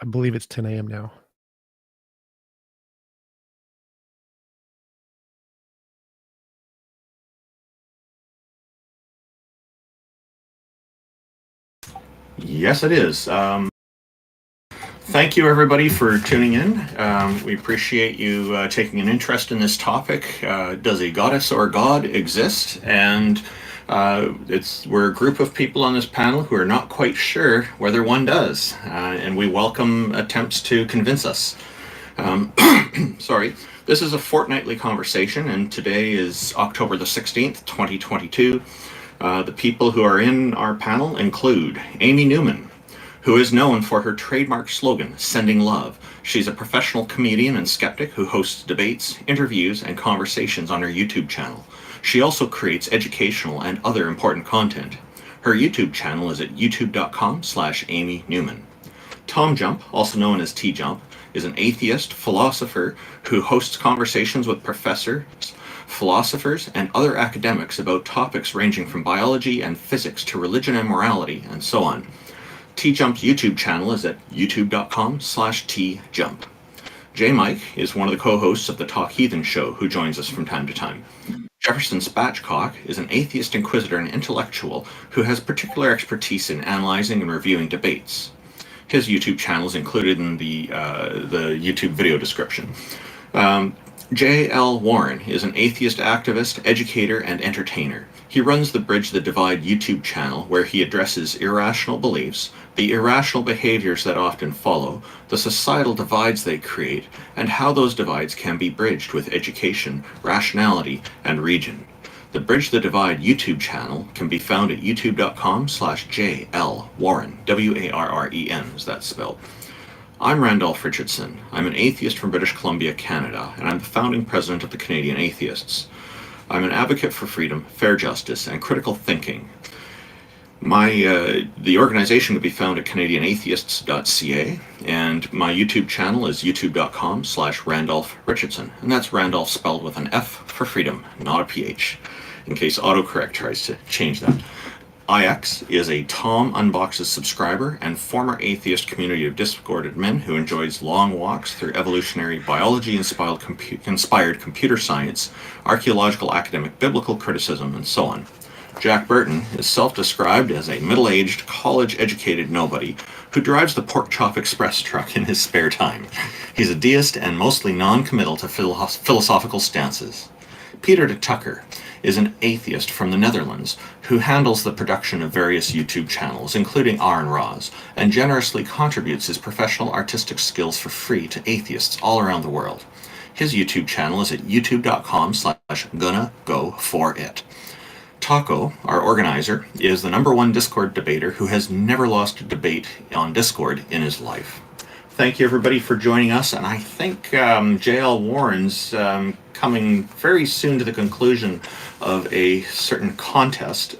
I believe it's 10 a.m. now. Yes, it is. Thank you, everybody, for tuning in. We appreciate you taking an interest in this topic. Does a goddess or god exist? And we're a group of people on this panel who are not quite sure whether one does. And we welcome attempts to convince us. Sorry. This is a fortnightly conversation, and today is October the 16th, 2022. The people who are in our panel include Amy Newman, who is known for her trademark slogan, Sending Love. She's a professional comedian and skeptic who hosts debates, interviews, and conversations on her YouTube channel. She also creates educational and other important content. Her YouTube channel is at youtube.com/Amy Newman. TJump, also known as TJump, is an atheist philosopher who hosts conversations with professors, philosophers, and other academics about topics ranging from biology and physics to religion and morality, and so on. TJump's YouTube channel is at youtube.com/TJump. J. Mike is one of the co-hosts of the Talk Heathen show who joins us from time to time. Jefferson Spatchcock is an atheist inquisitor and intellectual who has particular expertise in analyzing and reviewing debates. His YouTube channel is included in the YouTube video description. J.L. Warren is an atheist activist, educator, and entertainer. He runs the Bridge the Divide YouTube channel, where he addresses irrational beliefs, the irrational behaviors that often follow, the societal divides they create, and how those divides can be bridged with education, rationality, and region. The Bridge the Divide YouTube channel can be found at youtube.com/JL Warren, W-A-R-R-E-N, as that's spelled. I'm Randolph Richardson. I'm an atheist from British Columbia, Canada, and I'm the founding president of the Canadian Atheists. I'm an advocate for freedom, fair justice, and critical thinking. The organization can be found at canadianatheists.ca, and my YouTube channel is youtube.com/Randolph Richardson, and that's Randolph spelled with an F for freedom, not a PH, in case autocorrect tries to change that. IX is a Tom Unboxes subscriber and former atheist community of Discord admin who enjoys long walks through evolutionary biology-inspired computer science, archaeological academic biblical criticism, and so on. Jack Burton is self-described as a middle-aged, college-educated nobody who drives the Pork Chop Express truck in his spare time. He's a deist and mostly non-committal to philosophical stances. Peter de Tucker is an atheist from the Netherlands who handles the production of various YouTube channels, including erinyes, and generously contributes his professional artistic skills for free to atheists all around the world. His YouTube channel is at youtube.com/GonnaGoForIt. Taco, our organizer, is the #1 Discord debater who has never lost a debate on Discord in his life. Thank you, everybody, for joining us, and I think J.L. Warren's coming very soon to the conclusion of a certain contest.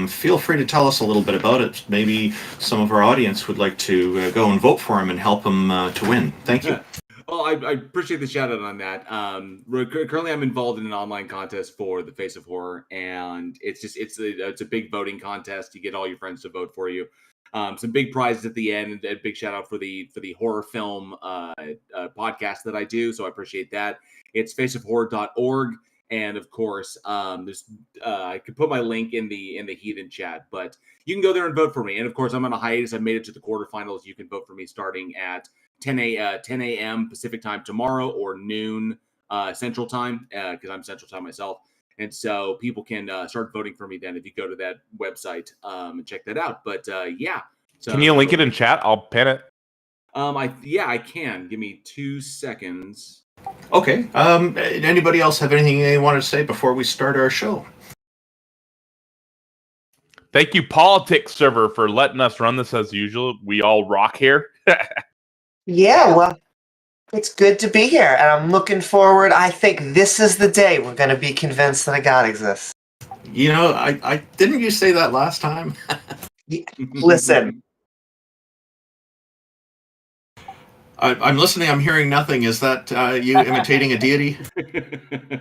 Feel free to tell us a little bit about it. Maybe some of our audience would like to go and vote for him and help him to win. Thank you. Well, I appreciate the shout out on that. Currently, I'm involved in an online contest for The Face of Horror, and it's a big voting contest. You get all your friends to vote for you. Some big prizes at the end, and a big shout out for the horror film podcast that I do. So I appreciate that. It's faceofhorror.org, and of course, I could put my link in the Heathen chat, but you can go there and vote for me. And of course, I'm on a hiatus. I made it to the quarterfinals. You can vote for me starting at 10 a.m. Pacific time tomorrow, or noon Central time, because I'm Central time myself. And so people can start voting for me then if you go to that website and check that out. But yeah. So, can you link it in chat? I'll pin it. I can. Give me 2 seconds. Okay. Anybody else have anything they want to say before we start our show? Thank you, Politics Server, for letting us run this as usual. We all rock here. Yeah, well, it's good to be here, and I'm looking forward. I think this is the day we're going to be convinced that a God exists. You know, I didn't you say that last time? Listen. I'm listening. I'm hearing nothing. Is that you imitating a deity?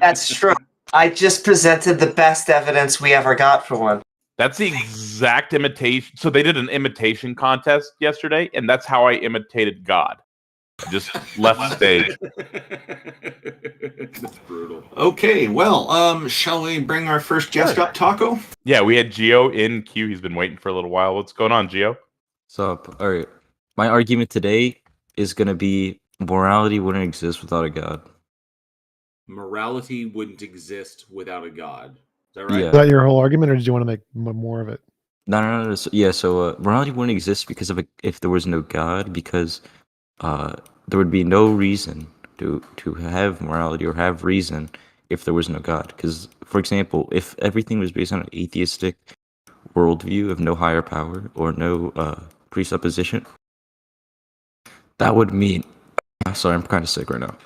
That's true. I just presented the best evidence we ever got for one. That's the exact imitation. So they did an imitation contest yesterday, and that's how I imitated God. I just left stage. That's brutal. Okay, well, shall we bring our first guest up, Taco? Yeah, we had Gio in queue. He's been waiting for a little while. What's going on, Gio? What's up? All right. My argument today is going to be morality wouldn't exist without a God. Morality wouldn't exist without a God. Is that right? Yeah. Is that your whole argument, or did you want to make more of it? No. So morality wouldn't exist because of if there was no God, because there would be no reason to have morality or have reason if there was no God. Because, for example, if everything was based on an atheistic worldview of no higher power or no presupposition, that would mean... Sorry, I'm kind of sick right now.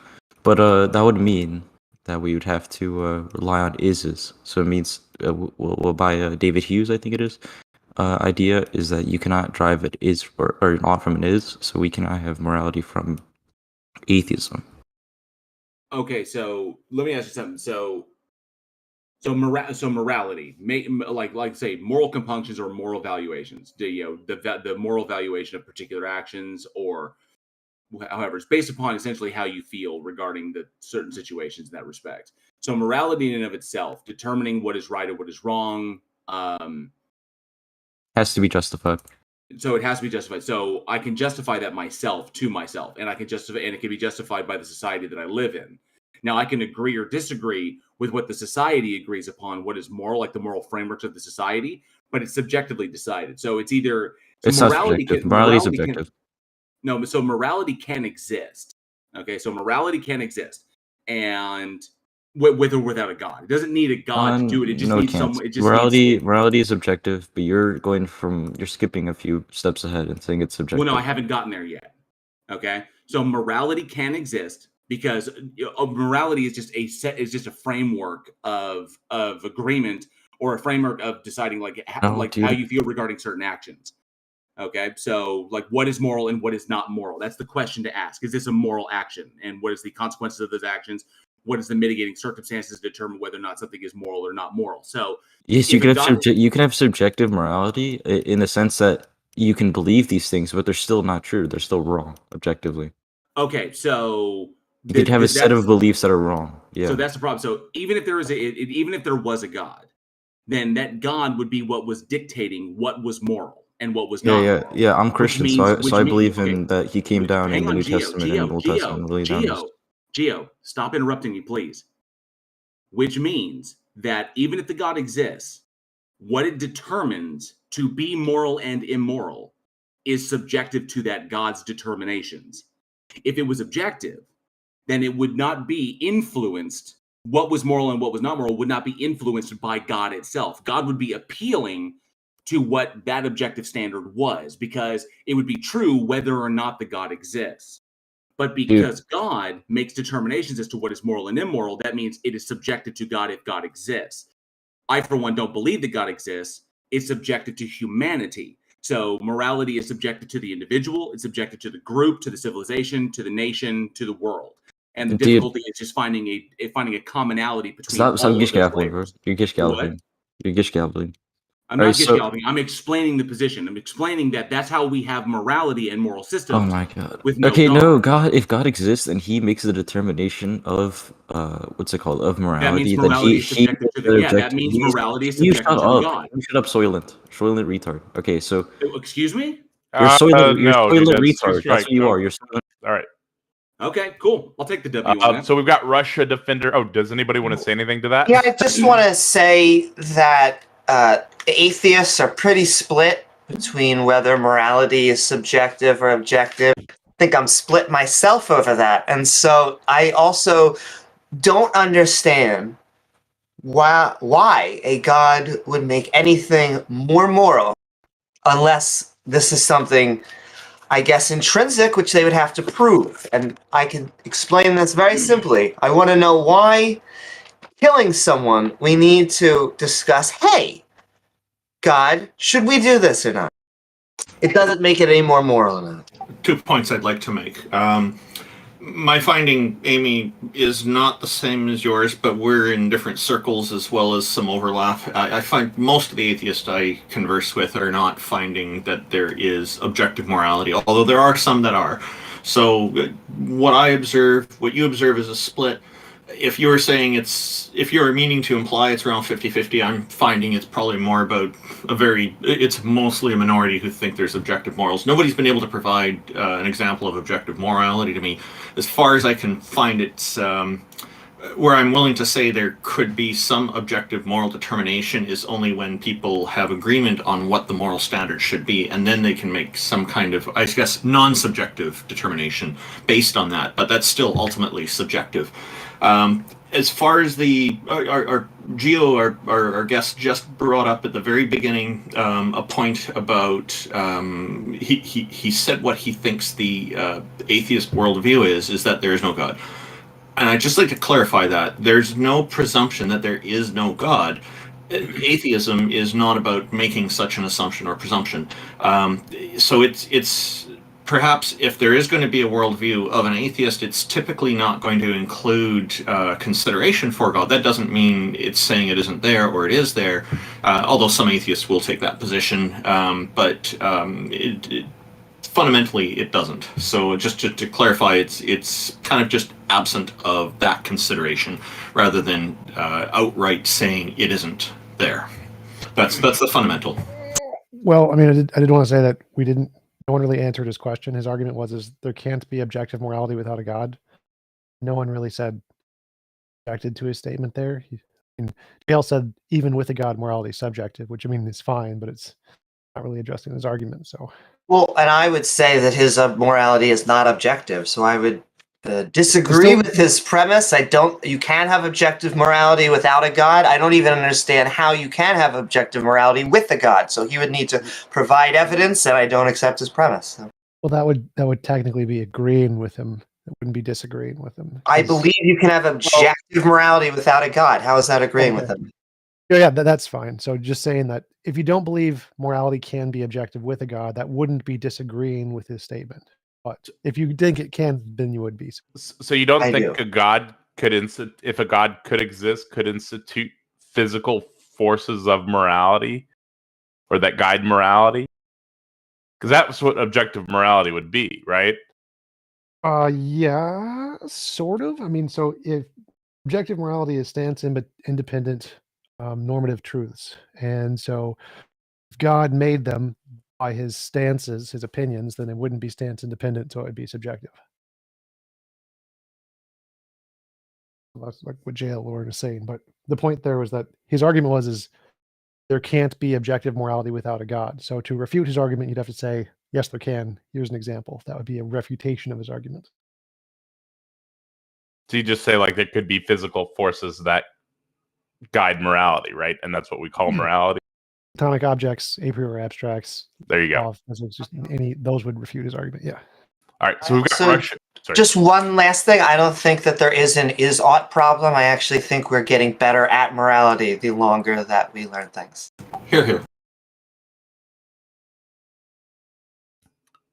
But that would mean that we would have to rely on ises. So it means, by David Hughes, I think it is, idea is that you cannot drive it is or not from an is, so we cannot have morality from atheism. Okay, so let me ask you something. So morality, like say moral compunctions or moral valuations. The moral valuation of particular actions, or however, it's based upon essentially how you feel regarding the certain situations in that respect. So morality in and of itself, determining what is right or what is wrong, Has to be justified. so it has to be justified. So I can justify that myself to myself, and I can justify, and it can be justified by the society that I live in. Now I can agree or disagree with what the society agrees upon, what is moral, like the moral frameworks of the society, but it's subjectively decided. So it's either It's not subjective. Morality is objective. No, so morality can exist. Okay, so morality can exist, and with or without a God, it doesn't need a God to do it. It just needs someone. It just morality is objective, but you're skipping a few steps ahead and saying it's subjective. Well, no, I haven't gotten there yet. Okay, so morality can exist because morality is just a framework of agreement, or a framework of deciding how you feel regarding certain actions. Okay, so like what is moral and what is not moral? That's the question to ask. Is this a moral action? And what is the consequences of those actions? What is the mitigating circumstances to determine whether or not something is moral or not moral? So yes, you can have subjective morality in the sense that you can believe these things, but they're still not true. They're still wrong objectively. Okay, so you could have a set of beliefs that are wrong. Yeah. So that's the problem. So even if there was a God, then that God would be what was dictating what was moral and what was not. Yeah. I'm Christian, so I believe in that he came down in the New Testament and Old Testament. Gio, stop interrupting me, please. Which means that even if the God exists, what it determines to be moral and immoral is subjective to that God's determinations. If it was objective, then it would not be influenced. What was moral and what was not moral would not be influenced by God itself. God would be appealing to what that objective standard was, because it would be true whether or not the God exists. But because God makes determinations as to what is moral and immoral, that means it is subjected to God if God exists. I, for one, don't believe that God exists. It's subjected to humanity. So morality is subjected to the individual, it's subjected to the group, to the civilization, to the nation, to the world. And the difficulty is just finding a commonality between Stop all of those gishgavling, bro. layers. You're gishgavling. You're gishgavling. I'm not gishgavling. I'm explaining the position. I'm explaining that that's how we have morality and moral systems. Oh my God. With God. If God exists and he makes the determination of of morality, that means morality is subjected to the that means morality is subjected to God. You shut up, Soylent retard. Okay, so excuse me? You're Soylent retard. Right. That's what you are. You're Soylent. All right. Okay, cool. I'll take the W on that. So we've got RussiaDefender. Oh, does anybody want to say anything to that? Yeah, I just want to say that atheists are pretty split between whether morality is subjective or objective. I think I'm split myself over that. And so I also don't understand why a God would make anything more moral unless this is something, I guess, intrinsic, which they would have to prove. And I can explain this very simply. I want to know why killing someone, we need to discuss, hey, God, should we do this or not? It doesn't make it any more moral or not. 2 points I'd like to make. My finding, Amy, is not the same as yours, but we're in different circles as well as some overlap. I find most of the atheists I converse with are not finding that there is objective morality, although there are some that are. So what you observe is a split. If you're saying if you're meaning to imply it's around 50-50, I'm finding it's probably more about it's mostly a minority who think there's objective morals. Nobody's been able to provide an example of objective morality to me. As far as I can find, it's where I'm willing to say there could be some objective moral determination is only when people have agreement on what the moral standard should be, and then they can make some kind of, I guess, non-subjective determination based on that, but that's still ultimately subjective. As far as our guest just brought up at the very beginning a point about he said what he thinks the atheist worldview is that there is no God. And I'd just like to clarify that there's no presumption that there is no God. Atheism is not about making such an assumption or presumption. So it's perhaps if there is going to be a worldview of an atheist, it's typically not going to include consideration for God. That doesn't mean it's saying it isn't there or it is there, although some atheists will take that position. But fundamentally, it doesn't. So just to clarify, it's kind of just absent of that consideration rather than outright saying it isn't there. That's the fundamental. Well, I mean, I did want to say that no one really answered his question. His argument was there can't be objective morality without a God. No one really objected to his statement there. Dale said even with a God, morality is subjective, which I mean is fine, but it's not really addressing his argument. So, well, and I would say that his morality is not objective. So I would disagree with his premise. You can have objective morality without a God. I don't even understand how you can have objective morality with a God. So he would need to provide evidence, and I don't accept his premise. So. Well, that would technically be agreeing with him. It wouldn't be disagreeing with him. I believe you can have objective morality without a God. How is that agreeing with him? Yeah, that's fine. So just saying that if you don't believe morality can be objective with a God, that wouldn't be disagreeing with his statement. But if you think it can, then you would be. So you don't think a God if a God could exist, could institute physical forces of morality or that guide morality? Because that's what objective morality would be, right? Yeah, sort of. I mean, so if objective morality is stance independent normative truths, and so if God made them by his stances, his opinions, then it wouldn't be stance independent, so it would be subjective. That's like what J.L. Lord is saying. But the point there was that his argument is there can't be objective morality without a God. So to refute his argument, you'd have to say, yes, there can. Here's an example. That would be a refutation of his argument. So you just say like there could be physical forces that guide morality, right? And that's what we call morality. Atomic objects, a priori abstracts. There you go. Those would refute his argument. Yeah. All right. So we've got Russia. Sorry. Just one last thing. I don't think that there is an is-ought problem. I actually think we're getting better at morality the longer that we learn things. Here.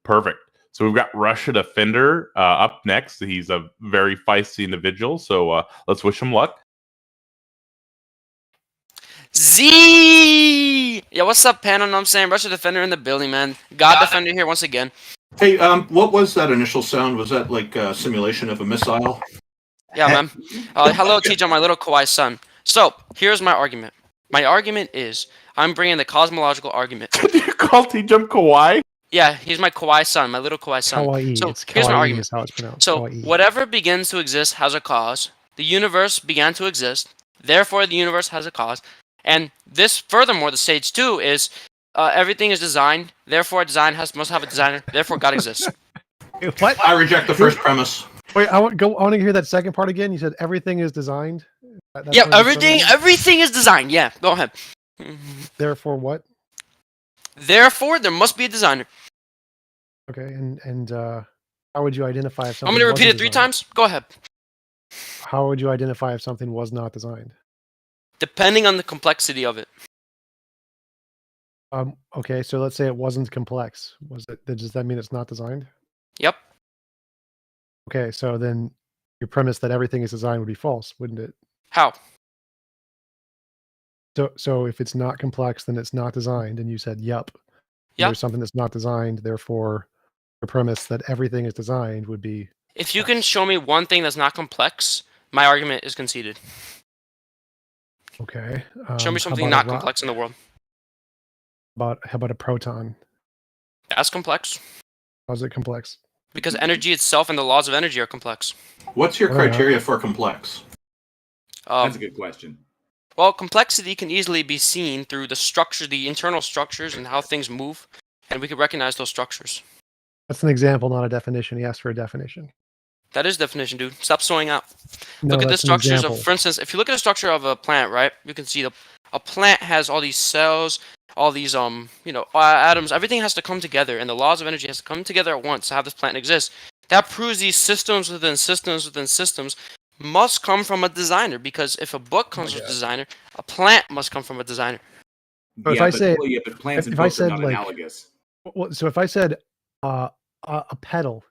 Perfect. So we've got RussiaDefender up next. He's a very feisty individual. So let's wish him luck. Z! Yeah, what's up, panel? I'm saying RussiaDefender in the building, man. God Defender here once again. Hey, what was that initial sound? Was that like a simulation of a missile? Yeah, man. Hello, TJump, my little kawaii son. So, here's my argument. My argument is, I'm bringing the cosmological argument. Did you call TJump kawaii? Yeah, he's my kawaii son, my little kawaii son. Kawaii. So, it's here's my kawaii argument. is how it's pronounced. So, kawaii. whatever begins to exist has a cause. The universe began to exist. Therefore, the universe has a cause. And this, furthermore, the stage 2 is everything is designed. Therefore, design must have a designer. Therefore, God exists. What? I reject the first premise. Wait, I want to hear that second part again. You said everything is designed. Yeah, everything is designed. Yeah, go ahead. Therefore, what? Therefore, there must be a designer. Okay, and how would you identify if something? I'm going to repeat it 3 times. Go ahead. How would you identify if something was not designed? Depending on the complexity of it. Okay, so let's say it wasn't complex. Does that mean it's not designed? Yep. Okay, so then your premise that everything is designed would be false, wouldn't it? How? So if it's not complex, then it's not designed, and you said, "Yup." Yeah. There's something that's not designed, therefore, the premise that everything is designed would be. If you can show me one thing that's not complex, my argument is conceded. Okay. Show me how something about not a rock? complex in the world. How about a proton? That's complex. How's it complex? Because energy itself and the laws of energy are complex. What's your I don't know. criteria for complex? That's a good question. Well, complexity can easily be seen through the structure, the internal structures, and how things move, and we can recognize those structures. That's an example, not a definition. He asked for a definition. That is definition, dude. Stop sewing out. No, Look at the that's an structures example. of, for instance, if you look at the structure of a plant, right? You can see a plant has all these cells, all these atoms. Everything has to come together, and the laws of energy has to come together at once to have this plant exist. That proves these systems within systems within systems must come from a designer, because if a book comes from a designer, a plant must come from a designer. But if I say- but plants and if I books are said, not like- analogous. Well, so if I said a petal,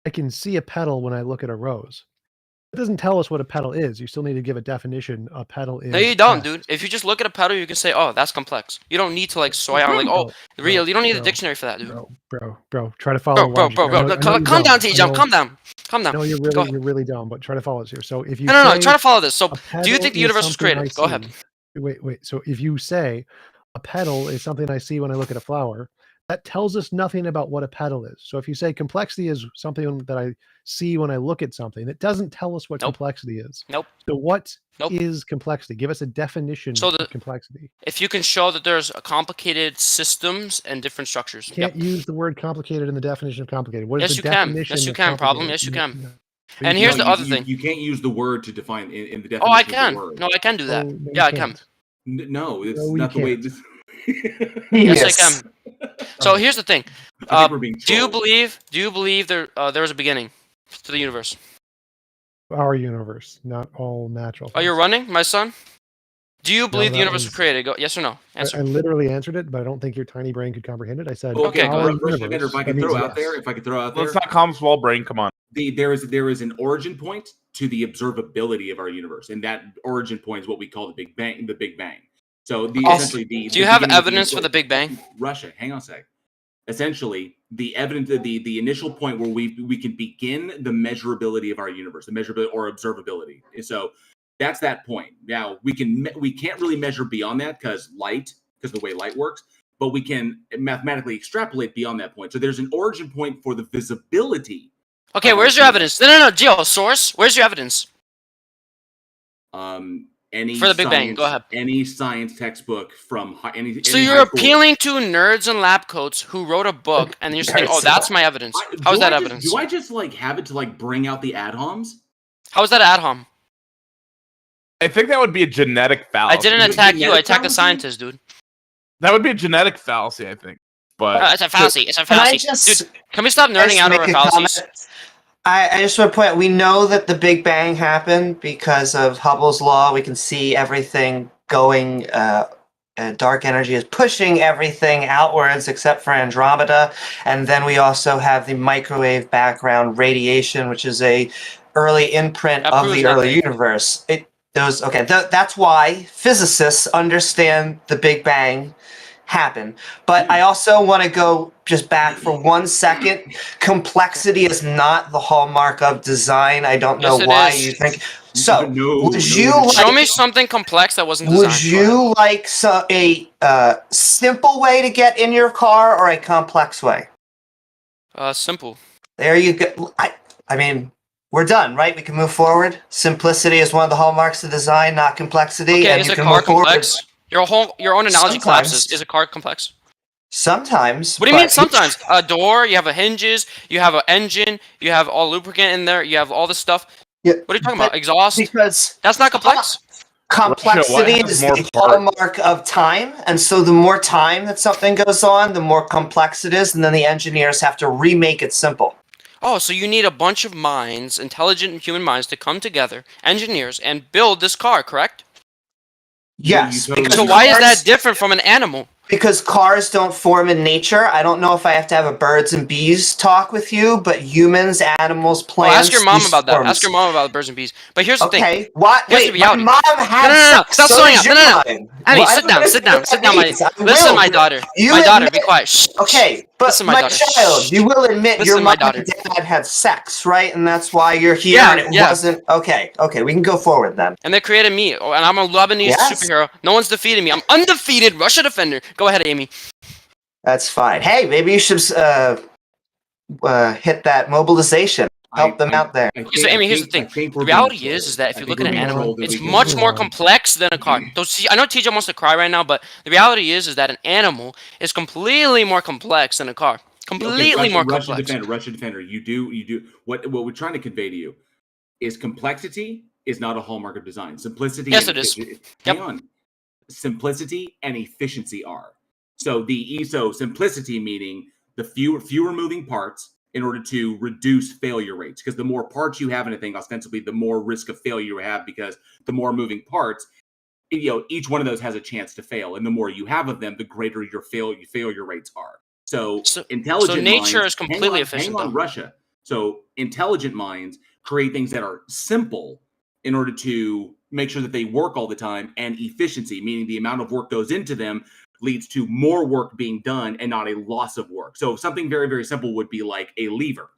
I can see a petal when I look at a rose. It doesn't tell us what a petal is. You still need to give a definition. A petal is. No, you don't, X. dude. If you just look at a petal, you can say, "Oh, that's complex." You don't need to like soy out like, "Oh, real." You don't need a dictionary for that, dude. Bro. Try to follow. Bro. logic. I know you're Calm dumb. down, I TJump. know- Calm down. Calm down. No, you're Go ahead. really dumb. But try to follow us here. So if you No. say Try to follow this. So, a do you petal think the is universe was something created? I Go ahead. see- Wait. So if you say a petal is something I see when I look at a flower, that tells us nothing about what a petal is. So if you say complexity is something that I see when I look at something, it doesn't tell us what Nope. complexity is. Nope. So what Nope. is complexity? Give us a definition So of complexity. If you can show that there's complicated systems and different structures. You can't use the word complicated in the definition of complicated. What is Yes, the you can. definition Yes, you of can. Problem. complicated? Yes, you No, can. no. And here's the other you, thing. You can't use the word to define in the definition. Oh, I of can. the word. No, I can do that. No, you Yeah, I can. can't. No, it's No, you not the way. can't. This... Yes, I can. So here's the thing. I think we're being Do you trolled. believe there was a beginning to the universe? Our universe, not all natural. Oh, you're things. running, my son? Do you believe the that universe was was- created? Go yes or no. Answer. I literally answered it, but I don't think your tiny brain could comprehend it. I said, Okay, our go Russian universe. Defender, if I That could throw means out there, yes. if I could throw out Let's there, not calm small brain. Come on. there is an origin point to the observability of our universe, and that origin point is what we call the Big Bang. The Big Bang. So essentially the. Do you have evidence for the Big Bang? Russia, hang on a sec. Essentially, the evidence, the initial point where we can begin the measurability of our universe, the measurability or observability. So that's that point. Now we can't really measure beyond that because the way light works, but we can mathematically extrapolate beyond that point. So there's an origin point for the visibility. Okay, where's your evidence? No, Geo, source. Where's your evidence? Any For the Big Bang, science- go ahead. Any science textbook from any. So any you're high school- appealing to nerds in lab coats who wrote a book, and you're saying, "Oh, that's my evidence." How's that evidence? Do I just have it to bring out the ad homs? How's that ad hom? I think that would be a genetic fallacy. I didn't Is it attack you. I genetic attacked the fallacy? scientist, dude. That would be a genetic fallacy, I think. But It's a fallacy. It's a Can I fallacy. just Dude, can we stop nerding out make over a fallacies? comment? I just want to point out, we know that the Big Bang happened because of Hubble's law. We can see everything going, dark energy is pushing everything outwards except for Andromeda. And then we also have the microwave background radiation, which is a early imprint That of proves the early nothing. universe. That's why physicists understand the Big Bang happen. But I also want to go just back for 1 second. Complexity is not the hallmark of design. I don't know Yes, it why is. you think. So, No, would no, you no. Show like, me something complex that wasn't designed. would you like a simple way to get in your car or a complex way? Simple. There you go. I mean, we're done, right? We can move forward. Simplicity is one of the hallmarks of design, not complexity. Okay, and is you a can car move forward. complex? Your own analogy Sometimes. collapses. Is a car complex? Sometimes. What do you mean but- sometimes? A door, you have a hinges, you have an engine, you have all lubricant in there, you have all this stuff. Yeah, What are you talking but- about? Exhaust? Because That's not complex? complexity has is more the parts? hallmark of time, and so the more time that something goes on, the more complex it is, and then the engineers have to remake it simple. Oh, so you need a bunch of minds, intelligent human minds, to come together, engineers, and build this car, correct? Yes. you because So why is cars- that different from an animal? Because cars don't form in nature. I don't know if I have to have a birds and bees talk with you, but humans, animals, Oh, plants. ask your mom these about that. Ask forms. your mom about the birds and bees. But here's the thing. Okay. What? Here's the Wait, my reality. mom had No. sex. Stop So slowing does up. your No. mom. Annie, Well, I sit don't down. understand Sit down. what Sit that down, my. means. I Listen, will. my daughter. You My daughter, admit- be quiet. Shh. Okay, but Listen, my my daughter. child, Shh. you will admit your Listen, my mom daughter. and dad had sex, right? And that's why you're here. Yeah, and it yeah. wasn't. Okay, we can go forward then. And they created me, and I'm a Lebanese Yes. superhero. No one's defeated me. I'm undefeated RussiaDefender. Go ahead, Amy. That's fine. Hey, maybe you should hit that mobilization. Help them out there. So, Amy, here's the thing. The reality is that if you look at an animal, it's much more complex than a car. I know TJ wants to cry right now, but the reality is that an animal is completely more complex than a car. Completely more complex. RussiaDefender. You do. What we're trying to convey to you is complexity is not a hallmark of design. Simplicity. Yes, it is. Hang on. Simplicity and efficiency are. So simplicity meaning the fewer moving parts in order to reduce failure rates, because the more parts you have in a thing, ostensibly, the more risk of failure you have, because the more moving parts, each one of those has a chance to fail, and the more you have of them, the greater your failure rates are. So intelligent nature minds, is completely efficient. Hang on, Russia. So intelligent minds create things that are simple in order to make sure that they work all the time, and efficiency, meaning the amount of work goes into them, leads to more work being done and not a loss of work. So something very, very simple would be like a lever.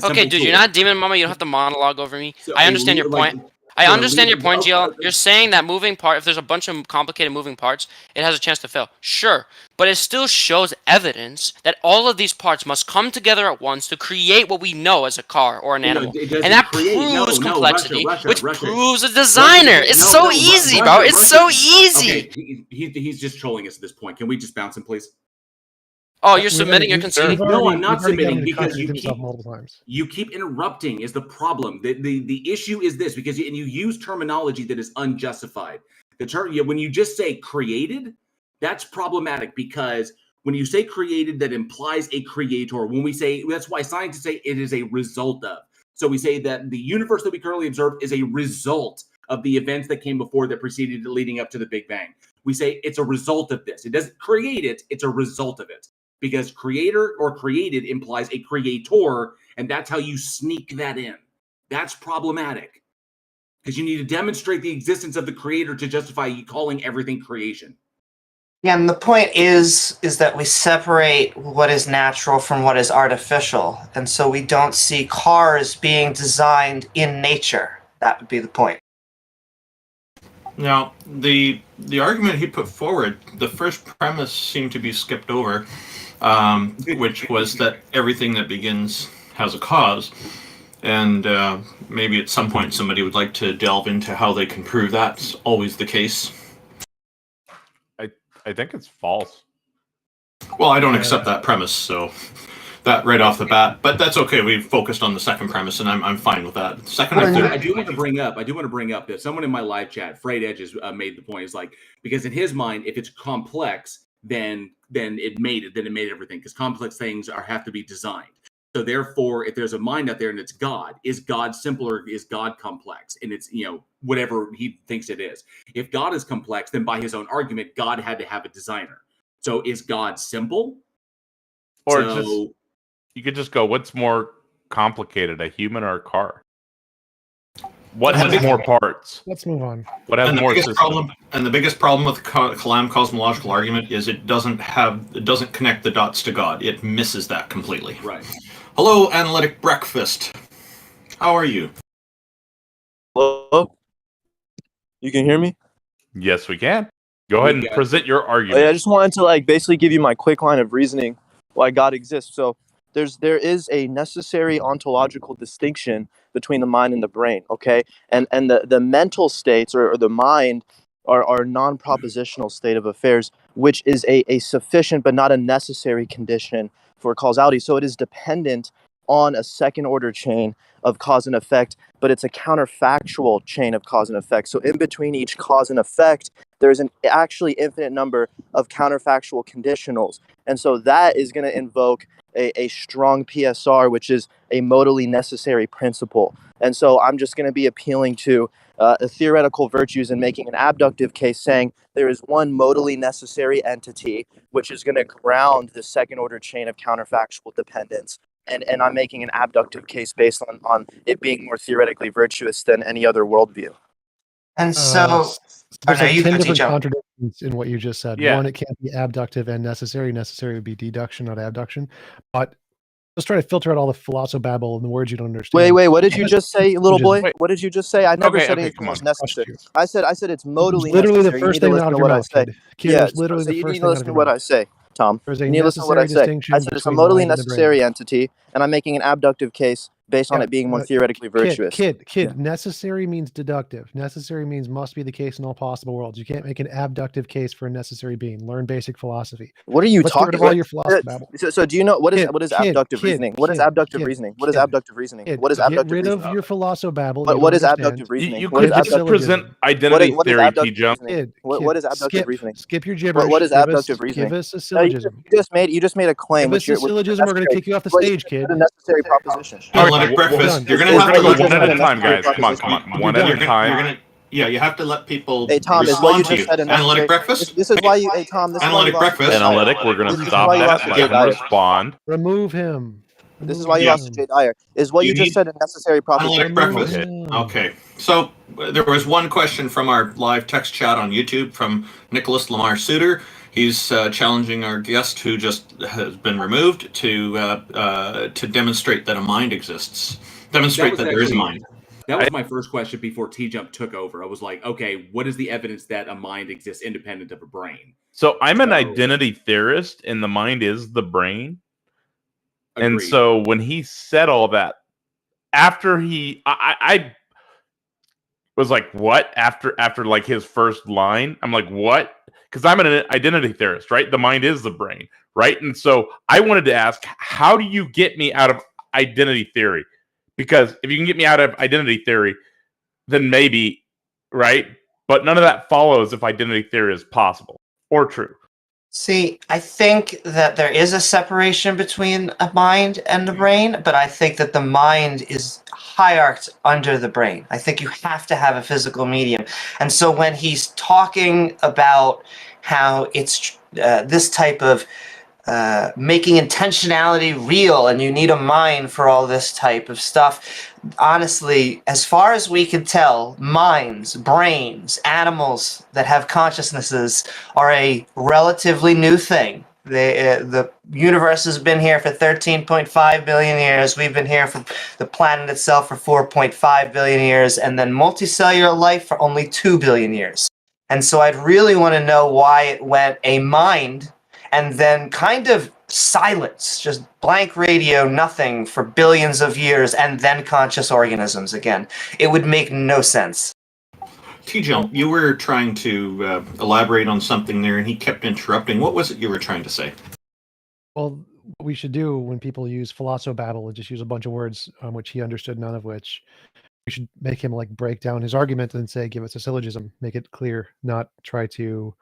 Okay, dude, you're not Demon Mama. You don't have to monologue over me. So I understand your point. I understand your point, GL. You're saying that moving part, if there's a bunch of complicated moving parts, it has a chance to fail. Sure, but it still shows evidence that all of these parts must come together at once to create what we know as a car or an animal. And that proves complexity, which proves a designer. It's so easy, bro. It's so easy. Okay, he's just trolling us at this point. Can we just bounce him, please? Oh, you're submitting, you're conceding? No, I'm not submitting, because you keep interrupting is the problem. The issue is this, because you use terminology that is unjustified. The term, when you just say created, that's problematic, because when you say created, that implies a creator. When we say, that's why scientists say it is a result of. So we say that the universe that we currently observe is a result of the events that came before, that preceded leading up to the Big Bang. We say it's a result of this. It doesn't create it, it's a result of it. Because creator or created implies a creator, and that's how you sneak that in. That's problematic, because you need to demonstrate the existence of the creator to justify you calling everything creation. Yeah, and the point is that we separate what is natural from what is artificial, and so we don't see cars being designed in nature. That would be the point. Now, the argument he put forward, the first premise seemed to be skipped over, which was that everything that begins has a cause. And maybe at some point somebody would like to delve into how they can prove that's always the case. I think it's false. Well, I don't accept that premise, so that right off the bat. But that's okay. We've focused on the second premise, and I'm fine with that. Second, I do want to bring up that someone in my live chat, Frayed Edges, made the point. It's like, because in his mind, if it's complex, then it made everything, because complex things have to be designed. So therefore, if there's a mind out there and it's God, is God simple or is God complex? And it's, whatever he thinks it is. If God is complex, then by his own argument, God had to have a designer. So is God simple? Or you could just go, what's more complicated, a human or a car? What has more parts? Let's move on. What has more systems? The biggest problem with the Kalam Cosmological Argument is it doesn't connect the dots to God. It misses that completely. Right. Hello, Analytic Breakfast. How are you? Hello? You can hear me? Yes, we can. Go ahead and present your argument. I just wanted to basically give you my quick line of reasoning why God exists. So there is a necessary ontological distinction between the mind and the brain, okay? And the mental states or the mind are non-propositional state of affairs, which is a sufficient but not a necessary condition for causality. So it is dependent on a second order chain of cause and effect, but it's a counterfactual chain of cause and effect. So in between each cause and effect, there's an actually infinite number of counterfactual conditionals. And so that is going to invoke a strong PSR, which is a modally necessary principle. And so I'm just going to be appealing to theoretical virtues and making an abductive case saying there is one modally necessary entity which is going to ground the second order chain of counterfactual dependence. And I'm making an abductive case based on it being more theoretically virtuous than any other worldview. And so, there's like 10 different TJump. contradictions in what you just said. Yeah. One, it can't be abductive and necessary. Necessary would be deduction, not abduction. But let's try to filter out all the philosobabble and the words you don't understand. Wait, what did you just say, little boy? Wait. What did you just say? I never said Okay, anything come was on. necessary. I said it's modally Literally necessary. the first thing out of your mouth, kid. Yeah, it's literally so the you first need thing to out listen of to your what mouth. I say, Tom. There's You a need to listen to what I necessary say. distinction I said it's a between modally mind and the brain. necessary entity, and I'm making an abductive case based on it being more theoretically virtuous. Kid, Yeah. necessary means deductive. Necessary means must be the case in all possible worlds. You can't make an abductive case for a necessary being. Learn basic philosophy. What are you Let's get rid talking of all about? your philosophy babble. So do you know what is abductive kid, reasoning? What is kid, abductive kid, reasoning? What is kid, abductive reasoning? Kid, What is get abductive rid reasoning? of your philosophabble. What is understand. abductive reasoning? You What is could just abductive present reasoning? identity What is theory, abductive TJump. reasoning? What is abductive reasoning? Skip your gibberish. What is abductive Give reasoning? us a No, syllogism. you just made a claim. Give us a syllogism. We're going to kick you off the stage, kid. A necessary proposition. Analytic breakfast. You're going to We're have gonna to go let one at a a time, guys. necessary Come on. You're One at done. a time. You're gonna, yeah, you have to let people Hey Tom, is what you respond to just you. said a necessary? Analytic breakfast. This is why you. Hey Tom, this is why you Analytic lost breakfast. Jay Dyer. Analytic, we're gonna This is stop why you that. lost Let Jay him Dyer. respond. Remove him. This is why you Yeah. lost Jay Dyer. Is what You you just need- said a necessary proposition? Analytic breakfast. him. Okay. So there was one question from our live text chat on YouTube from Nicholas Lamar Suter. He's challenging our guest, who just has been removed, to demonstrate that a mind exists. Demonstrate that there is a mind. That was my first question before TJump took over. I was like, okay, what is the evidence that a mind exists independent of a brain? So I'm an identity theorist, and the mind is the brain. And Agreed. so when he said all that, after I was like, what? After like his first line, I'm like, what? Because I'm an identity theorist, right? The mind is the brain, right? And so I wanted to ask, how do you get me out of identity theory? Because if you can get me out of identity theory, then maybe, right? But none of that follows if identity theory is possible or true. See, I think that there is a separation between a mind and the brain, but I think that the mind is hierarched under the brain. I think you have to have a physical medium. And so when he's talking about how it's this type of making intentionality real and you need a mind for all this type of stuff, honestly, as far as we can tell, minds, brains, animals that have consciousnesses are a relatively new thing. The universe has been here for 13.5 billion years. We've been here for the planet itself for 4.5 billion years, and then multicellular life for only 2 billion years. And so I'd really want to know why it went a mind and then kind of silence, just blank radio, nothing for billions of years, and then conscious organisms again. It would make no sense. TJump, you were trying to elaborate on something there, and he kept interrupting. What was it you were trying to say? Well, what we should do when people use philosobabble is just use a bunch of words which he understood, none of which. We should make him like break down his argument and say, give us a syllogism, make it clear, not try to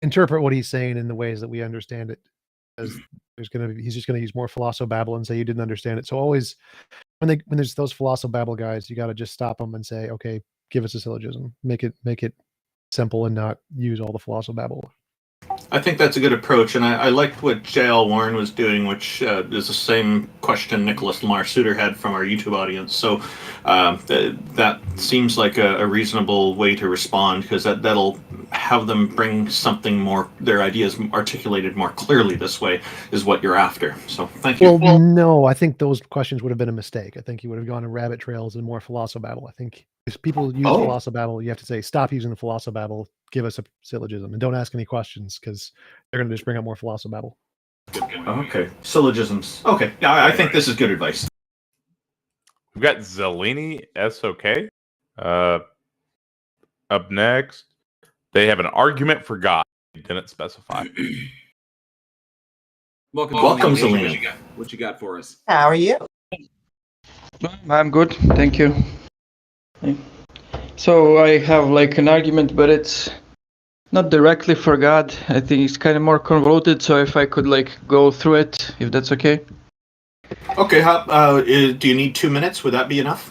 interpret what he's saying in the ways that we understand it. Because he's just gonna use more philosobabble and say you didn't understand it. So always when there's those philosobabble guys, you got to just stop them and say, okay, give us a syllogism, make it simple and not use all the philosobabble. I think that's a good approach, and I liked what J.L. Warren was doing, which is the same question Nicholas Lamar Suter had from our YouTube audience. So that seems like a reasonable way to respond, because that'll have them bring something more, their ideas articulated more clearly this way, is what you're after. So thank you. Well, no, I think those questions would have been a mistake. I think he would have gone on rabbit trails and more philosobabble. I think if people use philosobabble, you have to say, stop using the philosobabble, give us a syllogism, and don't ask any questions, because they're going to just bring up more philosobabble. Okay, syllogisms. Okay, I think this is good advice. We've got Zeleni Sok up next. They have an argument for God. Didn't specify. Welcome, Zeleni. What you got for us? How are you? I'm good, thank you. So I have like an argument, but it's not directly for God. I think it's kind of more convoluted, so if I could like go through it, if that's okay. Okay, do you need 2 minutes? Would that be enough?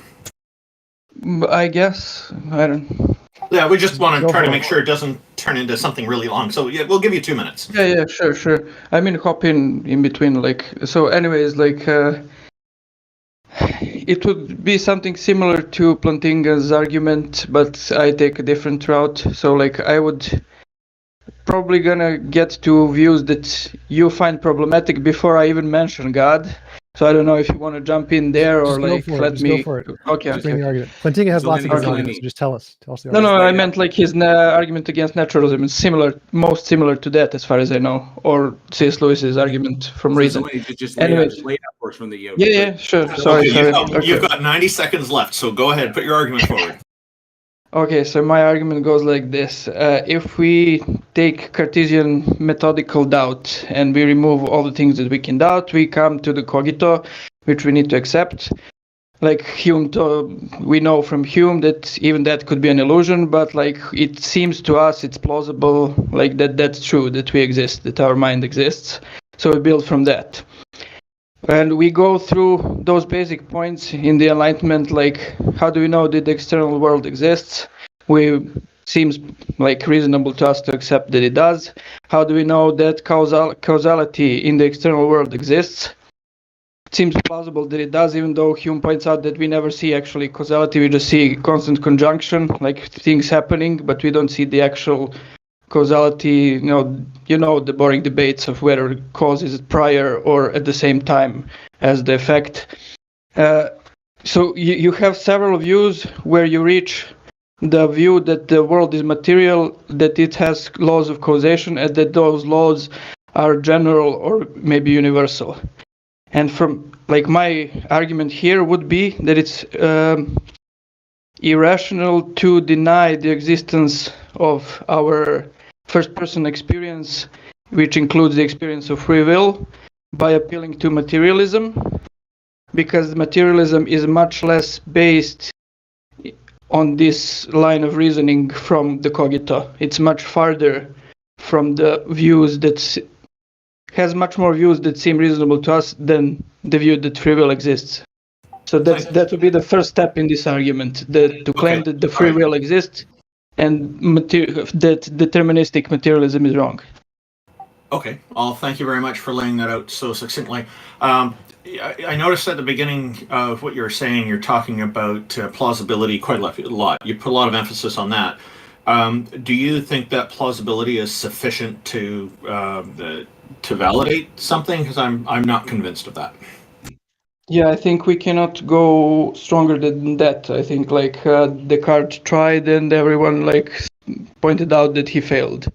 I guess I don't. Yeah, we just want to Go try to for make it. sure it doesn't turn into something really long. So yeah, we'll give you 2 minutes. Yeah, sure. I mean, hop in between, like. So, anyways, like, it would be something similar to Plantinga's argument, but I take a different route. So, like, I would probably gonna get to views that you find problematic before I even mention God. So I don't know if you want to jump in there or Just go like for it. let Just me. go for it. Okay. Just bring the argument. Plantinga has lots of Zeleni, different arguments. Zeleni. Just tell us the No, argument. I meant like his argument against naturalism is similar, most similar to that, as far as I know, or C.S. Lewis's argument from reason. Just Anyways. lay it out for us from the Yeah, sure. Sorry. You've got 90 seconds left, so go ahead, put your argument forward. Okay, so my argument goes like this. If we take Cartesian methodical doubt and we remove all the things that we can doubt, we come to the cogito, which we need to accept. Like Hume, we know from Hume that even that could be an illusion, but like it seems to us it's plausible, like that's true, that we exist, that our mind exists. So we build from that. And we go through those basic points in the Enlightenment, like how do we know that the external world exists? Seems like reasonable to us to accept that it does. How do we know that causality in the external world exists? It seems plausible that it does, even though Hume points out that we never see actually causality, we just see constant conjunction, like things happening, but we don't see the actual causality, you know the boring debates of whether cause is prior or at the same time as the effect. So you have several views where you reach the view that the world is material, that it has laws of causation, and that those laws are general or maybe universal. And from like my argument here would be that it's irrational to deny the existence of our first-person experience, which includes the experience of free will, by appealing to materialism, because materialism is much less based on this line of reasoning from the cogito. It's much farther from the views that has much more views that seem reasonable to us than the view that free will exists. So that would be the first step in this argument, to claim that the free will exists and that deterministic materialism is wrong. Okay, well, thank you very much for laying that out so succinctly. I noticed at the beginning of what you were saying, you're talking about plausibility quite a lot. You put a lot of emphasis on that. Do you think that plausibility is sufficient to validate something? Because I'm not convinced of that. Yeah, I think we cannot go stronger than that. I think like Descartes tried, and everyone like pointed out that he failed.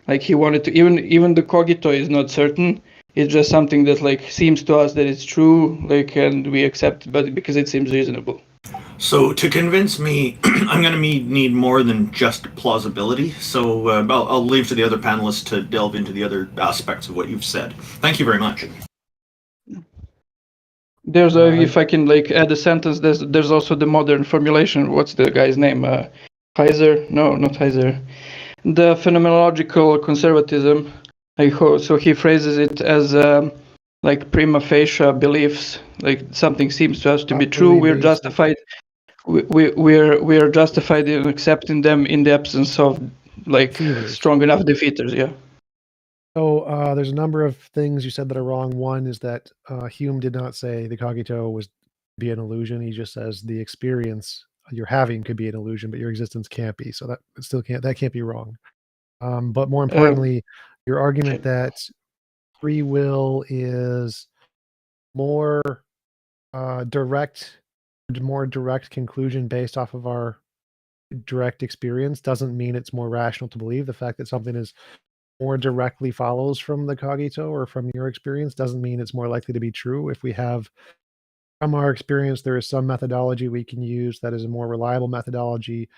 Like he wanted to, even the cogito is not certain. It's just something that like seems to us that it's true, like, and we accept, but because it seems reasonable. So to convince me, I'm going to need more than just plausibility. So I'll leave to the other panelists to delve into the other aspects of what you've said. Thank you very much. There's if I can like add a sentence, there's also the modern formulation. What's the guy's name? Heiser? No, not Heiser. The phenomenological conservatism. So he phrases it as like prima facie beliefs, like something seems to us to be true. We're justified. We are justified in accepting them in the absence of like strong enough defeaters. Yeah. So there's a number of things you said that are wrong. One is that Hume did not say the cogito was be an illusion. He just says the experience you're having could be an illusion, but your existence can't be. So that can't be wrong. But more importantly, your argument that free will is more direct conclusion based off of our direct experience doesn't mean it's more rational to believe. The fact that something is more directly follows from the cogito or from your experience doesn't mean it's more likely to be true. If we have from our experience, there is some methodology we can use that is a more reliable methodology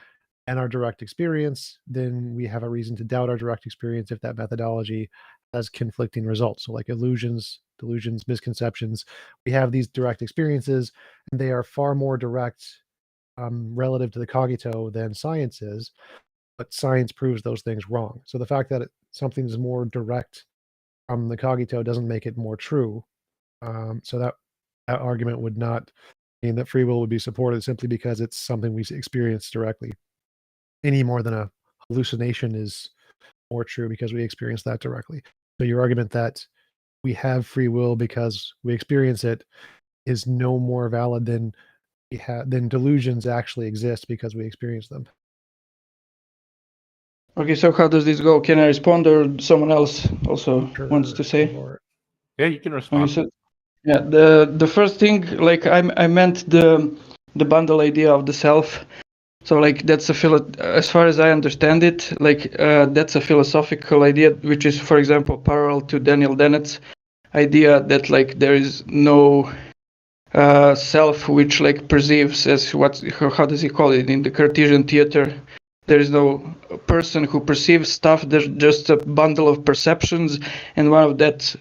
and our direct experience, then we have a reason to doubt our direct experience if that methodology has conflicting results. So like illusions, delusions, misconceptions, we have these direct experiences and they are far more direct relative to the cogito than science is, but science proves those things wrong. So the fact that something is more direct from the cogito doesn't make it more true. So that argument would not mean that free will would be supported simply because it's something we experience directly. Any more than a hallucination is more true because we experience that directly. So your argument that we have free will because we experience it is no more valid than delusions actually exist because we experience them. Okay, so how does this go? Can I respond, or someone else also wants to say? Yeah, you can respond. Yeah, the first thing, like I meant the bundle idea of the self. So like that's as far as I understand it, like that's a philosophical idea, which is, for example, parallel to Daniel Dennett's idea that like there is no self which like perceives as how does he call it in the Cartesian theater? There is no person who perceives stuff. There's just a bundle of perceptions, and one of those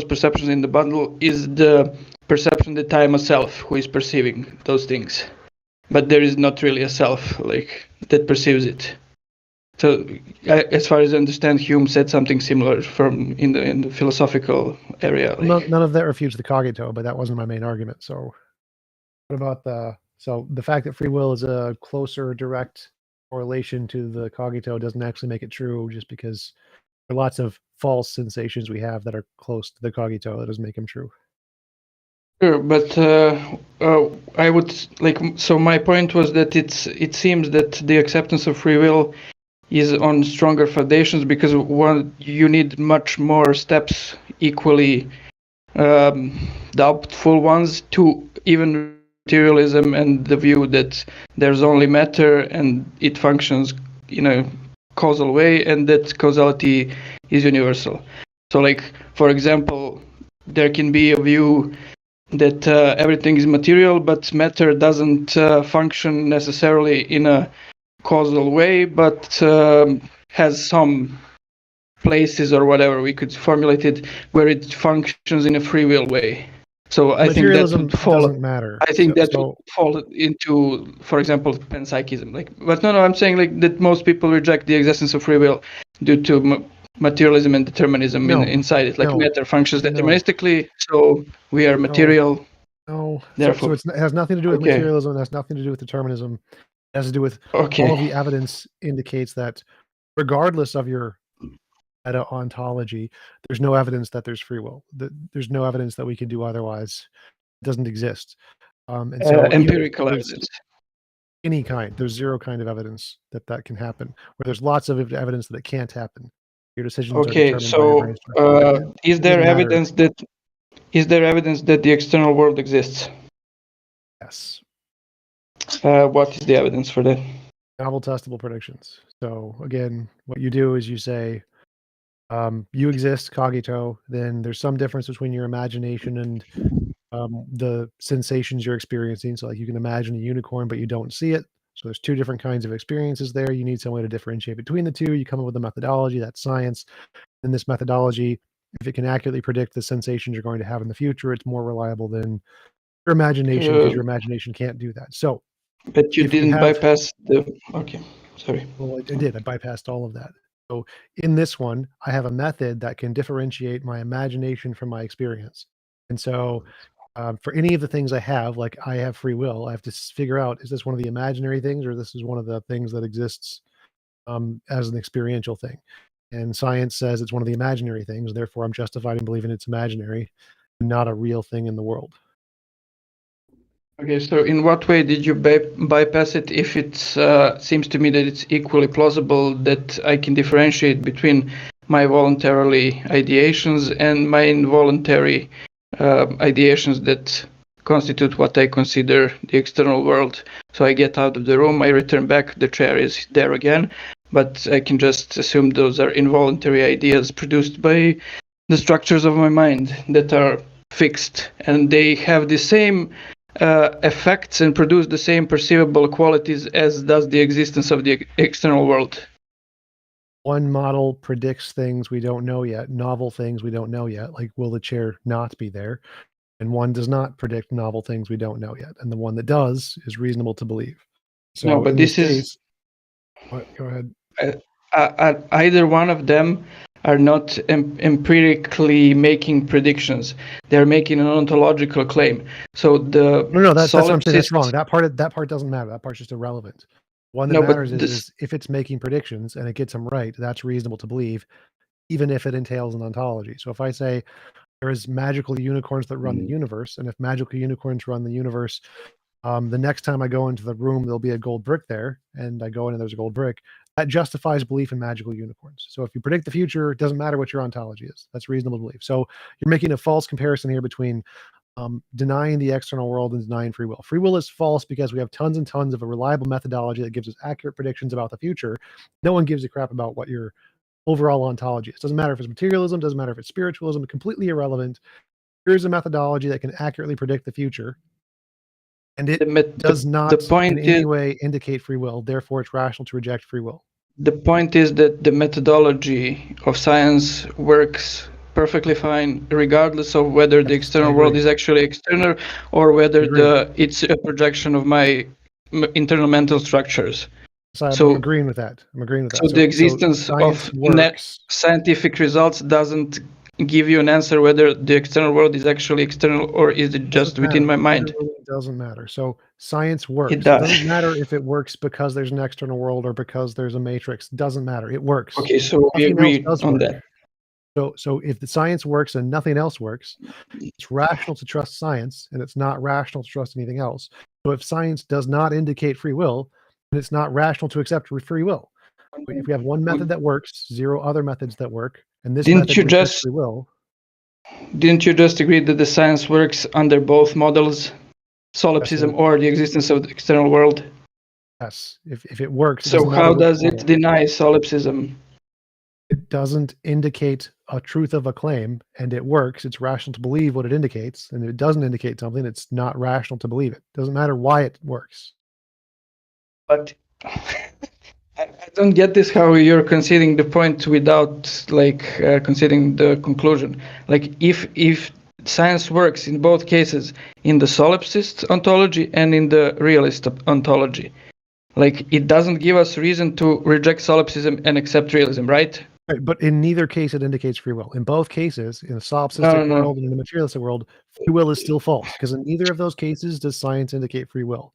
perceptions in the bundle is the perception that I am a self who is perceiving those things. But there is not really a self like that perceives it. So, as far as I understand, Hume said something similar in the philosophical area. Like, none of that refutes the cogito, but that wasn't my main argument. So, what about the fact that free will is a closer direct correlation to the cogito doesn't actually make it true, just because there are lots of false sensations we have that are close to the cogito. That doesn't make them true. Sure, but I would like. So my point was that it seems that the acceptance of free will is on stronger foundations because you need much more steps, equally doubtful ones, to even materialism and the view that there's only matter and it functions in a causal way and that causality is universal. So like, for example, there can be a view that everything is material, but matter doesn't function necessarily in a causal way, but has some places or whatever we could formulate it where it functions in a free will way. So I think that would fall. Doesn't matter. I think would fall into, for example, panpsychism. Like, but no, I'm saying like that most people reject the existence of free will due to materialism and determinism inside it. Like matter functions deterministically, so we are material. No, therefore, so it has nothing to do with materialism. It has nothing to do with determinism. It has to do with all the evidence indicates that, regardless of your meta ontology, there's no evidence that there's free will. There's no evidence that we can do otherwise. It doesn't exist. And so empirical evidence. Any kind. There's zero kind of evidence that can happen. Where there's lots of evidence that it can't happen. Your decisions are determined by your brain structure. Is there evidence that the external world exists? Yes. What is the evidence for that? Novel testable predictions. So again, what you do is you say, you exist, cogito, then there's some difference between your imagination and the sensations you're experiencing. So like you can imagine a unicorn, but you don't see it. So there's two different kinds of experiences there. You need some way to differentiate between the two. You come up with a methodology, that's science. And this methodology, if it can accurately predict the sensations you're going to have in the future, it's more reliable than your imagination, because your imagination can't do that. So, but you didn't bypass the. Okay, sorry. Well, I did. I bypassed all of that. So in this one, I have a method that can differentiate my imagination from my experience. And so for any of the things I have, like I have free will, I have to figure out, is this one of the imaginary things, or this is one of the things that exists as an experiential thing? And science says it's one of the imaginary things. Therefore, I'm justified in believing it's imaginary, not a real thing in the world. Okay, so in what way did you bypass it if it seems to me that it's equally plausible that I can differentiate between my voluntarily ideations and my involuntary ideations that constitute what I consider the external world? So I get out of the room, I return back, the chair is there again, but I can just assume those are involuntary ideas produced by the structures of my mind that are fixed, and they have the same effects and produce the same perceivable qualities as does the existence of the external world. One model predicts things we don't know yet, novel things we don't know yet, like will the chair not be there? And one does not predict novel things we don't know yet. And the one that does is reasonable to believe. So no, but this is... Go ahead. Either one of them are not empirically making predictions. They're making an ontological claim. So the No, that's what I'm saying. That's solipsist- wrong. That part doesn't matter. That part's just irrelevant. One that No, but matters this- is if it's making predictions and it gets them right, that's reasonable to believe, even if it entails an ontology. So if I say there is magical unicorns that run the universe, and if magical unicorns run the universe, the next time I go into the room, there'll be a gold brick there, and I go in and there's a gold brick. That justifies belief in magical unicorns. So if you predict the future, it doesn't matter what your ontology is. That's reasonable to believe. So you're making a false comparison here between denying the external world and denying free will. Free will is false because we have tons and tons of a reliable methodology that gives us accurate predictions about the future. No one gives a crap about what your overall ontology is. Doesn't matter if it's materialism, doesn't matter if it's spiritualism, completely irrelevant. Here's a methodology that can accurately predict the future. And it does not in any way indicate free will. Therefore, it's rational to reject free will. The point is that the methodology of science works perfectly fine, regardless of whether the external world is actually external or whether it's a projection of my internal mental structures. So I'm agreeing with that. So the existence of net scientific results doesn't give you an answer whether the external world is actually external or is it just within my mind. It doesn't matter. So science works. It does. It doesn't matter if it works because there's an external world or because there's a matrix. It doesn't matter. It works. Okay, so we agree on that. So if the science works and nothing else works, it's rational to trust science, and it's not rational to trust anything else. So if science does not indicate free will, then it's not rational to accept free will. If we have one method that works, zero other methods that work, and this method rejects free will. Didn't you just agree that the science works under both models, solipsism or the existence of the external world? Yes, if it works. So how does it deny solipsism? It doesn't indicate a truth of a claim, and it works. It's rational to believe what it indicates, and if it doesn't indicate something, it's not rational to believe it. Doesn't matter why it works. But I don't get this, how you're conceding the point without conceding the conclusion. Like if science works in both cases, in the solipsist ontology and in the realist ontology, like it doesn't give us reason to reject solipsism and accept realism, right? Right, but in neither case it indicates free will. In both cases, in the solipsistic world and in the materialistic world, free will is still false, because in neither of those cases does science indicate free will.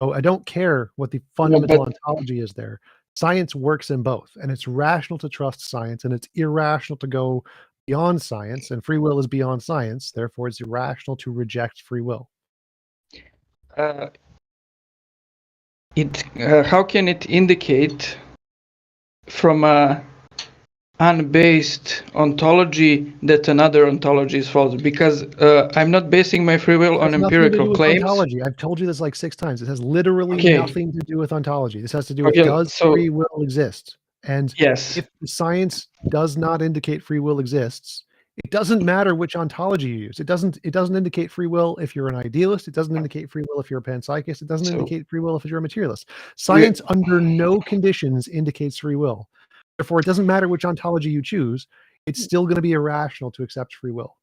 So I don't care what the fundamental ontology is there. Science works in both, and it's rational to trust science, and it's irrational to go beyond science, and free will is beyond science. Therefore, it's irrational to reject free will. How can it indicate from a unbased ontology that another ontology is false? Because I'm not basing my free will on empirical claims. Ontology. I've told you this like 6 times. It has literally nothing to do with ontology. This has to do with does free will exist? And if the science does not indicate free will exists, it doesn't matter which ontology you use. It doesn't indicate free will if you're an idealist. It doesn't indicate free will if you're a panpsychist. It doesn't indicate free will if you're a materialist. Science under no conditions indicates free will. Therefore, it doesn't matter which ontology you choose. It's still going to be irrational to accept free will.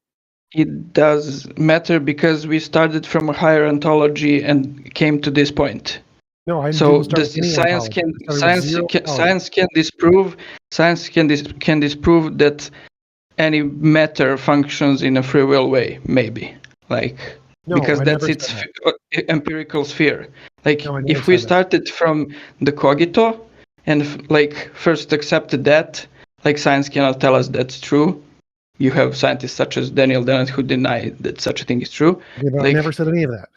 It does matter because we started from a higher ontology and came to this point. No, I so science can disprove that any matter functions in a free will way, maybe, because that's its empirical sphere. If we started from the cogito and first accepted that, science cannot tell us that's true. You have scientists such as Daniel Dennett who deny that such a thing is true. Yeah, but I never said any of that.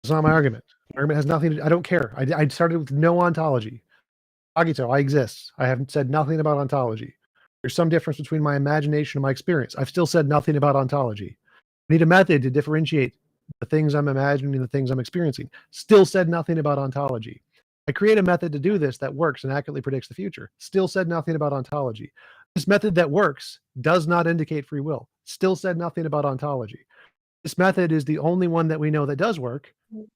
It's not my argument. My argument has nothing to, I don't care. I started with no ontology. Cogito, I exist. I haven't said nothing about ontology. There's some difference between my imagination and my experience. I've still said nothing about ontology. I need a method to differentiate the things I'm imagining and the things I'm experiencing. Still said nothing about ontology. I create a method to do this that works and accurately predicts the future. Still said nothing about ontology. This method that works does not indicate free will. Still said nothing about ontology. This method is the only one that we know that does work.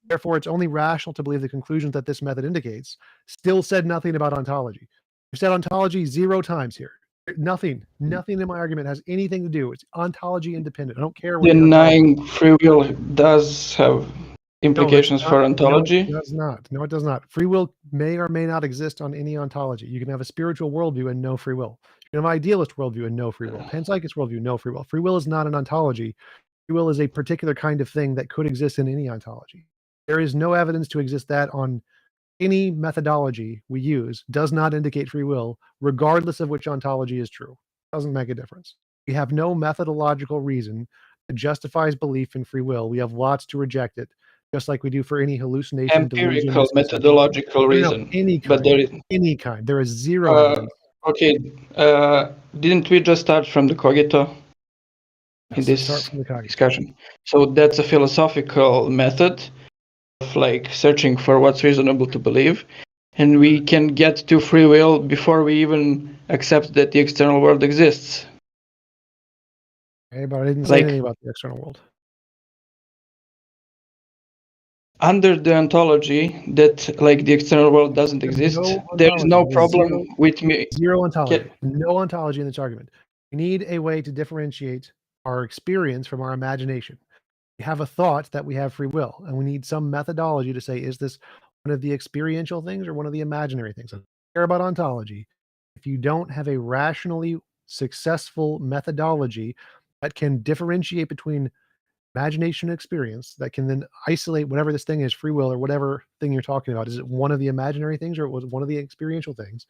Therefore, it's only rational to believe the conclusions that this method indicates. Still said nothing about ontology. I've said ontology 0 times here. Nothing in my argument has anything to do. It's ontology independent. I don't care. Denying free will does have implications for ontology? No, it does not. No, it does not. Free will may or may not exist on any ontology. You can have a spiritual worldview and no free will. You have an idealist worldview and no free will. Panpsychist worldview, no free will. Free will is not an ontology. Free will is a particular kind of thing that could exist in any ontology. There is no evidence to exist that on any methodology we use does not indicate free will, regardless of which ontology is true. Doesn't make a difference. We have no methodological reason that justifies belief in free will. We have lots to reject it, just like we do for any hallucination, Empirical, methodological reason. Any kind. But there is, any kind. There is zero evidence. Okay, didn't we just start from the cogito in this discussion? So that's a philosophical method of like searching for what's reasonable to believe, and we can get to free will before we even accept that the external world exists. Okay, but I didn't say anything about the external world. Under the ontology that like the external world doesn't exist, there is no problem with me. Zero ontology. No ontology in this argument. We need a way to differentiate our experience from our imagination. We have a thought that we have free will, and we need some methodology to say, is this one of the experiential things or one of the imaginary things? I don't care about ontology. If you don't have a rationally successful methodology that can differentiate between imagination and experience, that can then isolate whatever this thing is, free will or whatever thing you're talking about, is it one of the imaginary things or was it one of the experiential things?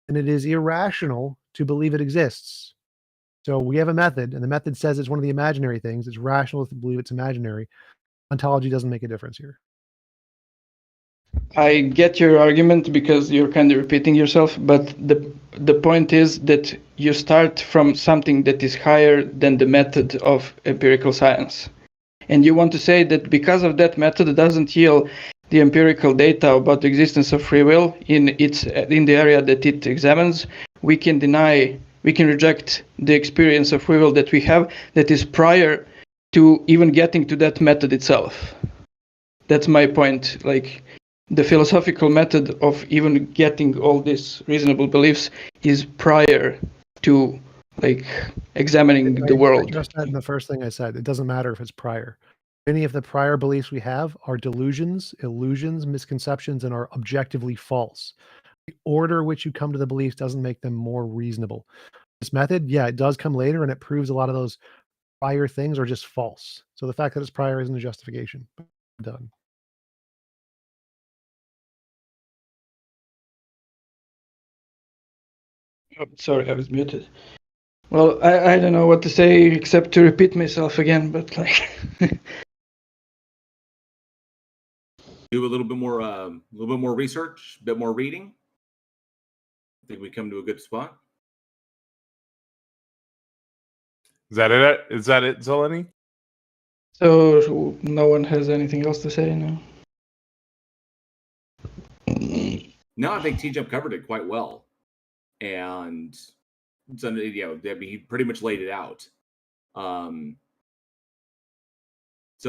And it is irrational to believe it exists. So we have a method, and the method says it's one of the imaginary things. It's rational to believe it's imaginary. Ontology doesn't make a difference here. I get your argument because you're kind of repeating yourself, but the point is that you start from something that is higher than the method of empirical science. And you want to say that because of that method, it doesn't yield the empirical data about the existence of free will in the area that it examines, we can reject the experience of free will that we have that is prior to even getting to that method itself. That's my point. Like, the philosophical method of even getting all these reasonable beliefs is prior to like examining the world. Just that in the first thing I said, it doesn't matter if it's prior. Many of the prior beliefs we have are delusions, illusions, misconceptions, and are objectively false. The order which you come to the beliefs doesn't make them more reasonable. This method, yeah, it does come later, and it proves a lot of those prior things are just false. So the fact that it's prior isn't a justification. Done. Oh, sorry, I was muted. Well, I don't know what to say except to repeat myself again, but like do a little bit more research, a bit more reading. I think we come to a good spot. Is that it? Is that it, Zeleni? So no one has anything else to say now? No, I think TJump covered it quite well. And so, he pretty much laid it out. So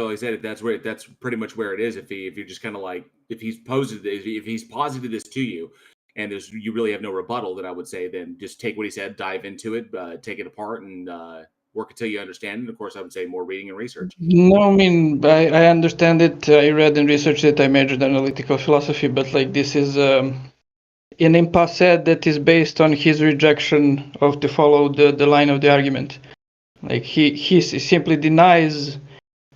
like I said, that's pretty much where it is. If you're just kind of like, if he's posited this to you, and you really have no rebuttal, then I would say then just take what he said, dive into it, take it apart, and work until you understand it. Of course, I would say more reading and research. No, I mean I understand it. I read and researched it. I majored in analytical philosophy, but like this is an impasse that is based on his rejection of to follow the line of the argument. Like he simply denies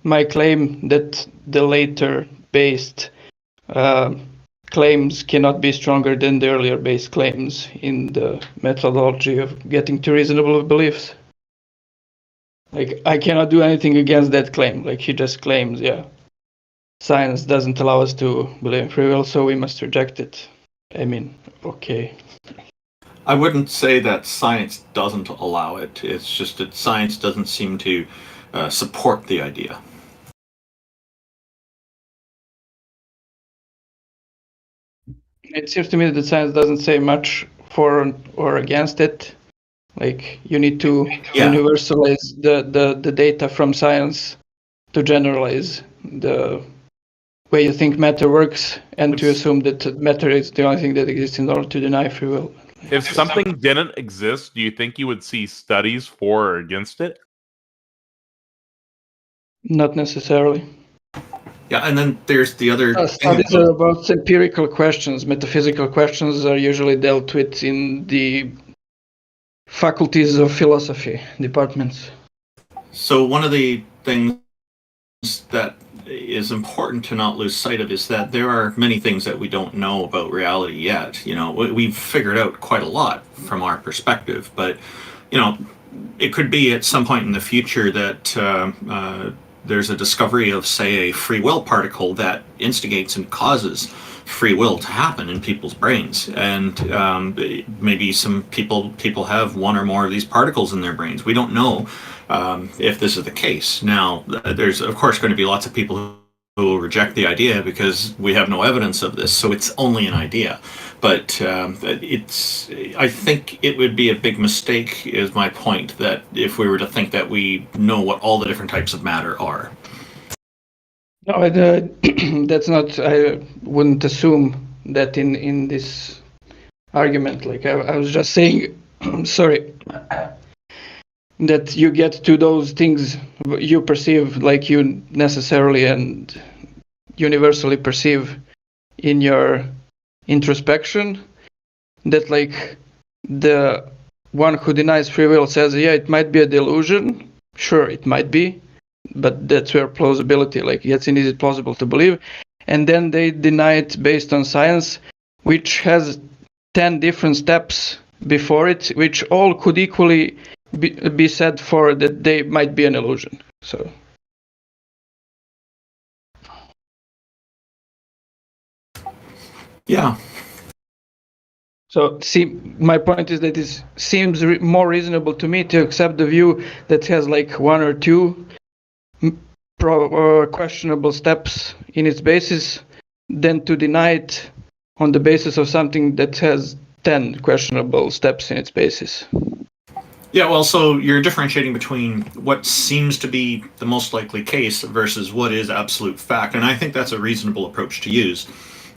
my claim that the later based claims cannot be stronger than the earlier based claims in the methodology of getting to reasonable beliefs. Like, I cannot do anything against that claim. Like, he just claims, yeah, science doesn't allow us to believe in free will, so we must reject it. I mean, okay. I wouldn't say that science doesn't allow it. It's just that science doesn't seem to support the idea. It seems to me that science doesn't say much for or against it. Like, you need to universalize the data from science to generalize the way you think matter works and to assume that matter is the only thing that exists in order to deny free will. If something didn't exist, do you think you would see studies for or against it? Not necessarily. Yeah, and then there's the other studies are about empirical questions. Metaphysical questions are usually dealt with in the faculties of philosophy departments. So one of the things that is important to not lose sight of is that there are many things that we don't know about reality yet. You know, we've figured out quite a lot from our perspective, but you know, it could be at some point in the future that there's a discovery of, say, a free will particle that instigates and causes free will to happen in people's brains, and maybe some people have one or more of these particles in their brains. We don't know if this is the case. Now, there's of course going to be lots of people who will reject the idea because we have no evidence of this, so it's only an idea. But I think it would be a big mistake, is my point, that if we were to think that we know what all the different types of matter are. No, that's not. I wouldn't assume that in this argument. Like I was just saying, sorry, that you get to those things you perceive, like you necessarily and universally perceive in your introspection. That like the one who denies free will says, yeah, it might be a delusion. Sure, it might be. But that's where plausibility, like, yes, is it plausible to believe? And then they deny it based on science, which has 10 different steps before it, which all could equally be said for that they might be an illusion. So. Yeah. So, see, my point is that it seems more reasonable to me to accept the view that has like one or two questionable steps in its basis than to deny it on the basis of something that has 10 questionable steps in its basis. Yeah, well, so you're differentiating between what seems to be the most likely case versus what is absolute fact, and I think that's a reasonable approach to use.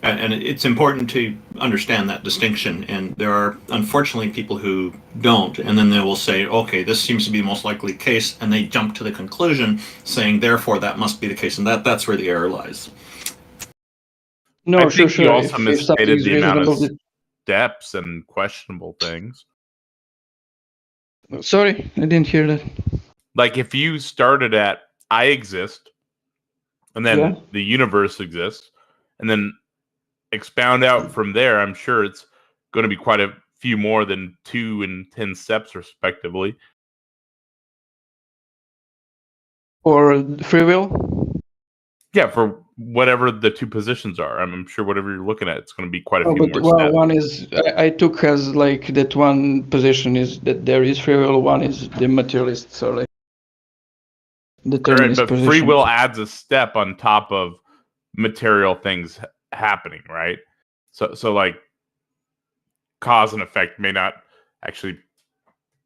And it's important to understand that distinction, and there are unfortunately people who don't, and then they will say, okay, this seems to be the most likely case, and they jump to the conclusion saying, therefore, that must be the case, and that's where the error lies. No, I sure, think you also if misstated the amount of reasonable... steps and questionable things. Sorry, I didn't hear that. Like if you started at I exist, and then the universe exists, and then expound out from there, I'm sure it's going to be quite a few more than 2 and 10 steps respectively. Or free will? Yeah, for whatever the two positions are. I'm sure whatever you're looking at, it's going to be quite a few more steps. One is, I took as like that one position is that there is free will, one is the materialist, so like determinist position. But free will adds a step on top of material things happening, right? So like cause and effect may not actually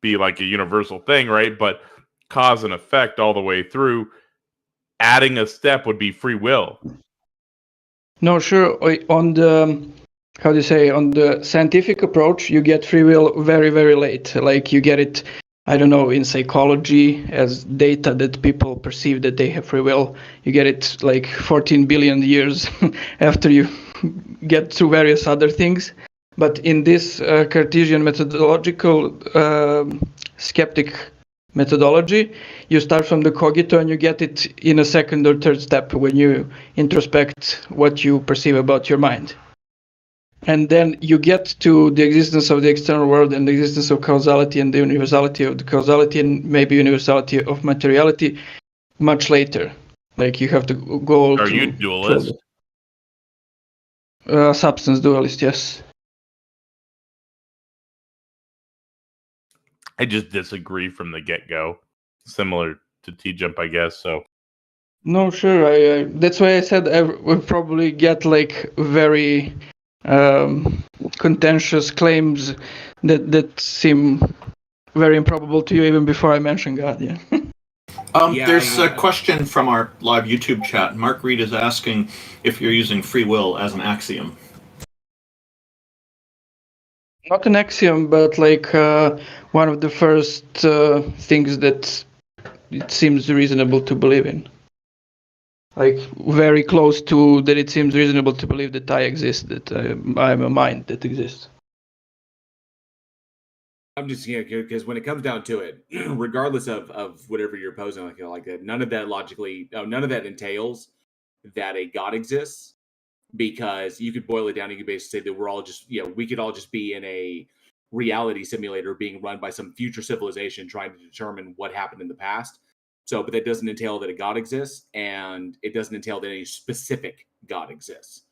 be like a universal thing, right? But cause and effect all the way through, adding a step would be free will. No, sure. On the, how do you say, on the scientific approach, you get free will very, very late. Like you get it, I don't know, in psychology as data that people perceive that they have free will. You get it like 14 billion years after you get through various other things. But in this Cartesian methodological skeptic methodology, you start from the cogito and you get it in a second or third step when you introspect what you perceive about your mind. And then you get to the existence of the external world and the existence of causality and the universality of the causality and maybe universality of materiality much later. Like you have to go. Are you dualist? Substance dualist, yes. I just disagree from the get-go. Similar to TJump, I guess. So. No, sure. I that's why I said I would probably get like very contentious claims that seem very improbable to you even before I mention God. Yeah. There's a question from our live YouTube chat. Mark Reed is asking if you're using free will as an axiom. Not an axiom, but like one of the first things that it seems reasonable to believe in. Like very close to that it seems reasonable to believe that I exist, that I'm a mind that exists. I'm just because when it comes down to it, regardless of whatever you're posing, like that, none of that none of that entails that a God exists, because you could boil it down. You could basically say that we're all just, we could all just be in a reality simulator being run by some future civilization trying to determine what happened in the past. So, but that doesn't entail that a God exists, and it doesn't entail that any specific God exists.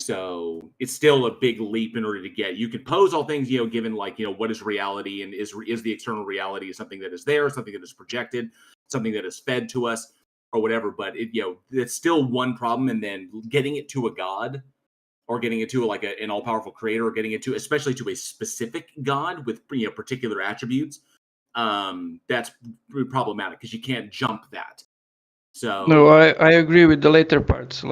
So it's still a big leap in order to get. You could pose all things, given what is reality, and is the external reality something that is there, something that is projected, something that is fed to us, or whatever. But it's still one problem, and then getting it to a God, or getting it to an all-powerful creator, or getting it to, especially to a specific God with particular attributes, that's problematic because you can't jump that. So no, I agree with the later parts.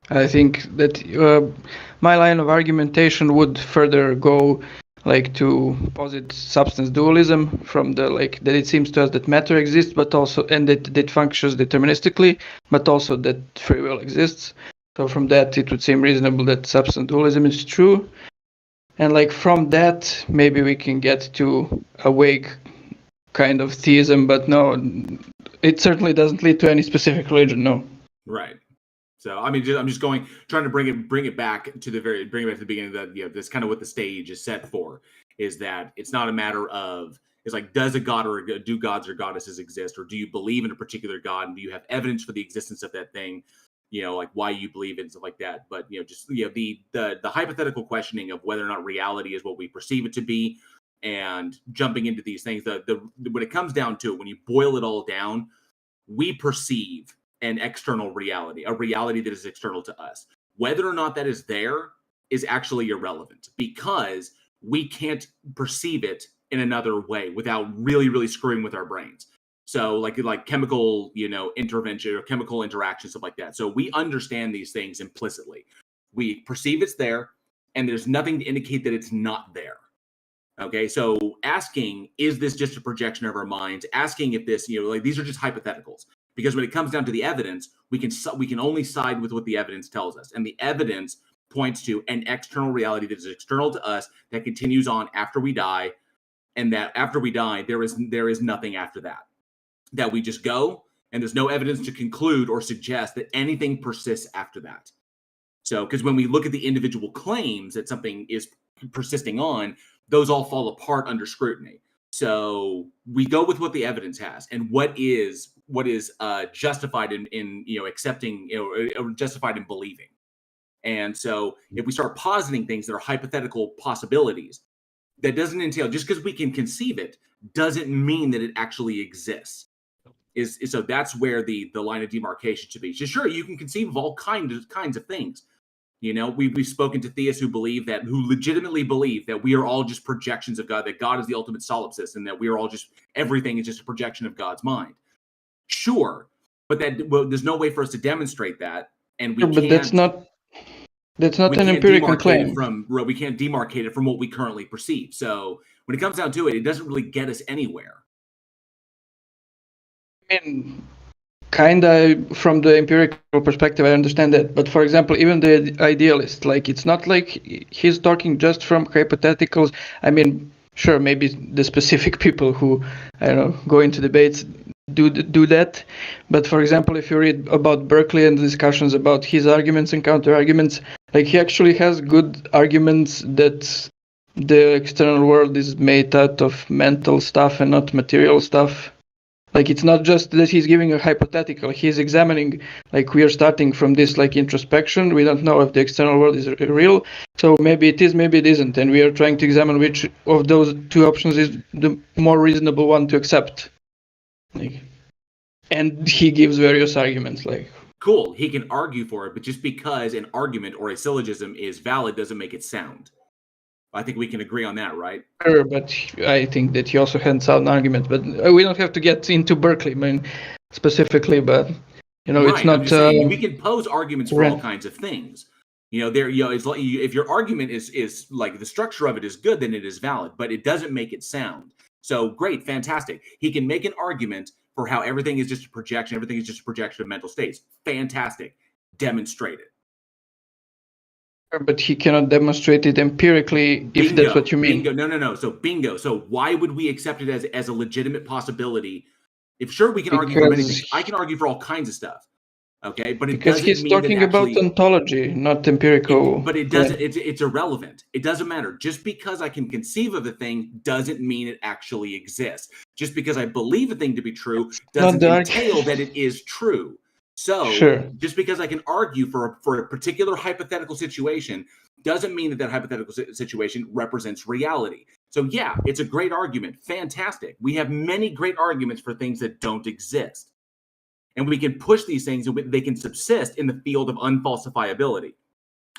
I think that my line of argumentation would further go to posit substance dualism from the that it seems to us that matter exists, but also, and that it functions deterministically, but also that free will exists. So from that, it would seem reasonable that substance dualism is true, and from that, maybe we can get to a vague kind of theism, but no, it certainly doesn't lead to any specific religion. No. Right. So I'm just trying to bring it back to the beginning. That that's kind of what the stage is set for. Is that it's not a matter of, it's does a god or do gods or goddesses exist, or do you believe in a particular god, and do you have evidence for the existence of that thing, why you believe it and stuff like that. But the hypothetical questioning of whether or not reality is what we perceive it to be, and jumping into these things. When it comes down to it, when you boil it all down, we perceive an external reality, a reality that is external to us. Whether or not that is there is actually irrelevant, because we can't perceive it in another way without really, really screwing with our brains. So like chemical, intervention or chemical interaction, stuff like that. So we understand these things implicitly. We perceive it's there, and there's nothing to indicate that it's not there. Okay, so asking, is this just a projection of our minds? Asking if this, these are just hypotheticals. Because when it comes down to the evidence, we can only side with what the evidence tells us. And the evidence points to an external reality that is external to us, that continues on after we die. And that after we die, there is nothing after that. That we just go, and there's no evidence to conclude or suggest that anything persists after that. So, because when we look at the individual claims that something is persisting on, those all fall apart under scrutiny. So we go with what the evidence has, and what is justified in accepting, or justified in believing. And so if we start positing things that are hypothetical possibilities, that doesn't entail, just because we can conceive it doesn't mean that it actually exists. So that's where the line of demarcation should be. So sure, you can conceive of all kinds of things. We've spoken to theists who legitimately believe that we are all just projections of God, that God is the ultimate solipsist, and that we are all everything is just a projection of God's mind. Sure, but there's no way for us to demonstrate that, and we can't. But that's not an empirical claim. We can't demarcate it from what we currently perceive. So when it comes down to it, it doesn't really get us anywhere. I mean, kinda from the empirical perspective, I understand that. But for example, even the idealist, it's not like he's talking just from hypotheticals. I mean, sure, maybe the specific people who, I don't know, go into debates do that. But for example, if you read about Berkeley and the discussions about his arguments and counter arguments, he actually has good arguments that the external world is made out of mental stuff and not material stuff. It's not just that he's giving a hypothetical. He's examining, we are starting from this, introspection. We don't know if the external world is real. So maybe it is, maybe it isn't. And we are trying to examine which of those two options is the more reasonable one to accept. And he gives various arguments. Cool. He can argue for it, but just because an argument or a syllogism is valid doesn't make it sound. I think we can agree on that, right? Sure, but I think that he also had sound argument. But we don't have to get into Berkeley, specifically. But right. It's not. We can pose arguments for all kinds of things. If your argument is the structure of it is good, then it is valid. But it doesn't make it sound. So great, fantastic. He can make an argument for how everything is just a projection. Everything is just a projection of mental states. Fantastic. Demonstrate it. but he cannot demonstrate it empirically, if that's what you mean. Bingo. No. So bingo. So why would we accept it as a legitimate possibility? If sure, we can argue for many things. I can argue for all kinds of stuff. Okay, but it because doesn't he's mean talking that about ontology, not empirical. But it doesn't. It's irrelevant. It doesn't matter. Just because I can conceive of a thing doesn't mean it actually exists. Just because I believe a thing to be true doesn't entail that it is true. So just because I can argue for a particular hypothetical situation doesn't mean that hypothetical situation represents reality. So yeah, it's a great argument. Fantastic. We have many great arguments for things that don't exist. And we can push these things and they can subsist in the field of unfalsifiability.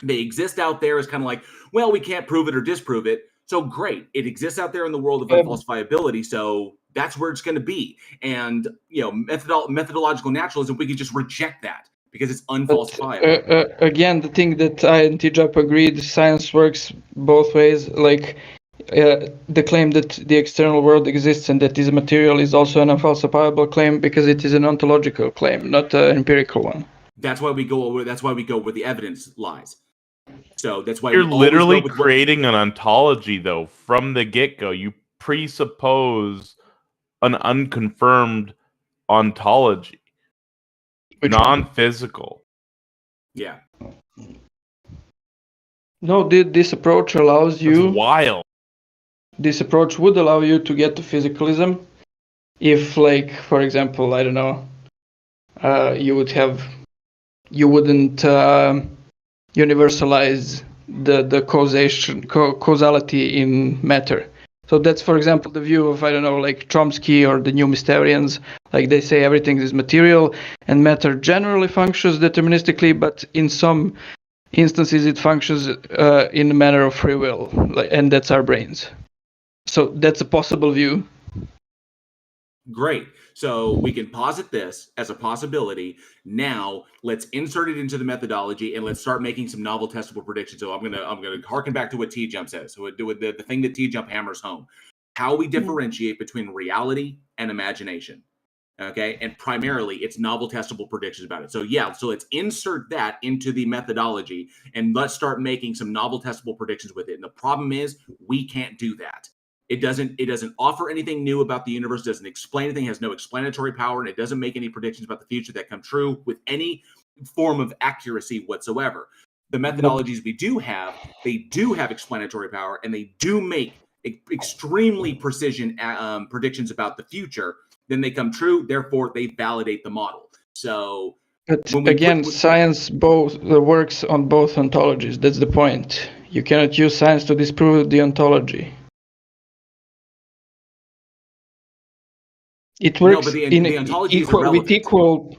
They exist out there as kind of like, well, we can't prove it or disprove it. So great. It exists out there in the world of unfalsifiability. So that's where it's going to be. And, methodological naturalism, we can just reject that because it's unfalsifiable. But, again, the thing that I and TJump agreed, science works both ways. Like, the claim that the external world exists and that is material is also an unfalsifiable claim because it is an ontological claim, not an empirical one. That's why we go where the evidence lies. So that's why you're literally creating an ontology, though. From the get-go, you presuppose an unconfirmed ontology, non-physical. Yeah. No, this approach allows you. That's wild. This approach would allow you to get to physicalism if, like, for example, I don't know, you wouldn't universalize the causality in matter. So that's, for example, the view of, I don't know, like Chomsky or the new Mysterians. Like, they say everything is material and matter generally functions deterministically, but in some instances it functions in a manner of free will, and that's our brains. So that's a possible view. Great. So we can posit this as a possibility. Now let's insert it into the methodology and let's start making some novel testable predictions. So I'm gonna harken back to what TJump says. So the thing that TJump hammers home, how we differentiate between reality and imagination. Okay, and primarily it's novel testable predictions about it. So yeah, so let's insert that into the methodology and let's start making some novel testable predictions with it. And the problem is we can't do that. It doesn't offer anything new about the universe, doesn't explain anything, has no explanatory power, and it doesn't make any predictions about the future that come true with any form of accuracy whatsoever. The methodologies we do have, they do have explanatory power, and they do make extremely precision predictions about the future. Then they come true, therefore they validate the model. So, but again, science both works on both ontologies. That's the point. You cannot use science to disprove the ontology. It works but the ontology is with equal.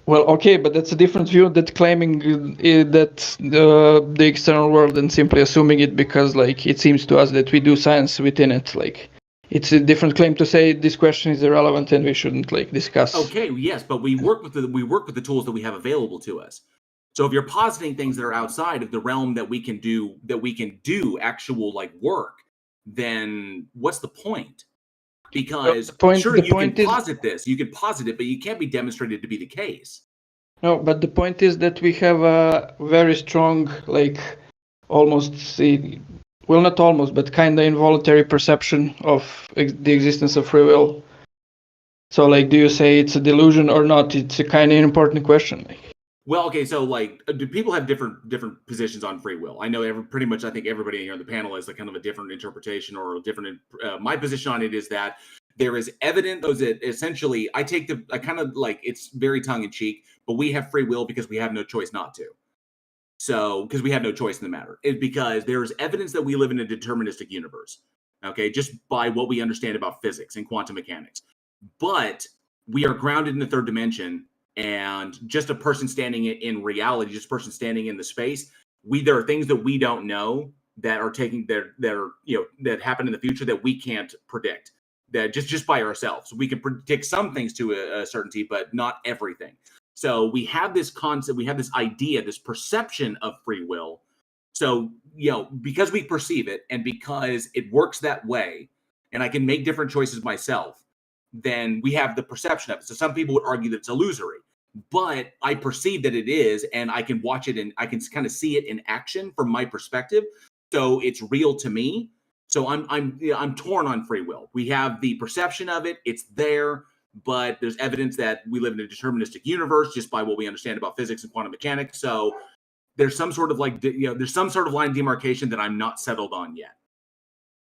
Well, okay, but that's a different view that claiming that the external world and simply assuming it because, like, it seems to us that we do science within it. Like, it's a different claim to say this question is irrelevant and we shouldn't, like, discuss. Okay, yes, but we work with the tools that we have available to us. So if you're positing things that are outside of the realm that we can do actual, like, work, then what's the point? Because you can posit this, you can posit it, but you can't be demonstrated to be the case. No, but the point is that we have a very strong, like, almost, well, not almost, but kind of involuntary perception of the existence of free will. So, like, do you say it's a delusion or not? It's a kind of important question. Well, okay, so, like, do people have different positions on free will? I know I think everybody here on the panel has, like, kind of a different interpretation or a different. My position on it is that there is evidence that essentially I kind of like, it's very tongue in cheek, but we have free will because we have no choice not to. So, because we have no choice in the matter, it's because there is evidence that we live in a deterministic universe. Okay, just by what we understand about physics and quantum mechanics, but we are grounded in the third dimension. And just a person standing in reality, just a person standing in the space, there are things that we don't know that are that happen in the future that we can't predict. That just by ourselves, we can predict some things to a certainty, but not everything. So we have this concept, we have this idea, this perception of free will. So because we perceive it and because it works that way, and I can make different choices myself, then we have the perception of it. So some people would argue that it's illusory. but I perceive that it is, and I can watch it and I can kind of see it in action from my perspective. So it's real to me. So I'm torn on free will. We have the perception of it; it's there, but there's evidence that we live in a deterministic universe just by what we understand about physics and quantum mechanics. So there's some sort of there's some sort of line of demarcation that I'm not settled on yet.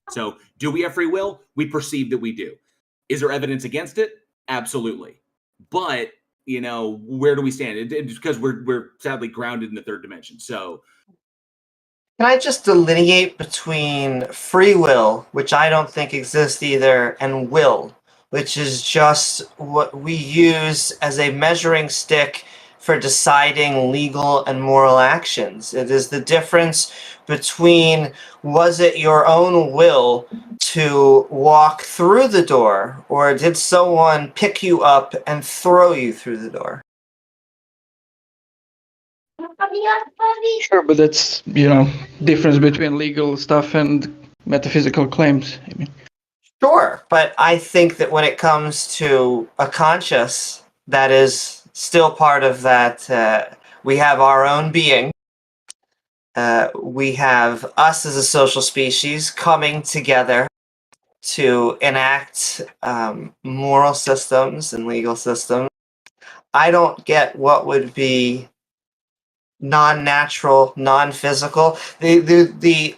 So do we have free will? We perceive that we do. Is there evidence against it? Absolutely. But where do we stand? It's because we're sadly grounded in the third dimension. So can I just delineate between free will, which I don't think exists either, and will, which is just what we use as a measuring stick for deciding legal and moral actions. It is the difference between, was it your own will to walk through the door, or did someone pick you up and throw you through the door? Sure, but that's, difference between legal stuff and metaphysical claims. I mean. Sure, but I think that when it comes to a conscious, that is still part of that. We have our own being. We have us as a social species coming together to enact moral systems and legal systems. I don't get what would be non-natural, non-physical. The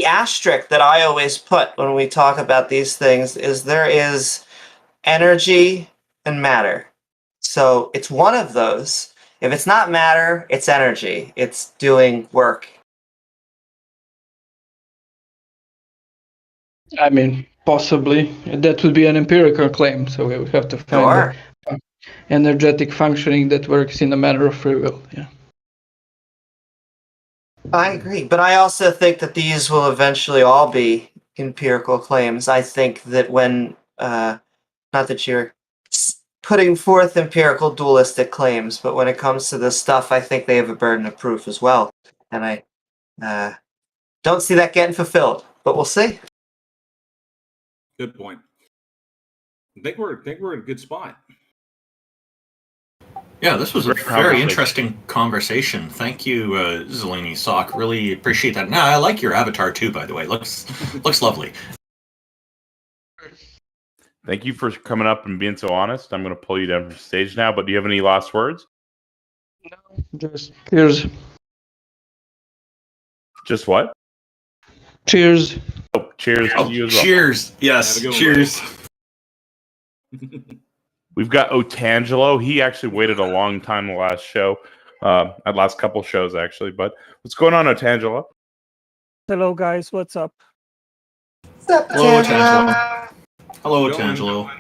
asterisk that I always put when we talk about these things is there is energy and matter. So it's one of those. If it's not matter, it's energy. It's doing work. I mean, possibly. That would be an empirical claim, so we would have to find energetic functioning that works in a manner of free will. Yeah. I agree, but I also think that these will eventually all be empirical claims. I think that when, not that you're putting forth empirical dualistic claims, but when it comes to this stuff, I think they have a burden of proof as well. And I don't see that getting fulfilled, but we'll see. Good point. I think we're in a good spot. Yeah, this was a very interesting conversation. Thank you, Zeleni Sok. Really appreciate that. Now, I like your avatar too, by the way. Looks lovely. Thank you for coming up and being so honest. I'm going to pull you down from stage now, but do you have any last words? No, just cheers. Just what? Cheers. Oh, cheers to you as well. Cheers. Yes, cheers. We've got Otangelo. He actually waited a long time the last show, at last couple shows actually. But what's going on, Otangelo? Hello, guys. What's up? Hello, Otangelo. Hello, Otangelo.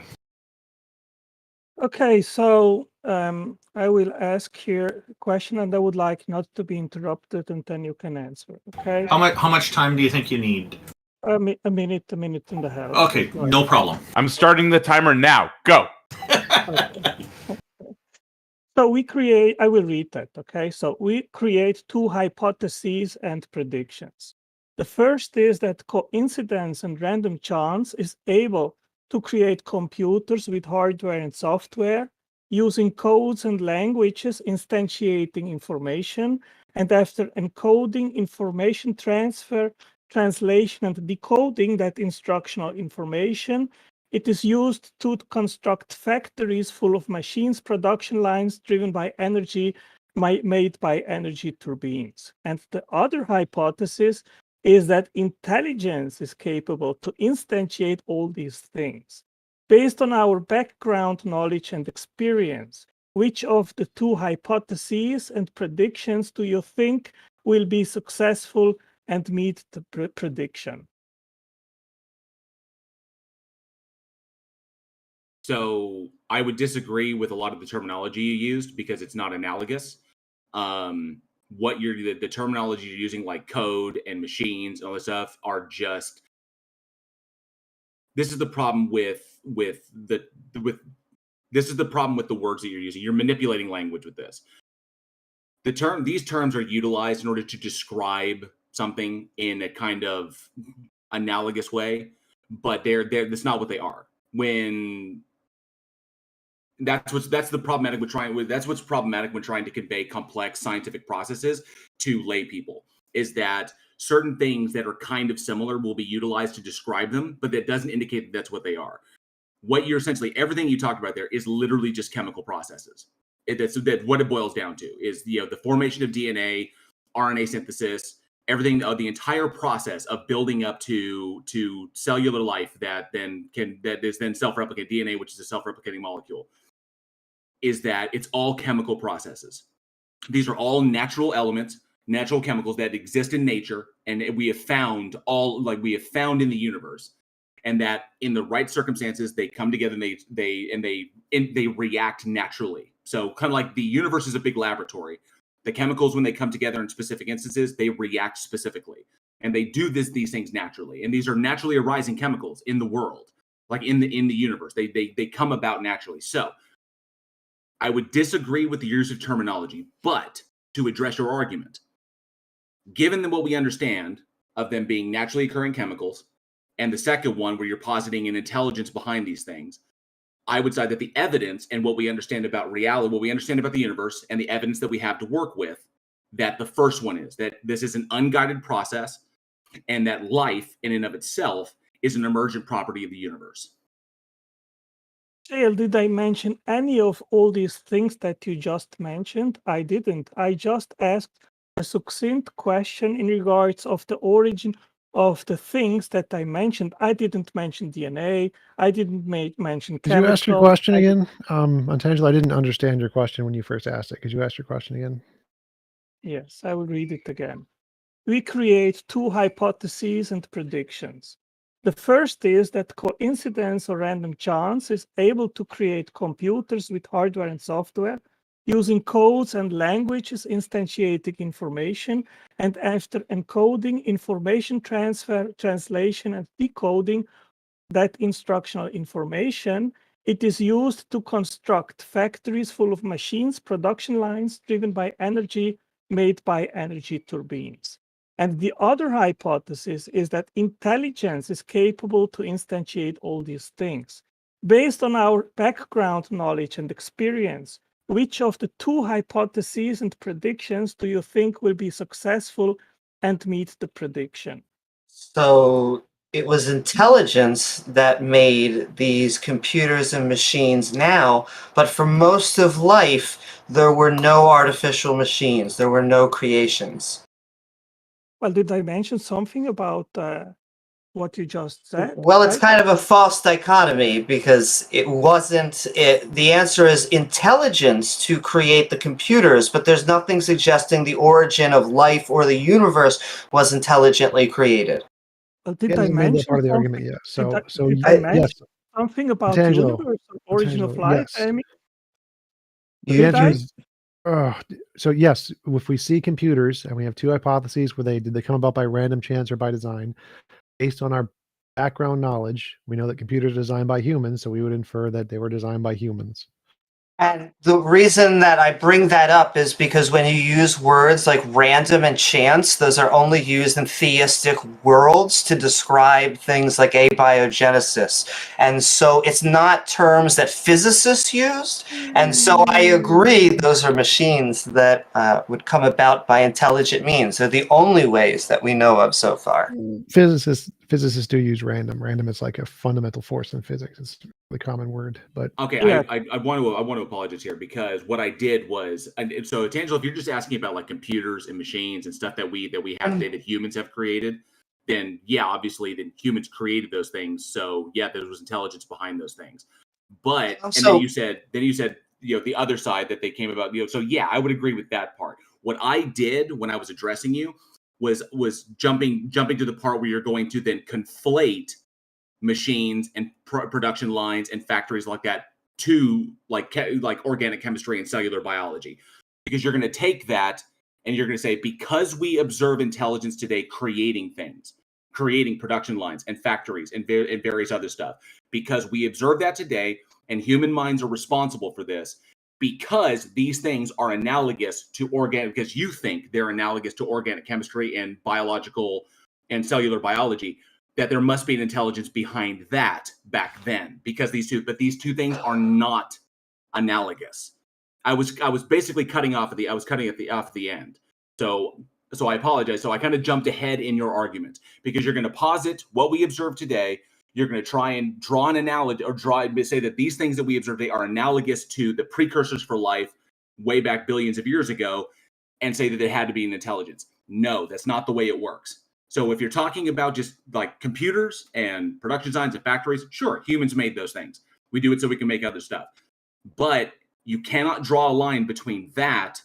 Okay, so I will ask here a question, and I would like not to be interrupted, and then you can answer. Okay. How much time do you think you need? A minute and a half. Okay, no problem. I'm starting the timer now. Go. Okay. So I will read that, okay? So we create two hypotheses and predictions. The first is that coincidence and random chance is able to create computers with hardware and software using codes and languages instantiating information, and after encoding information transfer, translation, and decoding that instructional information, it is used to construct factories full of machines, production lines driven by energy, made by energy turbines. And the other hypothesis is that intelligence is capable to instantiate all these things. Based on our background knowledge and experience, which of the two hypotheses and predictions do you think will be successful and meet the prediction? So I would disagree with a lot of the terminology you used because it's not analogous. The terminology you're using, like code and machines and all this stuff, are just. This is the problem with the words that you're using. You're manipulating language with this. These terms are utilized in order to describe something in a kind of analogous way, but that's not what they are. When That's the problematic with that's what's problematic when trying to convey complex scientific processes to lay people, is that certain things that are kind of similar will be utilized to describe them, but that doesn't indicate that that's what they are. What you're essentially, everything you talked about there is literally just chemical processes. That's what it boils down to, is the formation of DNA, RNA synthesis, everything, the entire process of building up to cellular life that is then self-replicate DNA, which is a self-replicating molecule, is that it's all chemical processes. These are all natural elements, natural chemicals that exist in nature, and we have found in the universe, and that in the right circumstances they come together and they react naturally. So kind of like the universe is a big laboratory. The chemicals, when they come together in specific instances, they react specifically, and they do these things naturally. And these are naturally arising chemicals in the world, like in the universe. They come about naturally. So I would disagree with the use of terminology, but to address your argument, given what we understand of them being naturally occurring chemicals, and the second one where you're positing an intelligence behind these things, I would say that the evidence and what we understand about reality, what we understand about the universe, and the evidence that we have to work with, that the first one is that this is an unguided process, and that life in and of itself is an emergent property of the universe. Dale, did I mention any of all these things that you just mentioned? I didn't. I just asked a succinct question in regards of the origin of the things that I mentioned. I didn't mention DNA. I didn't mention chemicals. Could you ask your question again? Otangelo, I didn't understand your question when you first asked it. Could you ask your question again? Yes, I will read it again. We create two hypotheses and predictions. The first is that coincidence or random chance is able to create computers with hardware and software using codes and languages instantiating information, and after encoding, information transfer, translation, and decoding that instructional information, it is used to construct factories full of machines, production lines driven by energy made by energy turbines. And the other hypothesis is that intelligence is capable to instantiate all these things. Based on our background knowledge and experience, which of the two hypotheses and predictions do you think will be successful and meet the prediction? So it was intelligence that made these computers and machines now, but for most of life, there were no artificial machines. There were no creations. Well, did I mention something about what you just said? Well, it's kind of a false dichotomy, because it wasn't the answer is intelligence to create the computers, but there's nothing suggesting the origin of life or the universe was intelligently created. Well, did I mention part of the something? argument? Yeah. Did I mention yes. something about Otangelo, universe or origin of life? Yes. I mean, The answer is so yes. If we see computers and we have two hypotheses, did they come about by random chance or by design? Based on our background knowledge, we know that computers are designed by humans, so we would infer that they were designed by humans. And the reason that I bring that up is because when you use words like random and chance, those are only used in theistic worlds to describe things like abiogenesis. And so it's not terms that physicists used. And so I agree those are machines that would come about by intelligent means. They're the only ways that we know of so far. Physicists do use random. Random is like a fundamental force in physics. It's a really common word, but okay. Yeah. I want to apologize here, because what I did was, and so Otangelo, if you're just asking about like computers and machines and stuff that we have today that humans have created, then yeah, obviously then humans created those things. So yeah, there was intelligence behind those things. But and then you said the other side that they came about, so yeah, I would agree with that part. What I did when I was addressing you was jumping to the part where you're going to then conflate machines and production lines and factories like that to like organic chemistry and cellular biology, because you're going to take that and you're going to say, because we observe intelligence today creating things, creating production lines and factories and various other stuff, because we observe that today and human minds are responsible for this, because these things are analogous to because you think they're analogous to organic chemistry and biological and cellular biology, that there must be an intelligence behind that back then, because these two things are not analogous. I was basically cutting off at the end. So I apologize. So I kind of jumped ahead in your argument because you're going to posit what we observed today. You're going to try and draw an analogy or say that these things that we observed today are analogous to the precursors for life way back billions of years ago, and say that they had to be an intelligence. No, that's not the way it works. So if you're talking about just like computers and production designs and factories, sure, humans made those things. We do it so we can make other stuff. But you cannot draw a line between that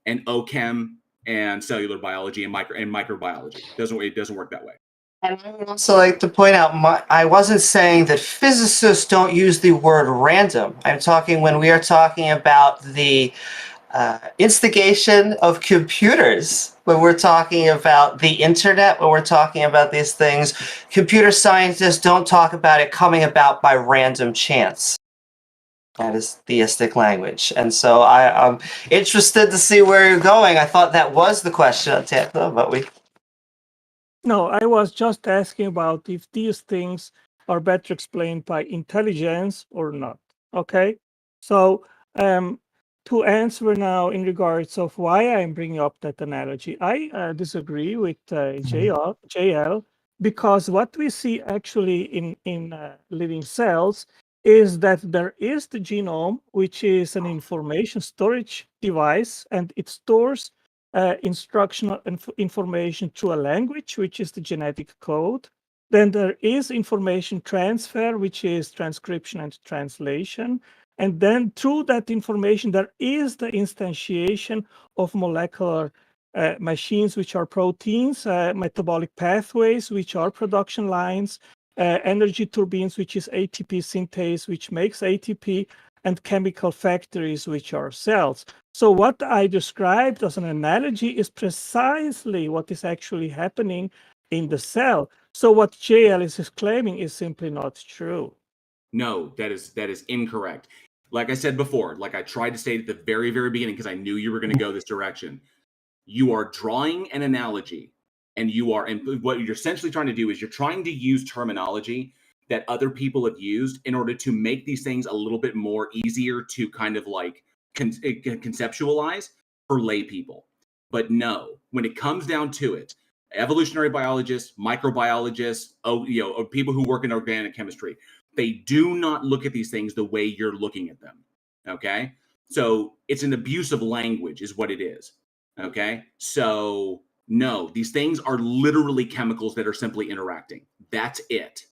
and OChem and cellular biology and microbiology. It doesn't work that way. And I would also like to point out, I wasn't saying that physicists don't use the word random. I'm talking when we are talking about the instigation of computers, when we're talking about the internet, when we're talking about these things, computer scientists don't talk about it coming about by random chance. That is theistic language. And so I'm interested to see where you're going. I thought that was the question, Otangelo, but we... No, I was just asking about if these things are better explained by intelligence or not. Okay, so to answer now in regards of why I'm bringing up that analogy, I disagree with JL, because what we see actually in living cells is that there is the genome, which is an information storage device, and it stores instructional information through a language, which is the genetic code. Then there is information transfer, which is transcription and translation. And then through that information, there is the instantiation of molecular machines, which are proteins, metabolic pathways, which are production lines, energy turbines, which is ATP synthase, which makes ATP, and chemical factories, which are cells. So what I described as an analogy is precisely what is actually happening in the cell. So what JL is claiming is simply not true. No, that is incorrect. Like I said before, like I tried to state at the very, very beginning, because I knew you were going to go this direction. You are drawing an analogy, and what you're essentially trying to do is you're trying to use terminology that other people have used in order to make these things a little bit more easier to kind of like conceptualize for lay people. But no, when it comes down to it, evolutionary biologists, microbiologists, or people who work in organic chemistry, they do not look at these things the way you're looking at them. Okay? So it's an abuse of language is what it is. Okay? So no, these things are literally chemicals that are simply interacting. That's it.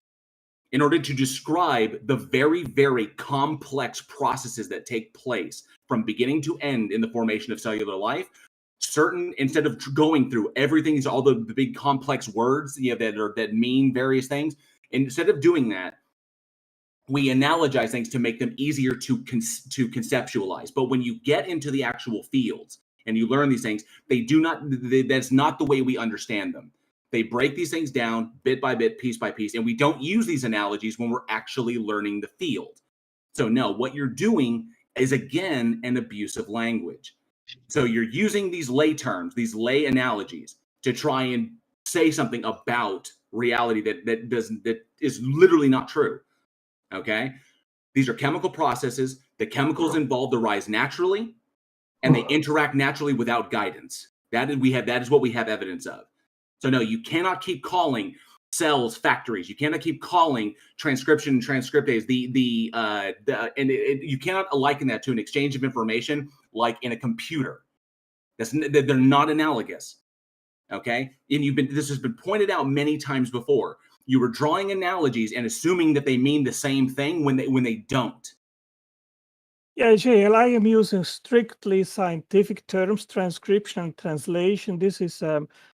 In order to describe the very, very complex processes that take place from beginning to end in the formation of cellular life, instead of going through everything, all the big complex words that mean various things, instead of doing that, we analogize things to make them easier to conceptualize. But when you get into the actual fields and you learn these things, that's not the way we understand them. They break these things down bit by bit, piece by piece, and we don't use these analogies when we're actually learning the field. So no, what you're doing is, again, an abuse of language. So you're using these lay terms, these lay analogies, to try and say something about reality that is literally not true. Okay? These are chemical processes. The chemicals involved arise naturally, and they interact naturally without guidance. That is what we have evidence of. So no, you cannot keep calling cells factories. You cannot keep calling transcription and transcriptase you cannot liken that to an exchange of information like in a computer. They're not analogous. Okay, and this has been pointed out many times before. You were drawing analogies and assuming that they mean the same thing when they don't. Yeah, JL, I am using strictly scientific terms, transcription and translation. This is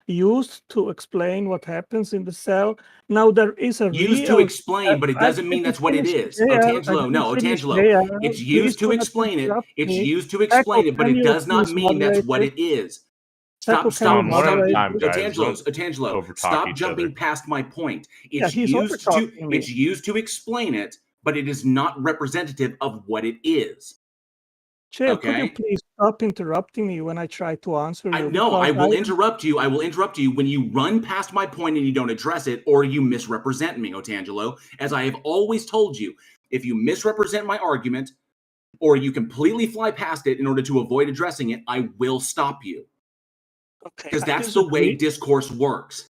used to explain what happens in the cell. Now there is a used to explain, but it doesn't mean that's what it is. Otangelo, no, Otangelo. It's used to explain it. It's used to explain it, but it does not mean that's what it is. Stop, Otangelo, stop jumping past my point. It's used to explain it, but it is not representative of what it is. Chair, could you please stop interrupting me when I try to answer you? No, I will interrupt you. I will interrupt you when you run past my point and you don't address it, or you misrepresent me, Otangelo. As I have always told you, if you misrepresent my argument, or you completely fly past it in order to avoid addressing it, I will stop you. Okay, Because I that's the way disagree. discourse works.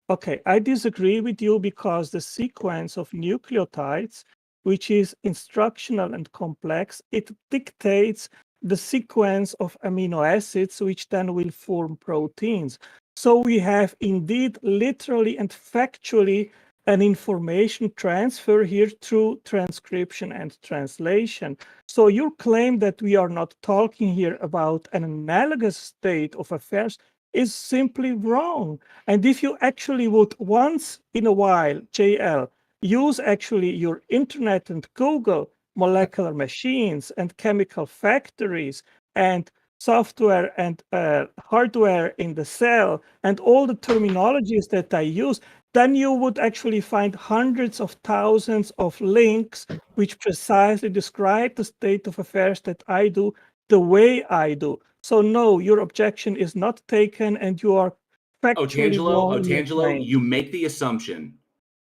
Okay, I disagree with you because the sequence of nucleotides, which is instructional and complex, it dictates the sequence of amino acids, which then will form proteins. So we have indeed literally and factually an information transfer here through transcription and translation. So your claim that we are not talking here about an analogous state of affairs is simply wrong. And if you actually would once in a while, JL, use actually your internet and Google molecular machines and chemical factories and software and hardware in the cell and all the terminologies that I use, then you would actually find hundreds of thousands of links which precisely describe the state of affairs that I do the way I do. So no, your objection is not taken and you are factually wrong. Otangelo, you make the assumption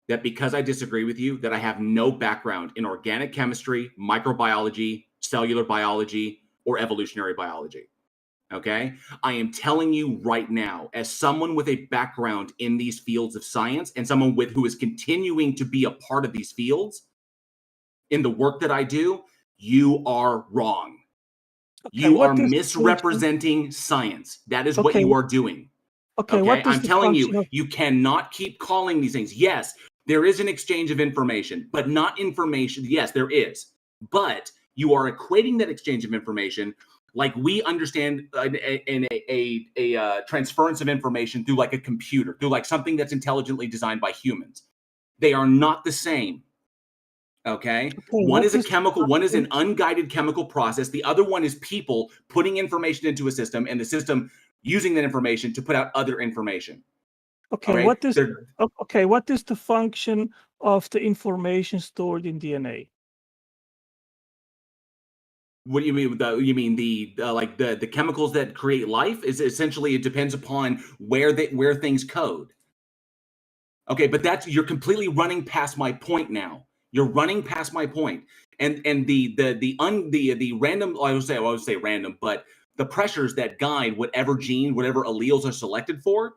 that because I disagree with you, that I have no background in organic chemistry, microbiology, cellular biology, or evolutionary biology. Okay? I am telling you right now, as someone with a background in these fields of science and someone who is continuing to be a part of these fields in the work that I do, you are wrong. Okay, you are misrepresenting science. That is what you are doing. Okay, what is I'm the telling you, function you cannot keep calling these things. Yes, there is an exchange of information, but not information. Yes, there is. But you are equating that exchange of information like we understand a transference of information through like a computer, through like something that's intelligently designed by humans. They are not the same. Okay, one is a chemical, one is an unguided chemical process. The other one is people putting information into a system and the system using that information to put out other information. Okay, right? What is the function of the information stored in DNA? What do you mean? You mean the chemicals that create life? Is essentially it depends upon where things code. Okay, but you're completely running past my point now. You're running past my point. And the random, I would say random, but the pressures that guide whatever gene, whatever alleles are selected for,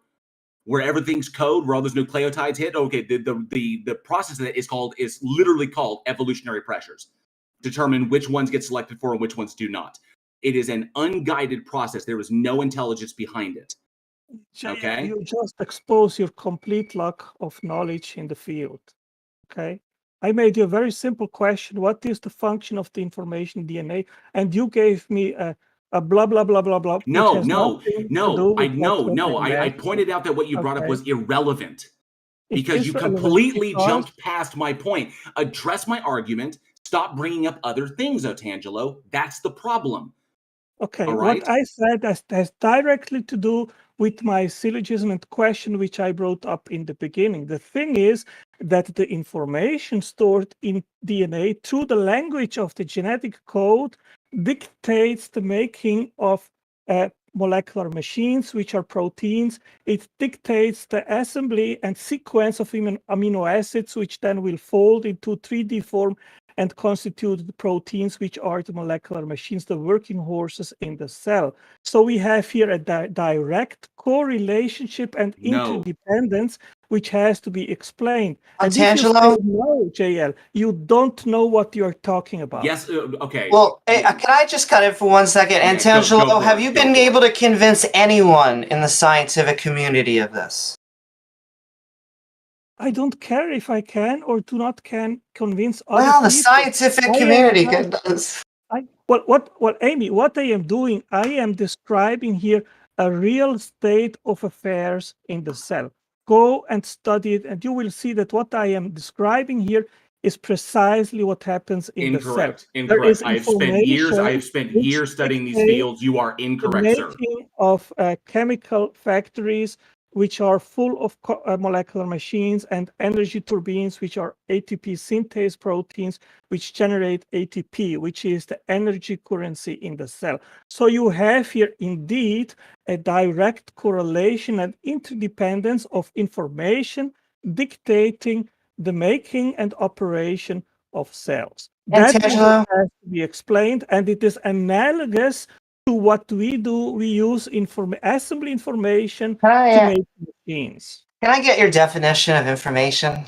where everything's code, where all those nucleotides hit. Okay, the process that is literally called evolutionary pressures. Determine which ones get selected for and which ones do not. It is an unguided process. There is no intelligence behind it. Okay. You just expose your complete lack of knowledge in the field. Okay. I made you a very simple question. What is the function of the information DNA? And you gave me a blah, blah, blah, blah, blah. I pointed out that what you brought up was irrelevant because you completely jumped past my point. Address my argument. Stop bringing up other things, Otangelo. That's the problem. Okay, what I said has directly to do with my syllogism and question which I brought up in the beginning. The thing is that the information stored in DNA through the language of the genetic code dictates the making of molecular machines, which are proteins. It dictates the assembly and sequence of amino acids, which then will fold into 3D form and constitute the proteins, which are the molecular machines, the working horses in the cell. So we have here a direct correlationship and interdependence, which has to be explained. Otangelo? No, JL, you don't know what you're talking about. Yes, okay. Well, can I just cut in for 1 second? Okay, Otangelo, have you been able to convince anyone in the scientific community of this? I don't care if I can or do not can convince other people. Well, the scientific community does. Well, Amy, what I am doing, I am describing here a real state of affairs in the cell. Go and study it, and you will see that what I am describing here is precisely what happens in the cell. Incorrect. I have spent years studying these fields. You are incorrect, sir. Making of chemical factories which are full of molecular machines and energy turbines, which are ATP synthase proteins, which generate ATP, which is the energy currency in the cell. So you have here indeed a direct correlation and interdependence of information dictating the making and operation of cells. That Antangelo? has to be explained, and it is analogous to what we do. We use assembly information to make machines. Can I get your definition of information?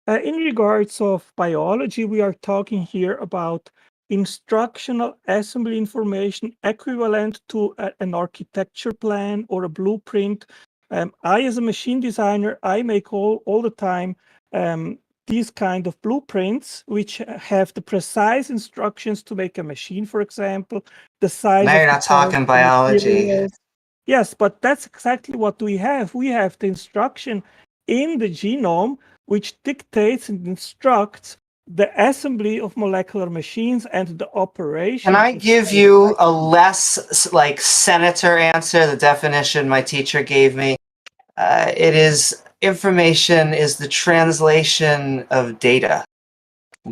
In regards of biology, we are talking here about instructional assembly information equivalent to an architecture plan or a blueprint. I, as a machine designer, I make all the time these kind of blueprints, which have the precise instructions to make a machine, for example, the size Now of you're the not talking biology. materials. Yes, but that's exactly what we have. We have the instruction in the genome, which dictates and instructs the assembly of molecular machines and the operation. Can I give you a less like senator answer? The definition my teacher gave me. It is information is the translation of data.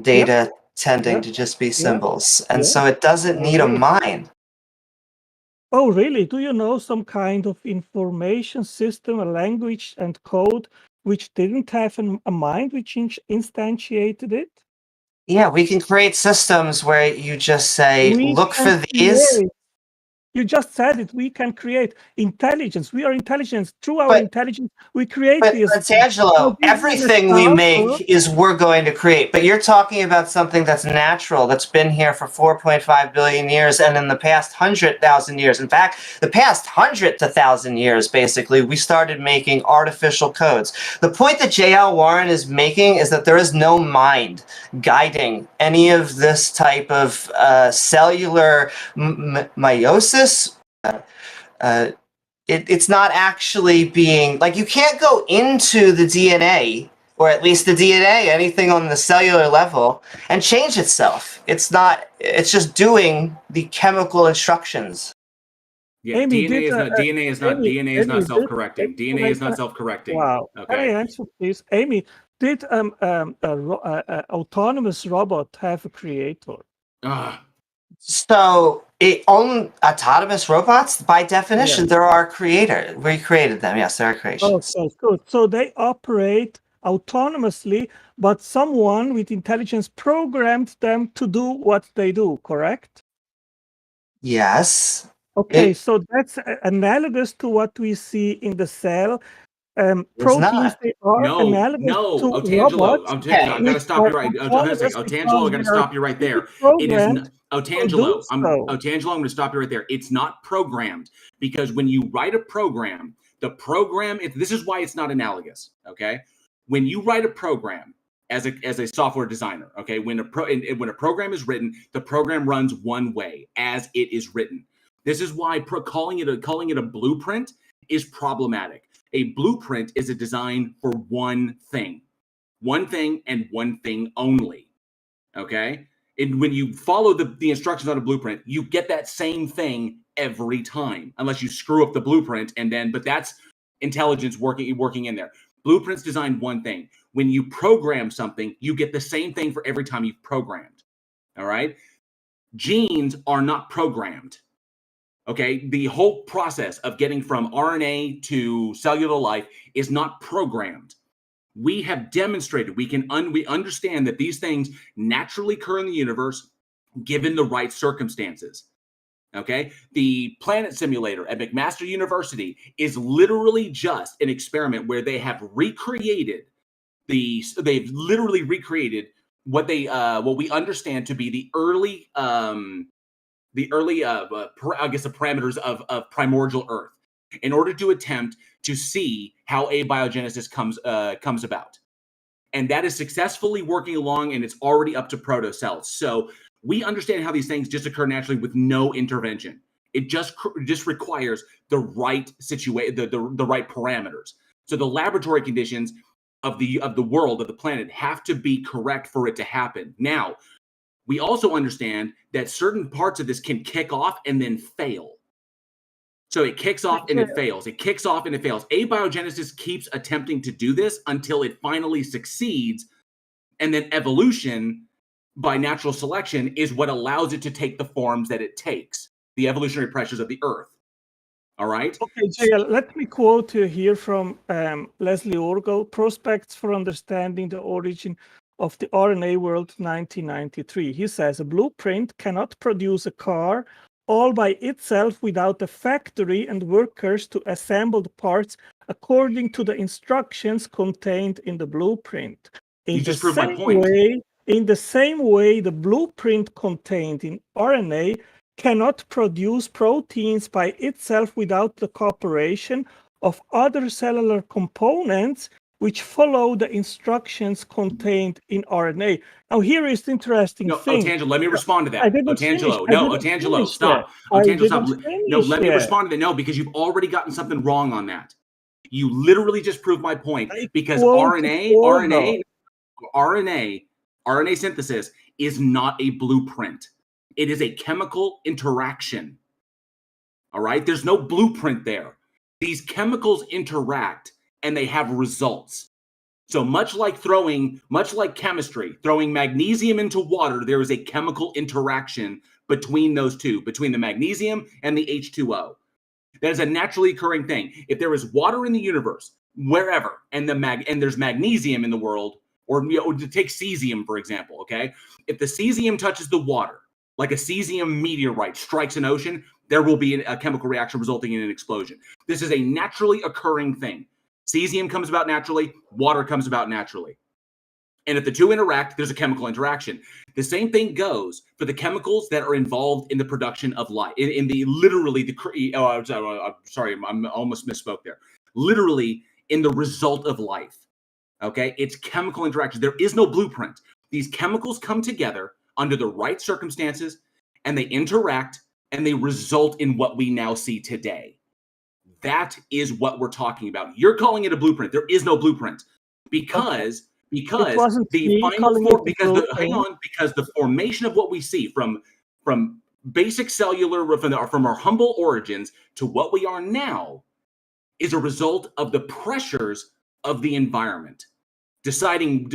Data tending to just be symbols, and so it doesn't need a mind. Oh, really? Do you know some kind of information system, a language and code which didn't have a mind, which instantiated it? Yeah, we can create systems where you just say, look for these. You just said it. We can create intelligence. We are intelligence. Through our intelligence, we create these. But Angelo, everything we make is we're going to create. But you're talking about something that's natural, that's been here for 4.5 billion years, and in the past 100,000 years. In fact, the past 100,000 years, basically, we started making artificial codes. The point that J.L. Warren is making is that there is no mind guiding any of this type of cellular meiosis. It's not actually being like, you can't go into the DNA, or at least the DNA, anything on the cellular level, and change itself. It's just doing the chemical instructions. Yeah, DNA is not self-correcting. DNA is not self-correcting. Wow. Okay. Can I answer, please? Amy, did autonomous robot have a creator? So, autonomous robots, by definition, there are creators. We created them. Yes, there are creations. Oh, good. So they operate autonomously, but someone with intelligence programmed them to do what they do, correct? Yes. Okay, so that's analogous to what we see in the cell. Proteins, they are analogous to Otangelo, robots. I've got to stop you right. Otangelo, I got to stop you right there. It is Otangelo. I'm going to stop you right there. It's not programmed, because when you write a program, the program. This is why it's not analogous. Okay, when you write a program as a software designer, okay, when a program is written, the program runs one way as it is written. This is why calling it a blueprint is problematic. A blueprint is a design for one thing and one thing only. Okay? And when you follow the instructions on a blueprint, you get that same thing every time, unless you screw up the blueprint, but that's intelligence working in there. Blueprints design one thing. When you program something, you get the same thing for every time you've programmed. All right? Genes are not programmed. Okay, the whole process of getting from RNA to cellular life is not programmed. We have demonstrated, we understand that these things naturally occur in the universe given the right circumstances. Okay, the planet simulator at McMaster University is literally just an experiment where they have recreated what we understand to be the early parameters of primordial Earth, in order to attempt to see how abiogenesis comes about. And that is successfully working along, and it's already up to protocells. So we understand how these things just occur naturally with no intervention. It just requires the right the right parameters. So the laboratory conditions of the world, of the planet, have to be correct for it to happen. Now, we also understand that certain parts of this can kick off and then fail. So it kicks off and it fails. It kicks off and it fails. Abiogenesis keeps attempting to do this until it finally succeeds. And then evolution, by natural selection, is what allows it to take the forms that it takes, the evolutionary pressures of the Earth. All right? Okay, JL, let me quote you here from Leslie Orgel, Prospects for Understanding the Origin of the RNA World 1993. He says a blueprint cannot produce a car all by itself without a factory and workers to assemble the parts according to the instructions contained in the blueprint. You just proved my point. In the same way, the blueprint contained in RNA cannot produce proteins by itself without the cooperation of other cellular components which follow the instructions contained in RNA. Now, here is the interesting thing. Otangelo, let me respond to that. I didn't Otangelo, finish. no, Otangelo, stop. Otangelo, stop. No, let me yet. respond to that. No, because you've already gotten something wrong on that. You literally just proved my point. Because RNA synthesis is not a blueprint. It is a chemical interaction. All right? There's no blueprint there. These chemicals interact and they have results. So much like chemistry, throwing magnesium into water, there is a chemical interaction between those two, between the magnesium and the H2O. That is a naturally occurring thing. If there is water in the universe, wherever, and there's magnesium in the world, or to take cesium, for example, okay? If the cesium touches the water, like a cesium meteorite strikes an ocean, there will be a chemical reaction resulting in an explosion. This is a naturally occurring thing. Cesium comes about naturally, water comes about naturally. And if the two interact, there's a chemical interaction. The same thing goes for the chemicals that are involved in the production of life. Sorry, I almost misspoke there. Literally in the result of life. Okay, it's chemical interaction. There is no blueprint. These chemicals come together under the right circumstances, and they interact, and they result in what we now see today. That is what we're talking about. You're calling it a blueprint. There is no blueprint because the formation of what we see from basic cellular, from our humble origins to what we are now is a result of the pressures of the environment, determining,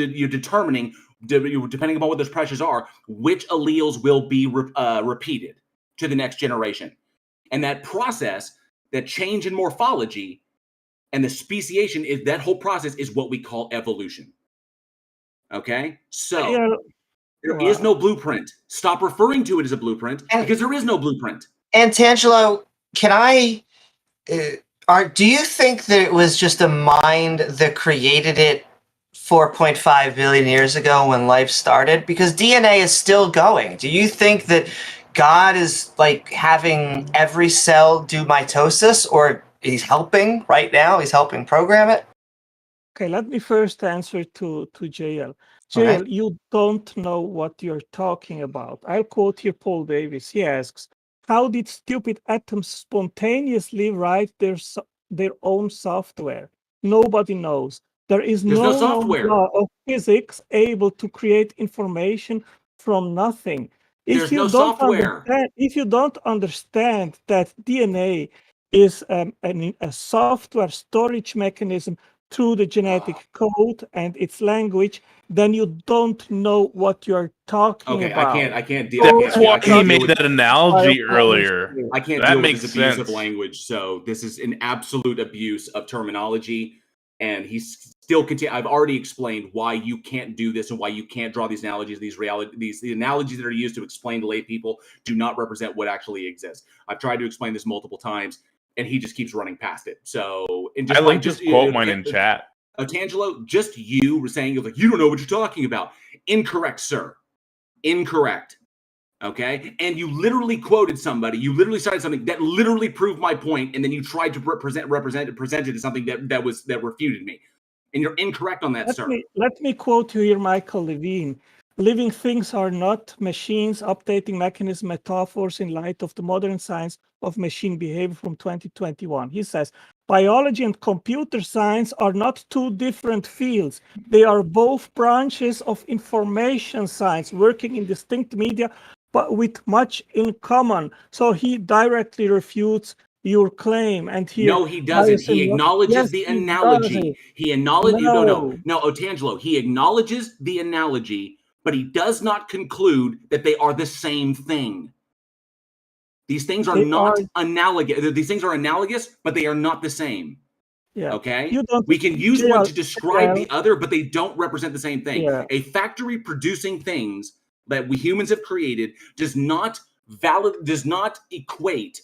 depending upon what those pressures are, which alleles will be repeated to the next generation. And that process, that change in morphology and the speciation, that whole process is what we call evolution. Okay? So there is no blueprint. Stop referring to it as a blueprint because there is no blueprint. And Tangelo, do you think that it was just a mind that created it 4.5 billion years ago when life started? Because DNA is still going. Do you think that God is like having every cell do mitosis, or he's helping right now? He's helping program it? Okay, let me first answer to JL. JL, okay. You don't know what you're talking about. I'll quote here Paul Davies. He asks, how did stupid atoms spontaneously write their own software? Nobody knows. There's no software law of physics able to create information from nothing. If you don't understand that DNA is a software storage mechanism through the genetic code and its language, then you don't know what you're talking about. I can't deal. That's why he made that analogy earlier. I can't deal with this abuse of language. So this is an absolute abuse of terminology, and he's still continue. I've already explained why you can't do this and why you can't draw these analogies. The analogies that are used to explain to lay people do not represent what actually exists. I've tried to explain this multiple times, and he just keeps running past it. So, and just, I just quote mine in chat. Otangelo, just you were saying, you're like, you don't know what you're talking about. Incorrect, sir. Incorrect. Okay? And you literally quoted somebody. You literally cited something that literally proved my point, and then you tried to present it as something that refuted me. And you're incorrect on that, sir. Let me quote you here, Michael Levine. Living things are not machines, updating mechanism metaphors in light of the modern science of machine behavior from 2021. He says, biology and computer science are not two different fields. They are both branches of information science working in distinct media, but with much in common. So he directly refutes your claim. And no, he doesn't. He acknowledges the analogy. He acknowledges no, Otangelo. He acknowledges the analogy, but he does not conclude that they are the same thing. These things are not analogous. These things are analogous, but they are not the same. Yeah. Okay, we can use one to describe the other, but they don't represent the same thing. Yeah. A factory producing things that we humans have created does not equate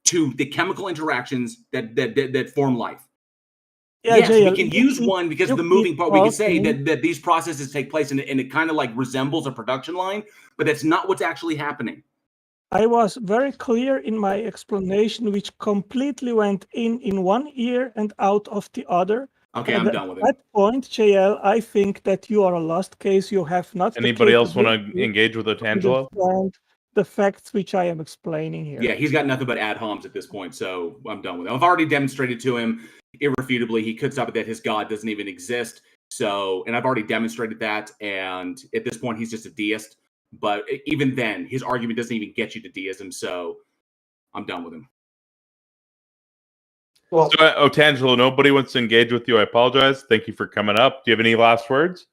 to the chemical interactions that form life. Yeah, yes, JL, we can use one because of the moving part. We can say that these processes take place and it kind of like resembles a production line, but that's not what's actually happening. I was very clear in my explanation, which completely went in one ear and out of the other. Okay, I'm done with it. At that point, JL, I think that you are a lost case. You have not. Anybody else want to engage with Otangelo? The facts which I am explaining here. Yeah, he's got nothing but ad homs at this point, so I'm done with it. I've already demonstrated to him irrefutably he could stop it that his God doesn't even exist. So, and I've already demonstrated that, and at this point he's just a deist. But even then, his argument doesn't even get you to deism, so I'm done with him. Well, so, Otangelo, nobody wants to engage with you. I apologize. Thank you for coming up. Do you have any last words?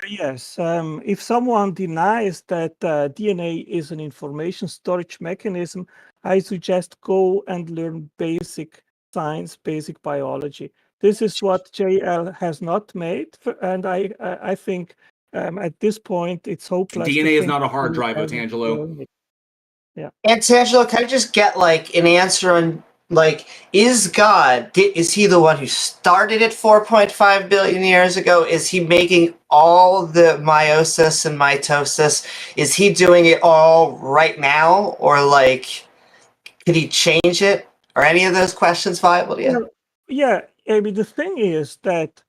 Yes. If someone denies that DNA is an information storage mechanism, I suggest go and learn basic science, basic biology. This is what JL has not made, and I think at this point it's hopeless. DNA is not a hard drive, Otangelo. Yeah. Otangelo, can I just get like an answer on is God, is he the one who started it 4.5 billion years ago? Is he making all the meiosis and mitosis? Is he doing it all right now? Or could he change it? Are any of those questions viable to you? Yeah, I mean, the thing is that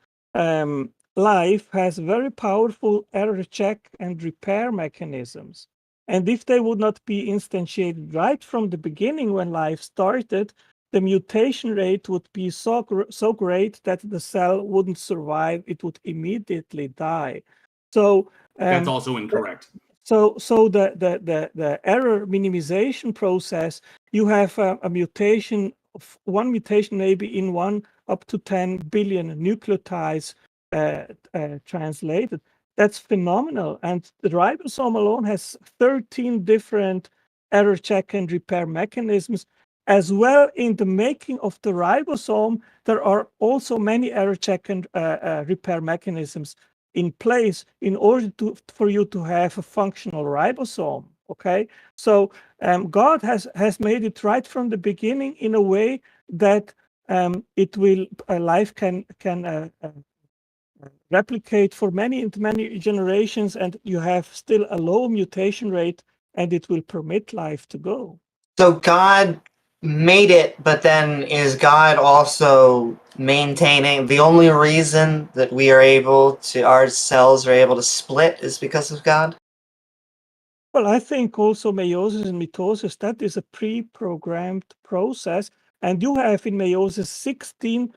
life has very powerful error check and repair mechanisms. And if they would not be instantiated right from the beginning when life started, the mutation rate would be so great that the cell wouldn't survive. It would immediately die. So that's also incorrect. So the error minimization process, you have a mutation of one mutation maybe in 1 up to 10 billion nucleotides translated. That's phenomenal. And the ribosome alone has 13 different error check and repair mechanisms. As well, in the making of the ribosome, there are also many error check and repair mechanisms in place in order for you to have a functional ribosome. Okay, so God has made it right from the beginning in a way that it will life can replicate for many generations, and you have still a low mutation rate, and it will permit life to go. So God made it, but then is God also maintaining the only reason that we are able to, our cells are able to split is because of God? Well, I think also meiosis and mitosis, that is a pre-programmed process, and you have in meiosis 16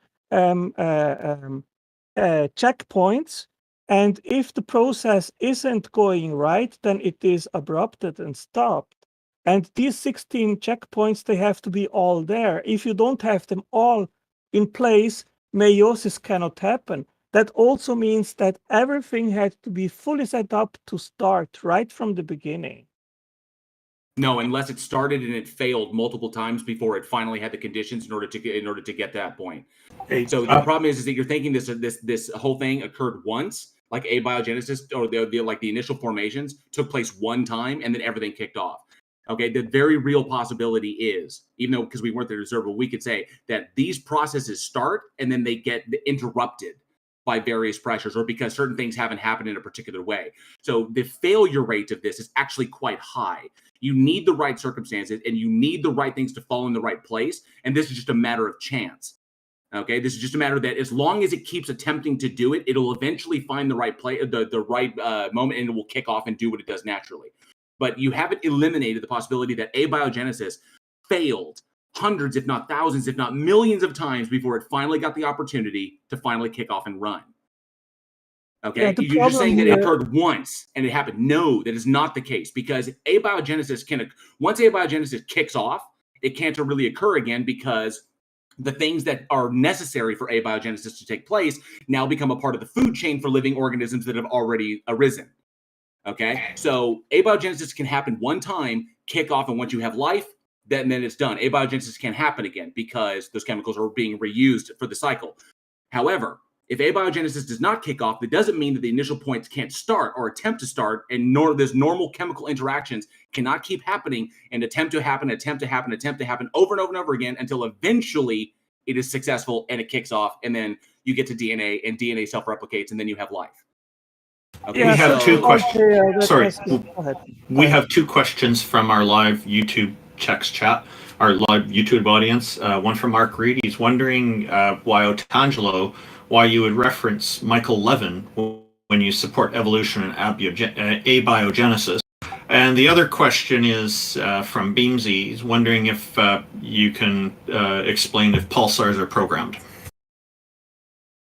checkpoints, and if the process isn't going right, then it is abrupted and stopped. And these 16 checkpoints, they have to be all there. If you don't have them all in place, meiosis cannot happen. That also means that everything had to be fully set up to start right from the beginning. No, unless it started and it failed multiple times before it finally had the conditions in order to get that point. Hey, so the problem is that you're thinking this whole thing occurred once, like abiogenesis or the initial formations took place one time and then everything kicked off. Okay, the very real possibility is, even though because we weren't there to observe, but we could say that these processes start and then they get interrupted by various pressures or because certain things haven't happened in a particular way. So the failure rate of this is actually quite high. You need the right circumstances and you need the right things to fall in the right place. And this is just a matter of chance. Okay, this is just a matter that as long as it keeps attempting to do it, it'll eventually find the right play, the right moment, and it will kick off and do what it does naturally. But you haven't eliminated the possibility that abiogenesis failed hundreds, if not thousands, if not millions of times before it finally got the opportunity to finally kick off and run. Okay, yeah, you're just saying that it occurred once and it happened. No, that is not the case, because abiogenesis once abiogenesis kicks off, it can't really occur again because the things that are necessary for abiogenesis to take place now become a part of the food chain for living organisms that have already arisen. Okay, so abiogenesis can happen one time, kick off, and once you have life, then it's done. Abiogenesis can't happen again because those chemicals are being reused for the cycle. However, if abiogenesis does not kick off, that doesn't mean that the initial points can't start or attempt to start, and nor this normal chemical interactions cannot keep happening and attempt to happen over and over and over again until eventually it is successful and it kicks off, and then you get to DNA and DNA self-replicates, and then you have life. Okay, we have two questions. Sorry, Go ahead. we have two questions from our live YouTube text chat, our live YouTube audience. One from Mark Reed. He's wondering why you would reference Michael Levin when you support evolution and abiogenesis. And the other question is from Beamsy. He's wondering if you can explain if pulsars are programmed.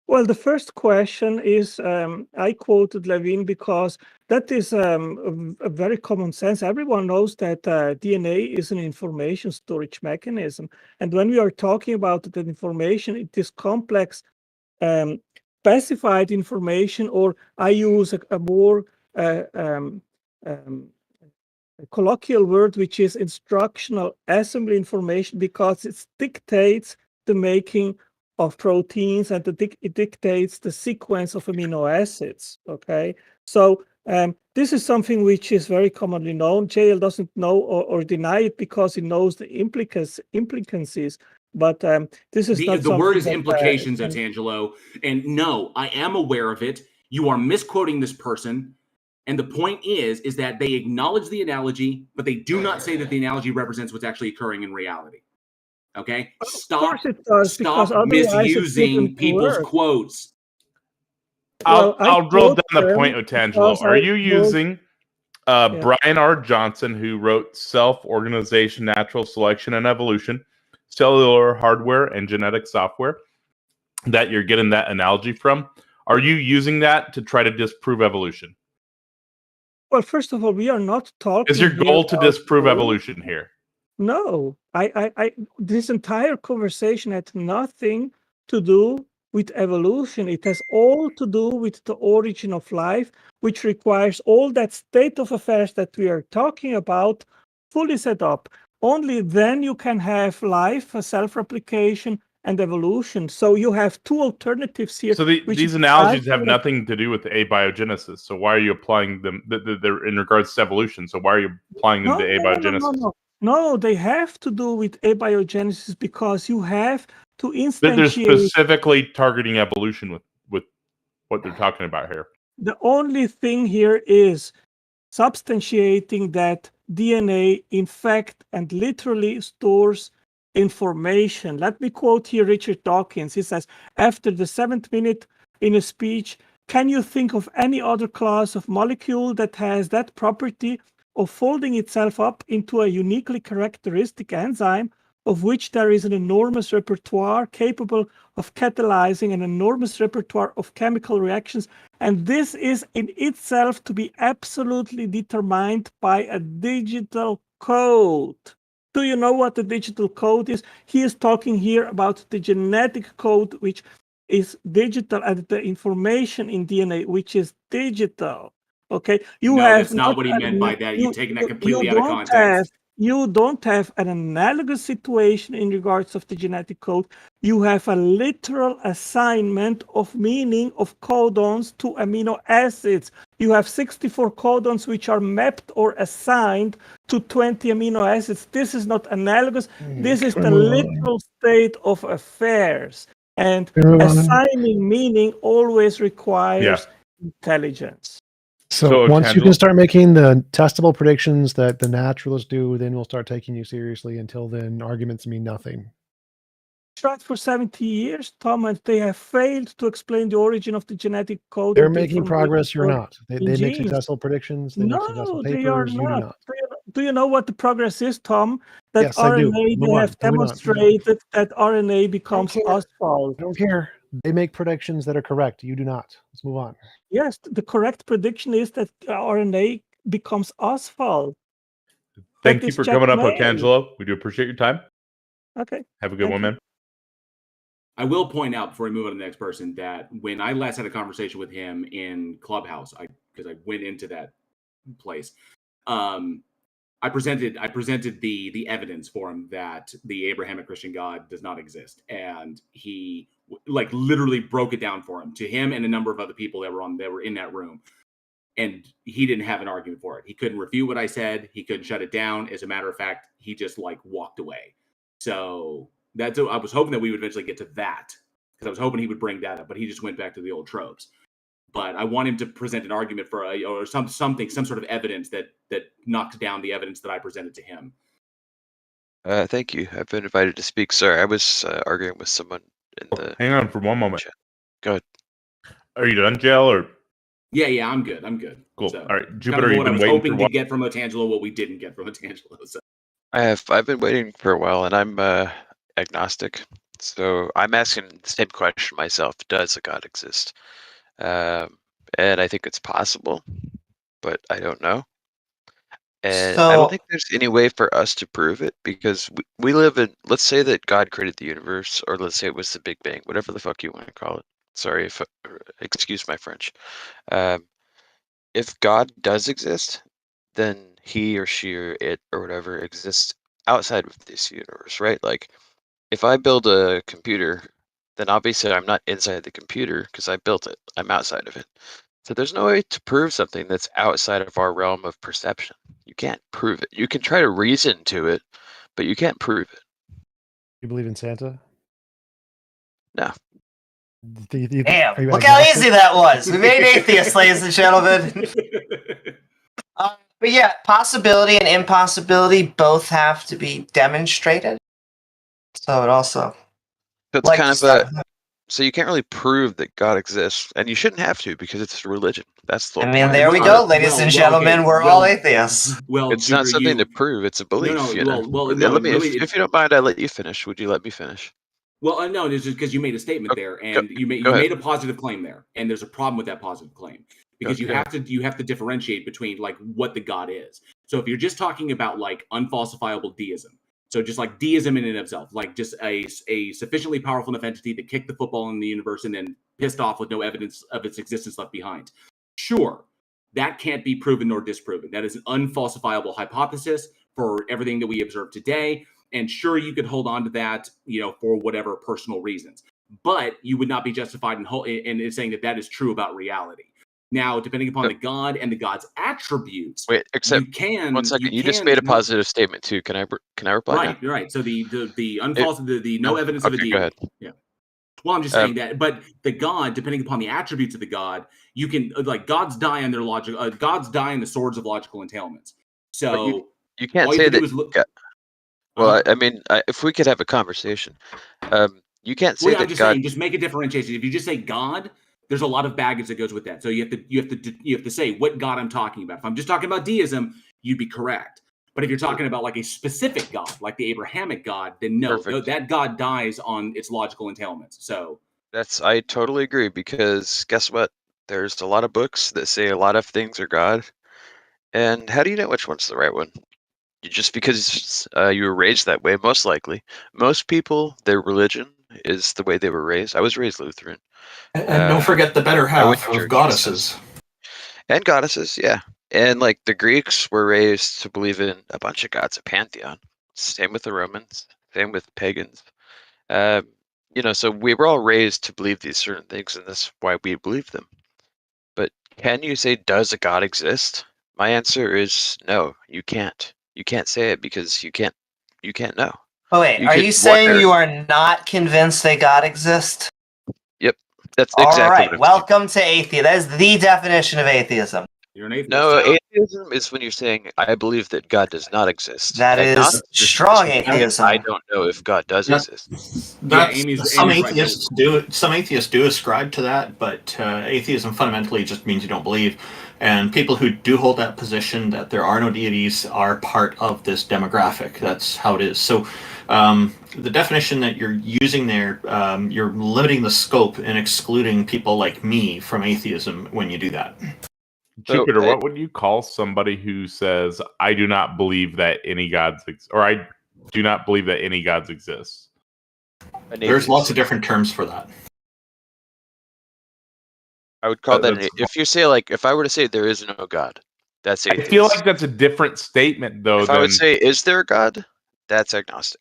Well, the first question is, I quoted Levin because that is a very common sense. Everyone knows that DNA is an information storage mechanism. And when we are talking about that information, it is complex specified information, or I use a more colloquial word, which is instructional assembly information, because it dictates the making of proteins, and it dictates the sequence of amino acids. Okay, so this is something which is very commonly known. JL doesn't know or deny it because he knows the implicancies. But this is not the word is implications, Otangelo. And no, I am aware of it. You are misquoting this person. And the point is that they acknowledge the analogy, but they do not say that the analogy represents what's actually occurring in reality. Okay? Stop misusing people's quotes. I'll drill down the point, Otangelo. Are you using Brian R. Johnson, who wrote Self-Organization, Natural Selection, and Evolution, Cellular Hardware, and Genetic Software, that you're getting that analogy from? Are you using that to try to disprove evolution? Well, first of all, we are not talking. Is your goal to disprove evolution here? No, I this entire conversation had nothing to do with evolution. It has all to do with the origin of life, which requires all that state of affairs that we are talking about fully set up. Only then you can have life, self-replication, and evolution. So you have two alternatives here. So these analogies have nothing to do with abiogenesis. So why are you applying them? They're in regards to evolution. So why are you applying them to abiogenesis? No, they have to do with abiogenesis because you have to instantiate. They're specifically targeting evolution with what they're talking about here. The only thing here is substantiating that DNA, in fact, and literally stores information. Let me quote here Richard Dawkins. He says, after the 7th minute in a speech, can you think of any other class of molecule that has that property of folding itself up into a uniquely characteristic enzyme, of which there is an enormous repertoire capable of catalyzing an enormous repertoire of chemical reactions, and this is in itself to be absolutely determined by a digital code. Do you know what the digital code is? He is talking here about the genetic code, which is digital, and the information in DNA, which is digital. Okay, that's not what he meant by that. You're taking that completely out of context. You don't have an analogous situation in regards of the genetic code. You have a literal assignment of meaning of codons to amino acids. You have 64 codons which are mapped or assigned to 20 amino acids. This is not analogous. This is the literal state of affairs. And assigning meaning always requires intelligence. So once you can start making the testable predictions that the naturalists do, then we'll start taking you seriously. Until then, arguments mean nothing. Tried for 70 years, Tom, and they have failed to explain the origin of the genetic code. They're making progress. You're not. They make successful predictions. They make successful papers. They are you do not. Do you know what the progress is, Tom? That yes, RNA, they have demonstrated that RNA becomes asphalt. I don't care. They make predictions that are correct. You do not. Let's move on. Yes, the correct prediction is that RNA becomes asphalt. Thank you for coming up, Otangelo. We do appreciate your time. Okay. Have a good one, man. I will point out before we move on to the next person that when I last had a conversation with him in Clubhouse, because I went into that place, I presented the evidence for him that the Abrahamic Christian God does not exist, and he like literally broke it down for him, to him and a number of other people that were in that room, and he didn't have an argument for it. He couldn't refute what I said. He couldn't shut it down. As a matter of fact, he just like walked away. So I was hoping that we would eventually get to that, because I was hoping he would bring that up, but he just went back to the old tropes. But I want him to present an argument for some sort of evidence that knocks down the evidence that I presented to him. Thank you. I've been invited to speak. Sorry, I was arguing with someone in the. Hang on for one moment. chat. Go ahead. Are you done, Jell? Or Yeah, I'm good. cool. So, All right, Jupiter, kind of you've what I been was waiting hoping for to get from Otangelo, what we didn't get from Otangelo. So. I've been waiting for a while, and I'm agnostic, so I'm asking the same question myself: does a God exist? And I think it's possible, but I don't know. And I don't think there's any way for us to prove it, because we live in, let's say that God created the universe, or let's say it was the Big Bang, whatever the fuck you want to call it. Sorry if, excuse my French. If God does exist, then he or she or it or whatever exists outside of this universe, right? Like, if I build a computer, then obviously I'm not inside the computer because I built it. I'm outside of it. So there's no way to prove something that's outside of our realm of perception. You can't prove it. You can try to reason to it, but you can't prove it. You believe in Santa? No. Damn, look how easy that was. We made atheists, ladies and gentlemen. But yeah, possibility and impossibility both have to be demonstrated. So it also... It's like kind of so you can't really prove that God exists, and you shouldn't have to, because it's religion. That's the. I mean, there we go, ladies and gentlemen. We're all atheists. Well, it's not something to prove; it's a belief. Let me, if you don't mind, I'll let you finish. Would you let me finish? Well, no, it's just because you made a statement there, and you made a positive claim there, and there's a problem with that positive claim, because you have to differentiate between like what the God is. So if you're just talking about like unfalsifiable deism. So just like deism in and of itself, like just a sufficiently powerful enough entity that kicked the football in the universe and then pissed off with no evidence of its existence left behind. Sure, that can't be proven nor disproven. That is an unfalsifiable hypothesis for everything that we observe today. And sure, you could hold on to that, for whatever personal reasons. But you would not be justified in saying that is true about reality. Now, depending upon the God and the God's attributes, except you can. One second, you just made a positive statement too. Can I reply? Right. So the no evidence of a deity. Go ahead. Yeah. Well, I'm just saying that, but the God, depending upon the attributes of the God, you can like gods die on their logic. Gods die in the swords of logical entailments. So you can't say that. I mean, if we could have a conversation, you can't say that I'm just God. saying, just make a differentiation. If you just say God, there's a lot of baggage that goes with that. So you have to say what God I'm talking about. If I'm just talking about deism, you'd be correct. But if you're talking about like a specific God, like the Abrahamic God, then no, that God dies on its logical entailments. So I totally agree, because guess what? There's a lot of books that say a lot of things are God, and how do you know which one's the right one? Just because you were raised that way, most likely. Most people, their religion is the way they were raised. I was raised Lutheran. And don't forget the better half of goddesses. And goddesses, yeah. And like the Greeks were raised to believe in a bunch of gods, a pantheon. Same with the Romans, same with pagans. So we were all raised to believe these certain things, and that's why we believe them. But can you say, does a God exist? My answer is no, you can't. You can't say it because you can't know. Oh wait, are you saying you are not convinced that God exists? Yep, that's exactly. All right, welcome to atheism. That is the definition of atheism. You're an atheist. No, atheism is when you're saying, I believe that God does not exist. That is strong atheism. I don't know if God does exist. Some atheists do ascribe to that, but atheism fundamentally just means you don't believe. And people who do hold that position, that there are no deities, are part of this demographic. That's how it is. So the definition that you're using there, you're limiting the scope and excluding people like me from atheism when you do that. Jupiter, what would you call somebody who says, I do not believe that any gods exist, or I do not believe that any gods exist? There's lots of different terms for that. I would call that, if you say, like, if I were to say there is no God, That's I atheist. feel like that's a different statement, though. If I would say, is there a God? That's agnostic.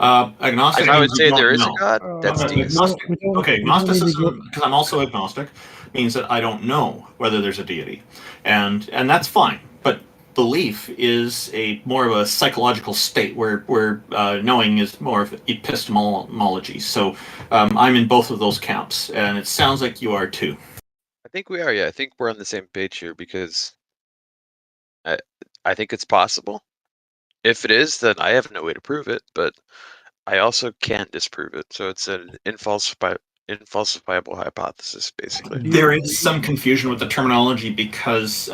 Agnostic. If I would means say you don't there is a know. God, that's deist. Agnostic. Okay, we don't need to go- agnosticism, because I'm also agnostic, means that I don't know whether there's a deity, and that's fine. But belief is more of a psychological state where knowing is more of epistemology. So I'm in both of those camps, and it sounds like you are too. I think we are. Yeah, I think we're on the same page here because I think it's possible. If it is, then I have no way to prove it, but I also can't disprove it. So it's an infalsifiable hypothesis, basically. There is some confusion with the terminology because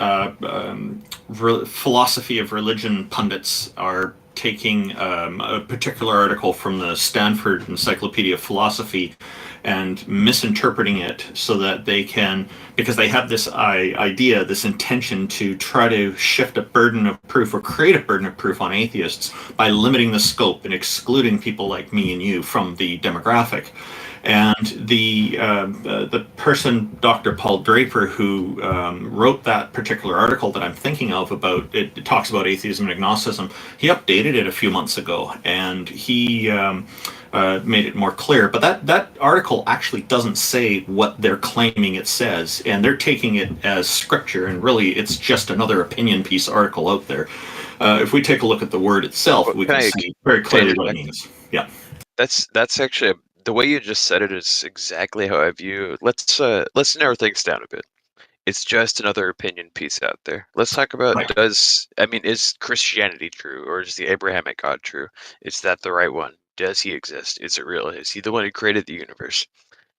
philosophy of religion pundits are taking a particular article from the Stanford Encyclopedia of Philosophy and misinterpreting it so that they can, because they have this idea, this intention to try to shift a burden of proof or create a burden of proof on atheists by limiting the scope and excluding people like me and you from the demographic. And the person, Dr. Paul Draper, who wrote that particular article that I'm thinking of about, it talks about atheism and agnosticism, he updated it a few months ago, and he made it more clear. But that article actually doesn't say what they're claiming it says, and they're taking it as scripture, and really it's just another opinion piece article out there. If we take a look at the word itself, we can see very clearly what it means. Yeah. That's actually the way you just said it is exactly how I view it. Let's narrow things down a bit. It's just another opinion piece out there. Let's talk about is Christianity true, or is the Abrahamic God true? Is that the right one? Does he exist? Is it real? Is he the one who created the universe?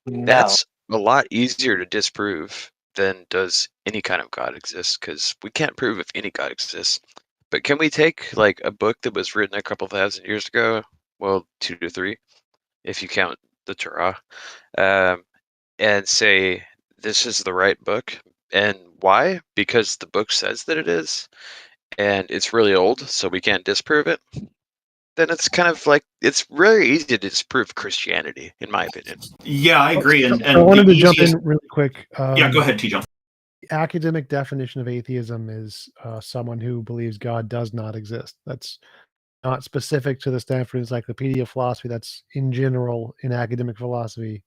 No. That's a lot easier to disprove than does any kind of God exist, because we can't prove if any God exists. But can we take like a book that was written a couple thousand years ago? Well, 2 to 3, if you count the Torah, and say this is the right book. And why? Because the book says that it is, and it's really old, so we can't disprove it. Then it's kind of like, it's really easy to disprove Christianity, in my opinion. Yeah, I agree. And I wanted to jump in really quick. Yeah, go ahead, TJump. The academic definition of atheism is someone who believes God does not exist. That's not specific to the Stanford Encyclopedia of Philosophy. That's in general in academic philosophy.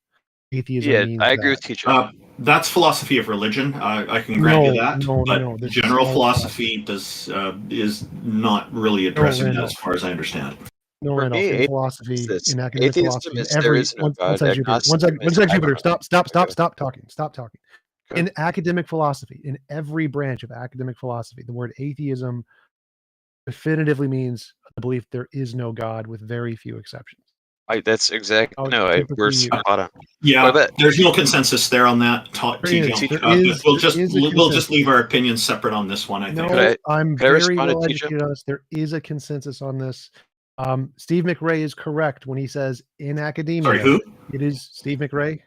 Atheism means I agree that. with teacher. That's philosophy of religion. I can grant you that. But general philosophy is not really addressing that as far as I understand. No, For Randolph, me, in philosophy, in academic atheism philosophy, is there is no God. one sec, Jupiter. Stop talking. Stop talking. Okay. In academic philosophy, in every branch of academic philosophy, the word atheism definitively means the belief there is no God, with very few exceptions. That's exactly we're spot on. Yeah, there's no consensus there on that. We'll just leave our opinions separate on this one. I think. I'm very well educated on this. There is a consensus on this. Steve McRae is correct when he says in academia. Sorry, who? It is Steve McRae.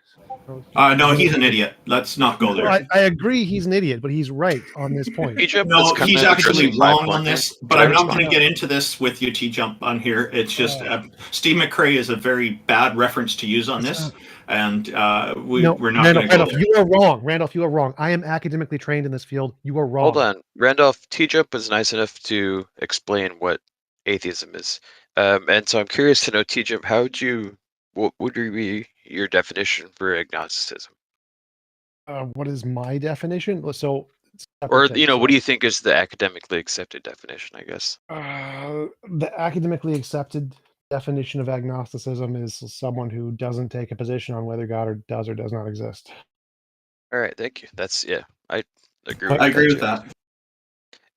No, he's an idiot. Let's not go there. I agree he's an idiot, but he's right on this point. No, he's actually wrong on this, but I'm not going to get into this with you, T-Jump, on here. It's just Steve McRae is a very bad reference to use on this, and we're not going to go there. You are wrong. Randolph, you are wrong. I am academically trained in this field. You are wrong. Hold on. Randolph, T-Jump was nice enough to explain what atheism is. And so I'm curious to know, T-Jump, what would be your definition for agnosticism? What is my definition? So, or what do you think is the academically accepted definition? I guess the academically accepted definition of agnosticism is someone who doesn't take a position on whether God does or does not exist. All right, thank you. That's I agree. I agree with that.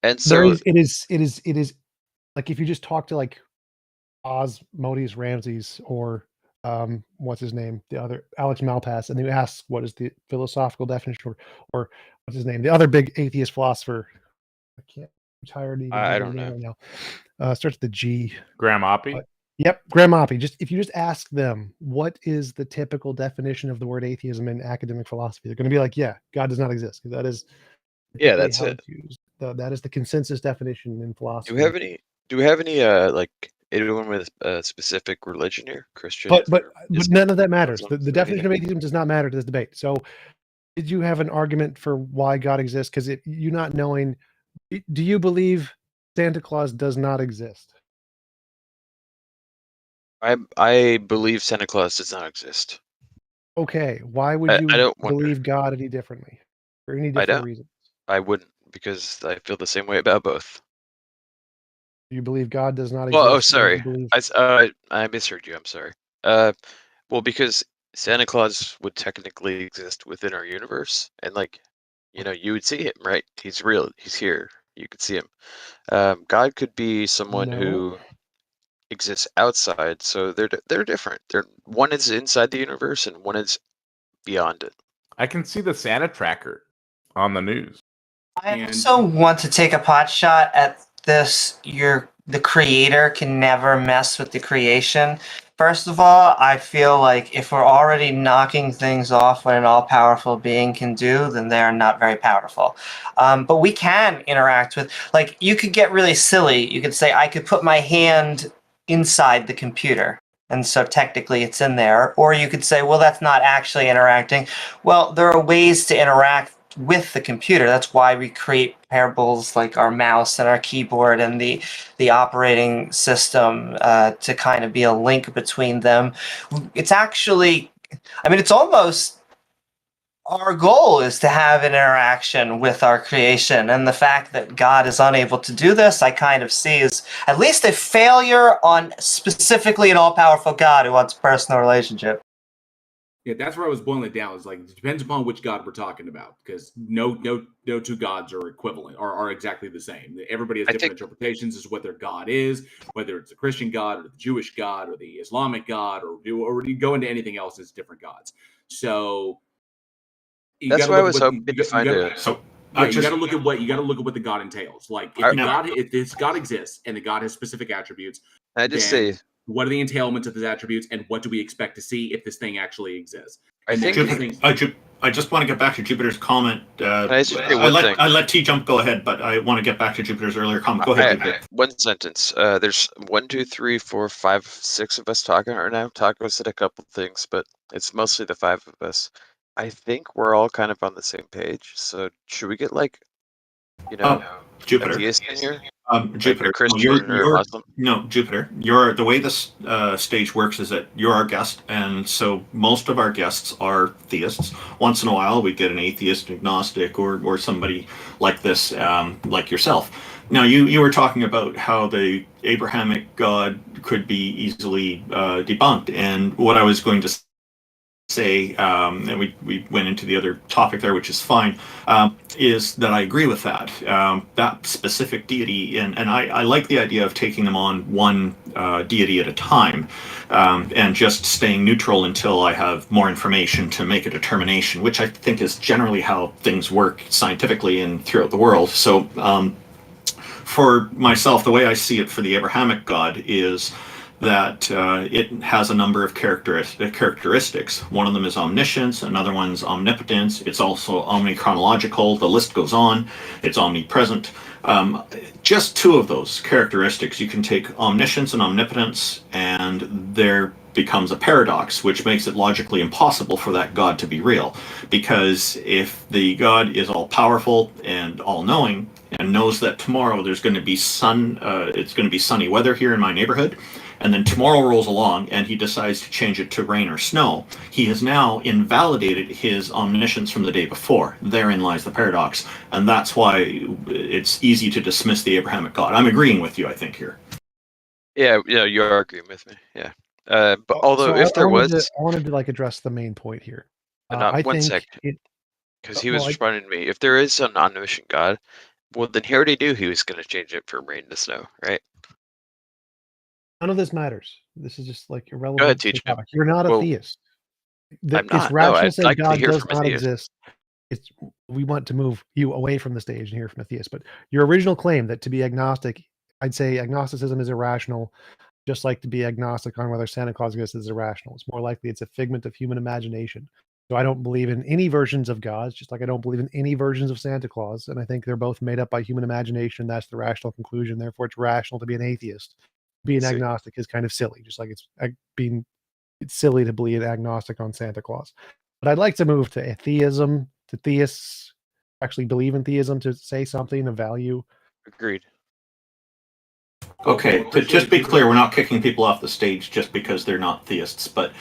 And so it is like if you just talk to like Oz, Modis, Ramses, or what's his name, the other Alex Malpass, and you ask what is the philosophical definition, or what's his name, the other big atheist philosopher. I'm tired. I don't know. Right now. Starts with the G. Graham Oppie. Yep, Graham Oppie. If you just ask them what is the typical definition of the word atheism in academic philosophy, they're going to be like, "Yeah, God does not exist." That is, that's it. That is the consensus definition in philosophy. Do we have any like anyone with a specific religion here, Christian? But none of that matters. The definition of atheism does not matter to this debate. So did you have an argument for why God exists? Because you not knowing, do you believe Santa Claus does not exist? I believe Santa Claus does not exist. Okay, why would you I don't wonder. believe God any differently? For any I different don't. reason? I wouldn't, because I feel the same way about both. You believe God does not Well, exist? oh, or do you sorry. believe- I misheard you. I'm sorry. Well, because Santa Claus would technically exist within our universe, and like, you would see him, right? He's real. He's here. You could see him. God could be someone No. who exists outside, so they're different. One is inside the universe, and one is beyond it. I can see the Santa tracker on the news. I also want to take a pot shot at this. The creator can never mess with the creation. First of all, I feel like if we're already knocking things off what an all-powerful being can do, then they're not very powerful. But we can interact with, like, you could get really silly. You could say, I could put my hand inside the computer, and so technically it's in there. Or you could say, well, that's not actually interacting. Well, there are ways to interact with the computer. That's why we create parables like our mouse and our keyboard and the operating system to kind of be a link between them. It's actually, I mean, it's almost our goal is to have an interaction with our creation, and the fact that God is unable to do this, I kind of see as at least a failure on specifically an all-powerful God who wants a personal relationship. Yeah, that's where I was boiling it down. It's like, it depends upon which God we're talking about, because no two gods are equivalent or are exactly the same. Everybody has different interpretations as what their God is, whether it's the Christian God or the Jewish God or the Islamic God, or you go into anything else as different gods. So that's why I was hoping to find it. So you got to look at what the God entails. Like, if this God exists and the God has specific attributes, I just say, what are the entailments of his attributes, and what do we expect to see if this thing actually exists? I just want to get back to Jupiter's comment. I let TJump go ahead, but I want to get back to Jupiter's earlier comment. Go ahead, Jupiter. One sentence. There's 1, 2, 3, 4, 5, 6 of us talking right now. Taco said a couple things, but it's mostly the 5 of us. I think we're all kind of on the same page. So should we get Jupiter, a theist in here? Jupiter, like a Christian or Muslim? No, Jupiter. The way this stage works is that you're our guest, and so most of our guests are theists. Once in a while, we get an atheist, agnostic, or somebody like this, like yourself. Now, you were talking about how the Abrahamic God could be easily debunked, and what I was going to say, and we went into the other topic there, which is fine, is that I agree with that. That specific deity, and I like the idea of taking them on one deity at a time, and just staying neutral until I have more information to make a determination, which I think is generally how things work scientifically and throughout the world. So for myself, the way I see it for the Abrahamic God is that it has a number of characteristics. One of them is omniscience, another one's omnipotence. It's also omnichronological. The list goes on. It's omnipresent. Just 2 of those characteristics, you can take omniscience and omnipotence, and there becomes a paradox, which makes it logically impossible for that God to be real. Because if the God is all-powerful and all-knowing and knows that tomorrow there's going to be it's going to be sunny weather here in my neighborhood, and then tomorrow rolls along and he decides to change it to rain or snow, he has now invalidated his omniscience from the day before. Therein lies the paradox. And that's why it's easy to dismiss the Abrahamic God. I'm agreeing with you, I think, here. Yeah, you are agreeing with me. Yeah. But although if there was... I wanted to address the main point here. Not one sec. Because he was responding to me. If there is an omniscient God, well, then he already knew he was going to change it from rain to snow, right? None of this matters. This is just irrelevant. Go ahead, teach me. You're not a theist. I'm not. It's rational to say like God to hear does from a not theist. exist. We want to move you away from the stage and hear from a theist. But your original claim that to be agnostic, I'd say agnosticism is irrational, just like to be agnostic on whether Santa Claus exists is irrational. It's more likely it's a figment of human imagination. So I don't believe in any versions of gods, just like I don't believe in any versions of Santa Claus. And I think they're both made up by human imagination. That's the rational conclusion. Therefore, it's rational to be an atheist. Being agnostic is kind of silly, just like it's silly to believe agnostic on Santa Claus. But I'd like to move to atheism Do theists actually believe in theism to say something of value? Agreed. Okay, to just be clear, we're not kicking people off the stage just because they're not theists. But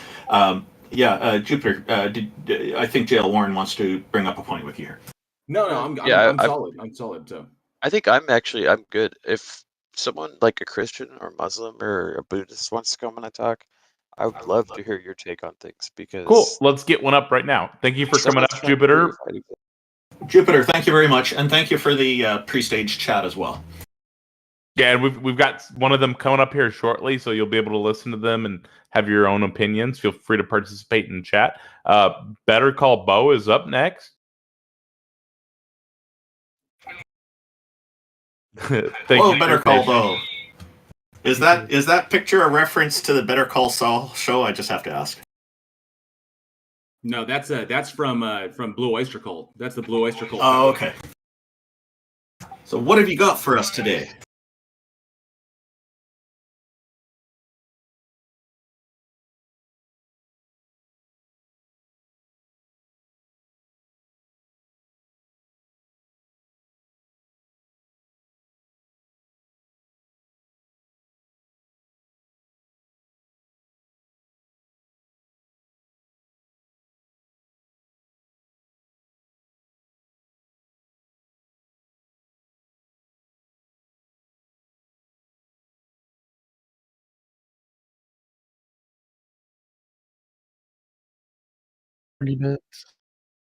Jupiter, I think JL Warren wants to bring up a point with you here. No, I'm solid. I'm solid. So I think I'm good. If someone like a Christian or Muslim or a Buddhist wants to come on and talk, I would love to hear your take on things because cool. Let's get one up right now. Thank you for coming up, Jupiter. Jupiter, thank you very much, and thank you for the pre-stage chat as well. Yeah, and we've got one of them coming up here shortly, so you'll be able to listen to them and have your own opinions. Feel free to participate in chat. Better Call Bo is up next. Better Call Bo. Is that picture a reference to the Better Call Saul show? I just have to ask. No, that's from Blue Oyster Cult. That's the Blue Oyster Cult. Oh, okay. So what have you got for us today?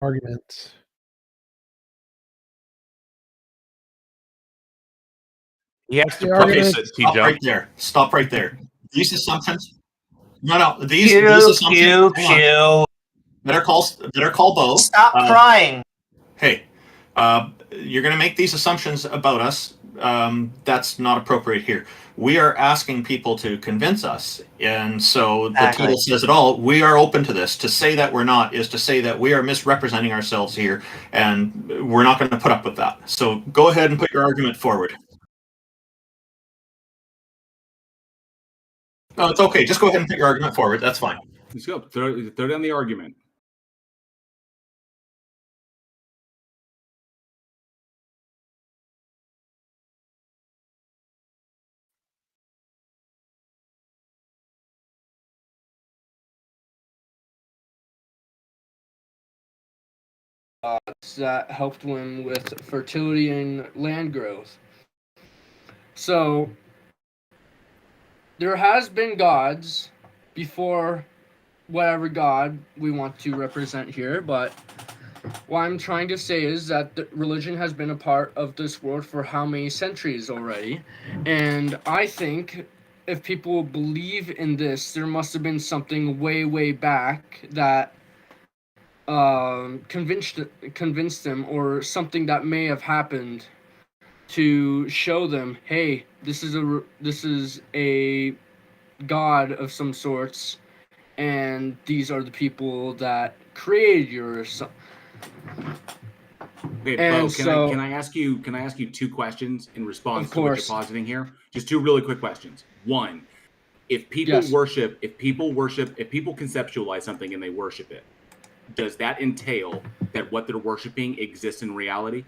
Argument. He has to Okay, preface it, stop TJump. right there. Stop right there. These assumptions. No. These assumptions. Better call Bo. Stop crying. Hey, you're going to make these assumptions about us. That's not appropriate here. We are asking people to convince us, and so the title says it all. We are open to this. To say that we're not is to say that we are misrepresenting ourselves here, and we're not going to put up with that. So go ahead and put your argument forward. No, it's okay. Just go ahead and put your argument forward. That's fine. Let's go. Throw down the argument. That helped him with fertility and land growth. So there has been gods before whatever god we want to represent here, but what I'm trying to say is that the religion has been a part of this world for how many centuries already, and I think if people believe in this, there must have been something way back that convinced them, or something that may have happened to show them, hey, this is a god of some sorts, and these are the people that created you. Okay, Bo, can I ask you two questions in response to what you're positing here? Just two really quick questions. One, if people conceptualize something and they worship it, does that entail that what they're worshiping exists in reality?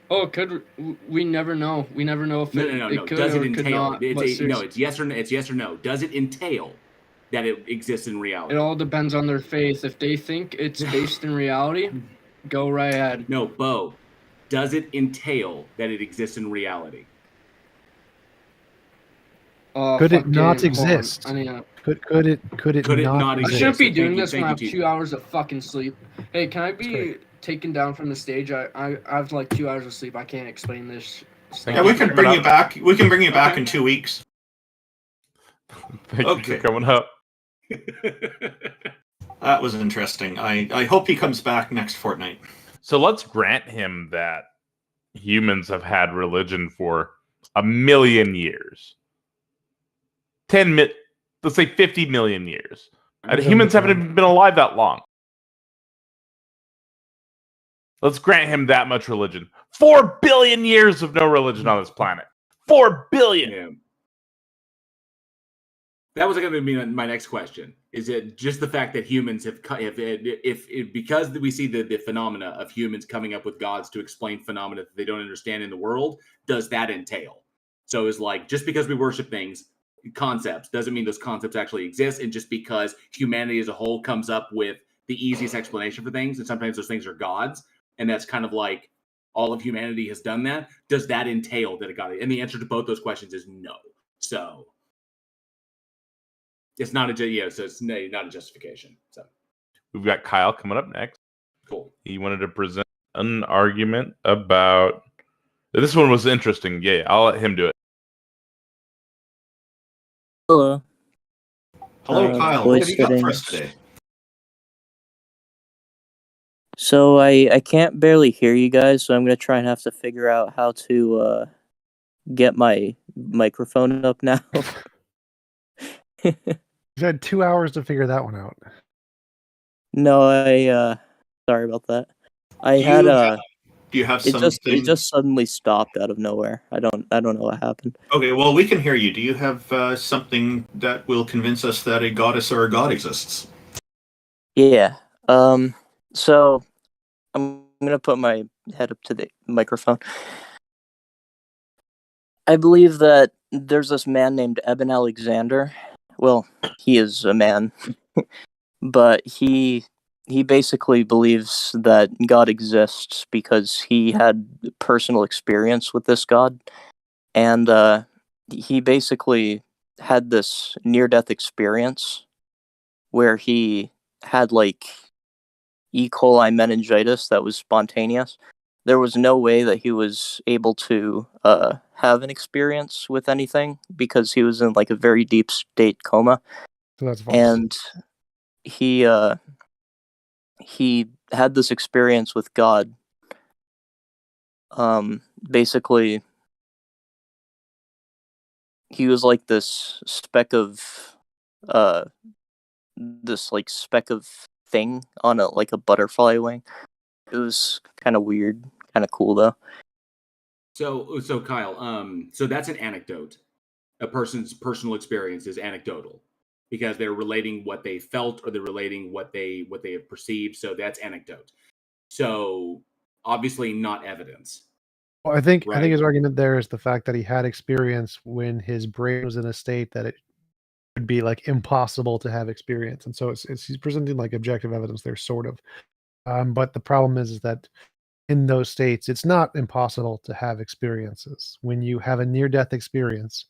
Oh, we never know. We never know if it could does it or entail? could not. It's yes or no. It's yes or no. Does it entail that it exists in reality? It all depends on their faith. If they think it's based in reality, go right ahead. No, Bo, does it entail that it exists in reality? Could it not exist? Could it not exist? I shouldn't be doing this when I have 2 hours of fucking sleep. Hey, can I be taken down from the stage? I have like 2 hours of sleep. I can't explain this. Yeah, we can bring you back. We can bring you back in 2 weeks. Thank you for coming up. That was interesting. I hope he comes back next fortnight. So let's grant him that humans have had religion for 1 million years. Let's say 50 million years. Humans haven't even been alive that long. Let's grant him that much religion. 4 billion years of no religion on this planet. 4 billion. Yeah. That was going to be my next question. Is it just the fact that humans have because we see the phenomena of humans coming up with gods to explain phenomena that they don't understand in the world, does that entail? So it's like, just because we worship things, concepts, doesn't mean those concepts actually exist. And just because humanity as a whole comes up with the easiest explanation for things, and sometimes those things are gods, and that's kind of like all of humanity has done that, does that entail that a god? And the answer to both those questions is no. So it's not so it's not a justification. So We've got Kyle coming up next. Cool. He wanted to present an argument about. This one was interesting. Yeah, I'll let him do it. Hello. Hello, Kyle. What have you got for us today? So I can't barely hear you guys, so I'm going to try and have to figure out how to get my microphone up now. You've had 2 hours to figure that one out. No, sorry about that. Do you have it something? It just suddenly stopped out of nowhere. I don't know what happened. Okay, well, we can hear you. Do you have something that will convince us that a goddess or a god exists? Yeah. So I'm gonna put my head up to the microphone. I believe that there's this man named Evan Alexander. Well, he is a man, but he basically believes that God exists because he had personal experience with this God, and he basically had this near-death experience where he had like E. coli meningitis that was spontaneous. There was no way that he was able to have an experience with anything because he was in like a very deep state coma. So that's false. And he had this experience with God. Basically, he was like this speck of thing on a butterfly wing. It was kind of weird, kind of cool though. So Kyle, so that's an anecdote. A person's personal experience is anecdotal because they're relating what they felt or they're relating what they have perceived. So that's anecdote. So obviously not evidence. Well, I think Right. his argument there is the fact that he had experience when his brain was in a state that it would be like impossible to have experience, and so he's presenting like objective evidence there, sort of. But the problem is that in those states, it's not impossible to have experiences. When you have a near-death experience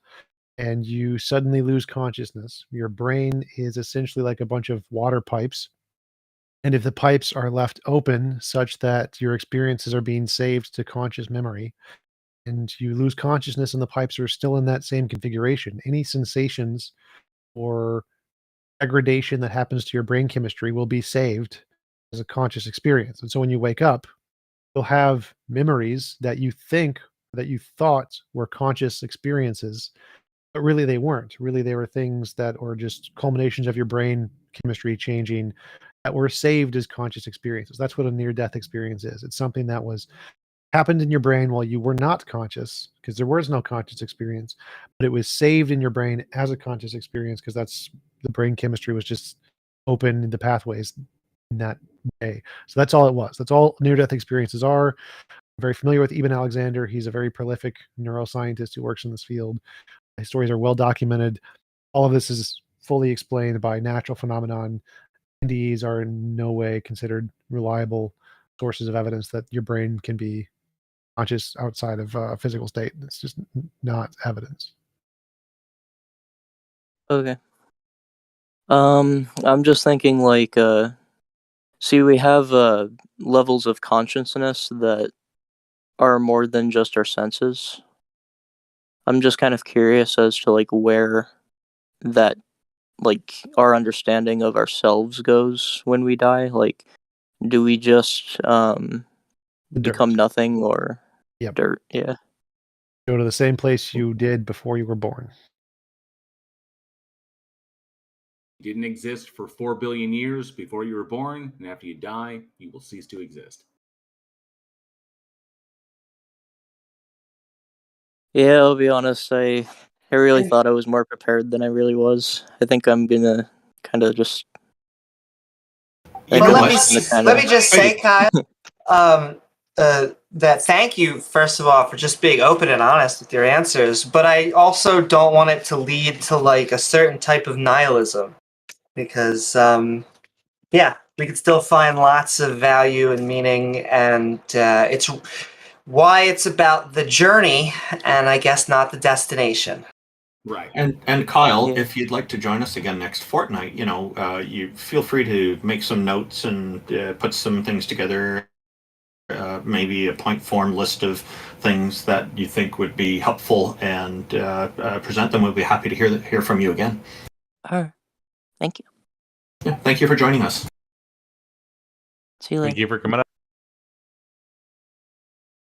and you suddenly lose consciousness, your brain is essentially like a bunch of water pipes. And if the pipes are left open such that your experiences are being saved to conscious memory, and you lose consciousness and the pipes are still in that same configuration, any sensations or degradation that happens to your brain chemistry will be saved as a conscious experience. And so when you wake up, you'll have memories that you thought were conscious experiences, but really they weren't. Really, they were things that were just culminations of your brain chemistry changing that were saved as conscious experiences. That's what a near-death experience is. It's something that happened in your brain while you were not conscious, because there was no conscious experience, but it was saved in your brain as a conscious experience because that's the brain chemistry was just open in the pathways in that way. So that's all it was. That's all near-death experiences are. I'm very familiar with Evan Alexander. He's a very prolific neuroscientist who works in this field. His stories are well documented. All of this is fully explained by natural phenomenon. NDEs are in no way considered reliable sources of evidence that your brain can be conscious outside of a physical state. It's just not evidence. Okay. I'm just thinking like, see, we have levels of consciousness that are more than just our senses. I'm just kind of curious as to like where that like our understanding of ourselves goes when we die. Like, do we just become nothing or dirt? Yeah. Go to the same place you did before you were born. You didn't exist for 4 billion years before you were born, and after you die, you will cease to exist. Yeah, I'll be honest. I I really thought I was more prepared than I really was. I think I'm gonna kind of just. Well, let me just say, Kyle, that thank you, first of all, for just being open and honest with your answers. But I also don't want it to lead to like a certain type of nihilism, because yeah, we can still find lots of value and meaning, and it's why it's about the journey, and I guess not the destination. Right. And Kyle, if you'd like to join us again next fortnight, you feel free to make some notes and put some things together. Maybe a point form list of things that you think would be helpful, and present them. We'll be happy to hear from you again. All right. Thank you. Yeah, thank you for joining us. See you later. Thank you for coming up.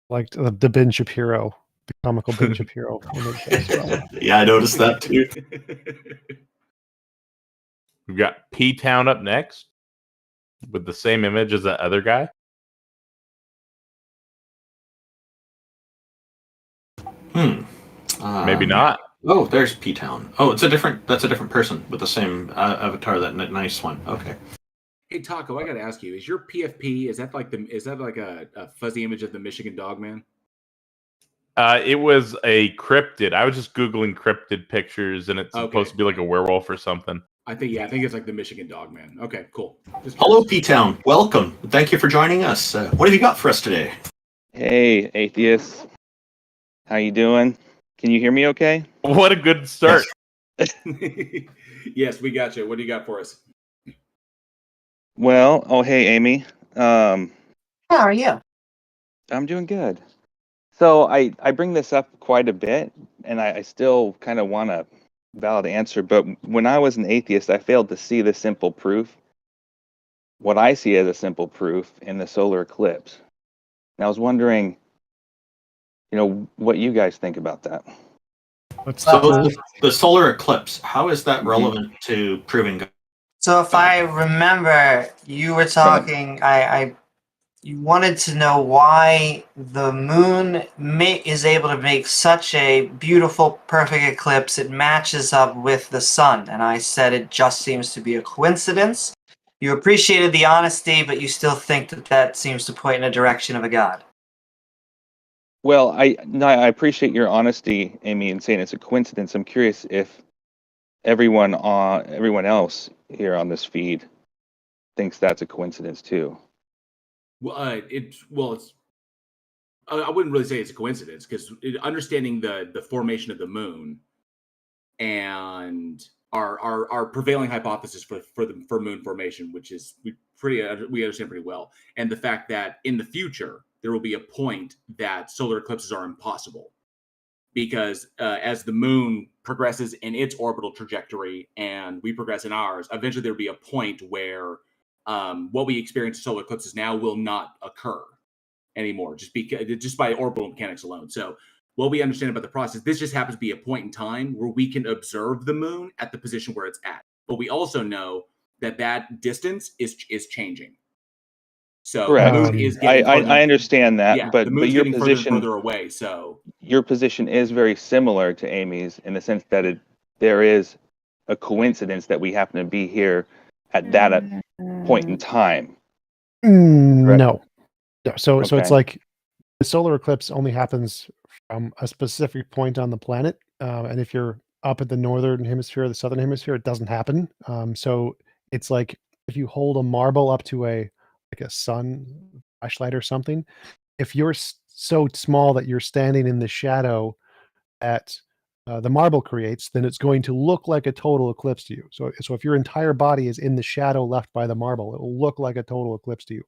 Like the Ben Shapiro, the comical Ben Shapiro image as well. Yeah, I noticed that too. We've got PTOWN up next with the same image as that other guy. Maybe not. Oh, there's PTOWN. Oh, that's a different person with the same avatar. That nice one. Okay. Hey Taco, I gotta ask you: is your PFP is that like a fuzzy image of the Michigan dog man? It was a cryptid. I was just googling cryptid pictures, and it's supposed to be like a werewolf or something. I think it's like the Michigan dog man. Okay, cool. Hello, PTOWN. Welcome. Thank you for joining us. What have you got for us today? Hey, atheists. How you doing? Can you hear me okay? What a good start. Yes, we got you. What do you got for us? Well, hey, Amy. How are you? I'm doing good. So I bring this up quite a bit, and I still kind of want a valid answer. But when I was an atheist, I failed to see the simple proof. What I see as a simple proof in the solar eclipse. And I was wondering, what you guys think about that. So the solar eclipse, how is that relevant to proving God? So if I remember, you were talking. You wanted to know why the moon is able to make such a beautiful, perfect eclipse. It matches up with the sun, and I said it just seems to be a coincidence. You appreciated the honesty, but you still think that seems to point in a direction of a god. Well, I appreciate your honesty, Amy, in saying it's a coincidence. I'm curious if everyone else here on this feed thinks that's a coincidence too. Well, I wouldn't really say it's a coincidence, because understanding the formation of the moon and our prevailing hypothesis for moon formation, which is we understand pretty well, and the fact that in the future there will be a point that solar eclipses are impossible, because as the moon progresses in its orbital trajectory and we progress in ours, eventually there'll be a point where what we experience in solar eclipses now will not occur anymore, just by orbital mechanics alone. So what we understand about the process, this just happens to be a point in time where we can observe the moon at the position where it's at. But we also know that distance is changing. So correct. The moon is getting I understand that, yeah, but the moon's your getting position further away. So your position is very similar to Amy's in the sense that there is a coincidence that we happen to be here at that point in time. No. So Okay. it's like the solar eclipse only happens from a specific point on the planet, and if you're up at the northern hemisphere or the southern hemisphere, it doesn't happen. So it's like if you hold a marble up to a sun flashlight or something, if you're so small that you're standing in the shadow that the marble creates, then it's going to look like a total eclipse to you. So if your entire body is in the shadow left by the marble, it will look like a total eclipse to you.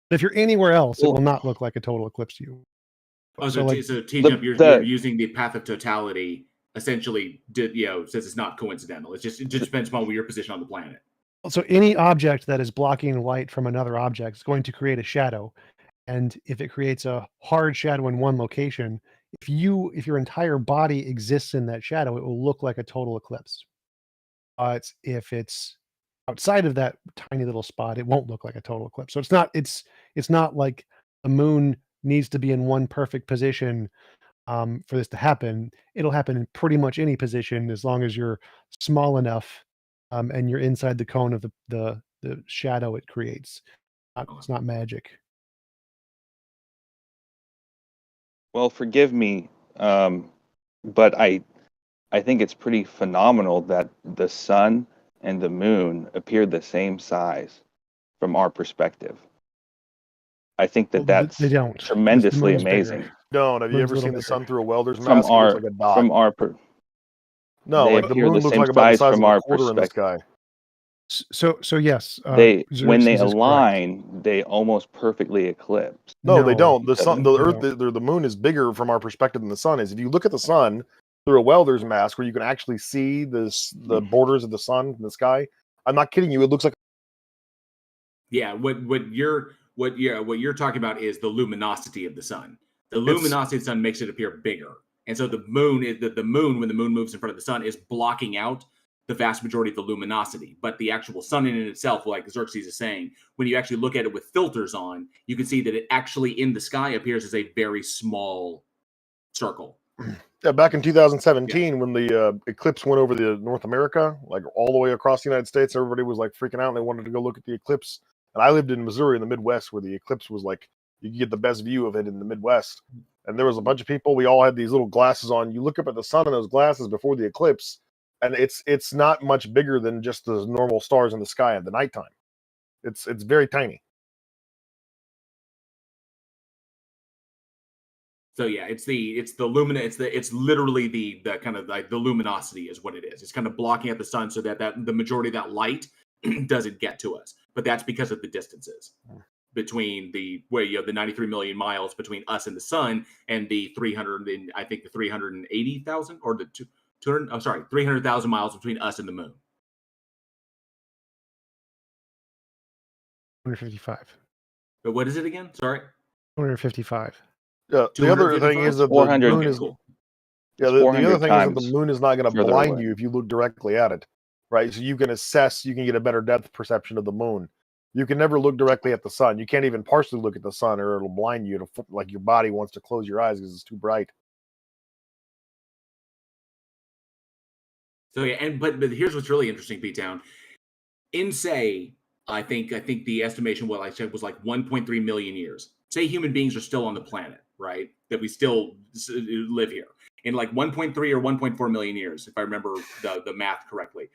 But if you're anywhere else, it will not look like a total eclipse to you. So TJump, you're using the path of totality essentially. Says it's not coincidental. It just depends upon your position on the planet. So any object that is blocking light from another object is going to create a shadow, and if it creates a hard shadow in one location, if your entire body exists in that shadow, it will look like a total eclipse. If it's outside of that tiny little spot, it won't look like a total eclipse. So it's not like the moon needs to be in one perfect position for this to happen. It'll happen in pretty much any position as long as you're small enough and you're inside the cone of the shadow it creates. It's not magic. Well, forgive me, but I think it's pretty phenomenal that the sun and the moon appear the same size from our perspective. I think that that's they don't. tremendously The moon's amazing. bigger. Don't. Have you Moon's ever a little seen the bigger. sun through a welder's From mask? It our looks like a dot. from our No, they like the appear moon the looks same like about the size size from of a our quarter in the perspective. sky. So yes, They when they Xerxes is correct. align, they almost perfectly eclipse. No, they No, don't. The it sun, doesn't. the Earth, the moon is bigger from our perspective than the sun is. If you look at the sun through a welder's mask, where you can actually see the borders of the sun in the sky, I'm not kidding you. It looks like Yeah, what you're talking about is the luminosity of the sun. The luminosity of the sun makes it appear bigger, and so the moon is the moon, when the moon moves in front of the sun, is blocking out the vast majority of the luminosity. But the actual sun in itself, like Xerxes is saying, when you actually look at it with filters on, you can see that it actually in the sky appears as a very small circle. Yeah, back in 2017, when the eclipse went over the North America, like all the way across the United States, everybody was like freaking out and they wanted to go look at the eclipse. And I lived in Missouri in the Midwest, where the eclipse was like, you could get the best view of it in the Midwest. And there was a bunch of people. We all had these little glasses on. You look up at the sun in those glasses before the eclipse, and it's not much bigger than just the normal stars in the sky at the nighttime. It's very tiny. So yeah, it's literally the kind of like the luminosity is what it is. It's kind of blocking out the sun so that the majority of that light doesn't get to us. But that's because of the distances between the 93 million miles between us and the sun, and the 380,000 or the 300,000 miles between us and the moon. 255. But what is it again? Sorry. 255. Yeah. The other thing is that the 400. moon is. Cool. Yeah. The other thing is that the times moon is not going to further blind away. you if you look directly at it, right? So you can assess. You can get a better depth perception of the moon. You can never look directly at the sun. You can't even partially look at the sun, or it'll blind you. Like your body wants to close your eyes because it's too bright. So yeah, but here's what's really interesting, PTOWN. In say, I think the estimation what I said was like 1.3 million years. Say human beings are still on the planet, right? That we still live here in like 1.3 or 1.4 million years, if I remember the math correctly.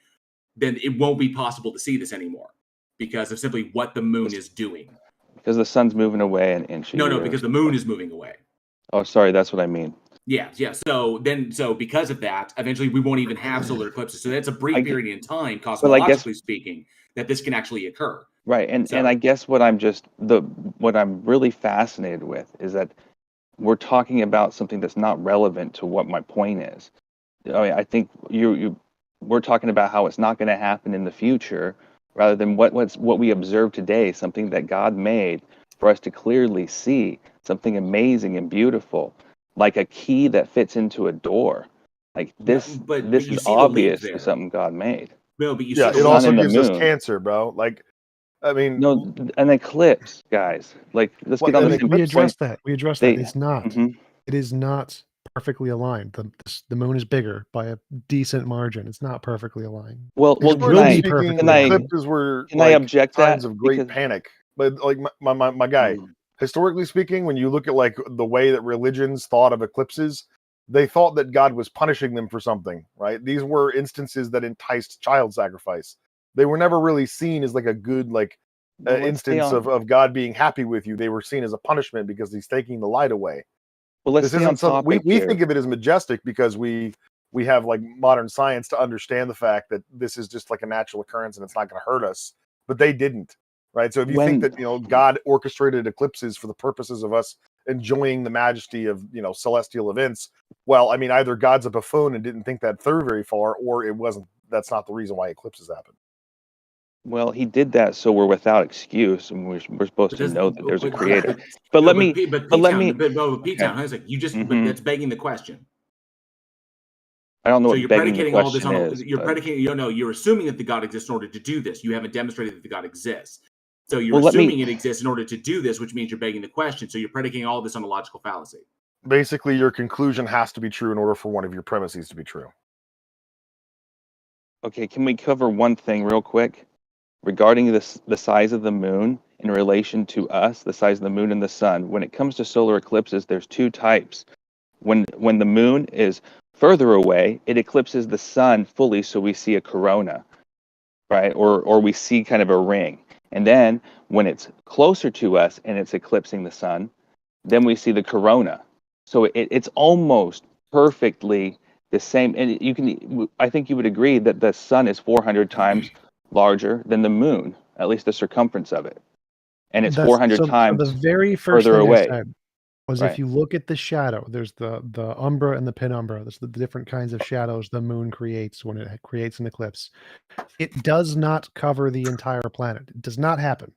Then it won't be possible to see this anymore because of simply what the moon is doing. Because the sun's moving away an inch. No, because the moon is moving away. Oh, sorry, that's what I mean. Yeah. So because of that, eventually we won't even have solar eclipses. So that's a brief period in time, cosmologically speaking, that this can actually occur. Right, and I guess what I'm really fascinated with is that we're talking about something that's not relevant to what my point is. I mean, I think we're talking about how it's not going to happen in the future, rather than what we observe today, something that God made for us to clearly see, something amazing and beautiful, like a key that fits into a door. Like this, this is obviously something God made. No, but you yeah, see it also in the gives us moon. cancer, bro. Like, I mean, No, an eclipse, guys. Like, let's get on the same we addressed point. that. We addressed that. It's not. It is not perfectly aligned. The moon is bigger by a decent margin. It's not perfectly aligned. Well, It can will I be perfectly can I aligned. eclipses were can I object times that? of great Because panic. But like my guy, historically speaking, when you look at like the way that religions thought of eclipses, they thought that God was punishing them for something, right? These were instances that enticed child sacrifice. They were never really seen as like a good instance of God being happy with you. They were seen as a punishment because he's taking the light away. Well, let's This stay on isn't something we topic here. think of it as majestic because we have like modern science to understand the fact that this is just like a natural occurrence and it's not going to hurt us. But they didn't, right? So if you think that God orchestrated eclipses for the purposes of us enjoying the majesty of celestial events, well, I mean, either God's a buffoon and didn't think that through very far, or it wasn't. That's not the reason why eclipses happen. Well, he did that so we're without excuse, and we're supposed to know that there's a creator. But let me. P-Town, that's begging the question. I don't know So what you're begging the predicating all this question on is. you're but- predicating. You're assuming that the God exists in order to do this. You haven't demonstrated that the God exists. So you're Well, let me- assuming it exists in order to do this, which means you're begging the question. So you're predicating all this on a logical fallacy. Basically, your conclusion has to be true in order for one of your premises to be true. Okay, can we cover one thing real quick regarding the size of the moon in relation to us, the size of the moon and the sun? When it comes to solar eclipses, there's two types. When the moon is further away, it eclipses the sun fully, so we see a corona, right? Or we see kind of a ring. And then when it's closer to us and it's eclipsing the sun, then we see the corona. So it's almost perfectly the same. And I think you would agree that the sun is 400 times larger than the moon, at least the circumference of it. And it's 400 times the very first further thing away. I said was if you look at the shadow, there's the umbra and the penumbra. There's the different kinds of shadows the moon creates when it creates an eclipse. It does not cover the entire planet. It does not happen.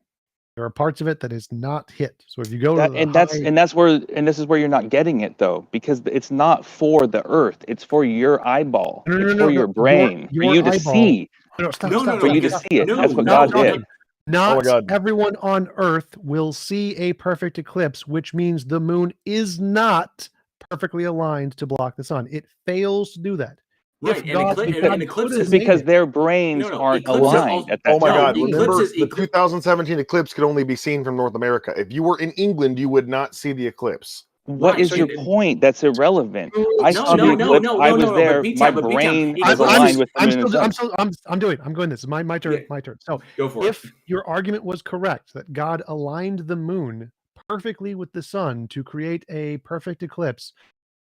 There are parts of it that is not hit. So if you go to this is where you're not getting it though, because it's not for the Earth. It's for your eyeball. It's for your brain, for you to see. For you to see it. That's what God did. Not everyone on Earth will see a perfect eclipse, which means the moon is not perfectly aligned to block the sun. It fails to do that. Right, and eclipses because their brains aren't aligned at that Oh my time. God! Remember, the 2017 eclipse could only be seen from North America. If you were in England, you would not see the eclipse. What is your point? That's irrelevant. I saw the eclipse. I was there. My brain was aligned with the moon and sun. I'm doing this. My turn. My turn. So go for if your argument was correct that God aligned the moon perfectly with the sun to create a perfect eclipse,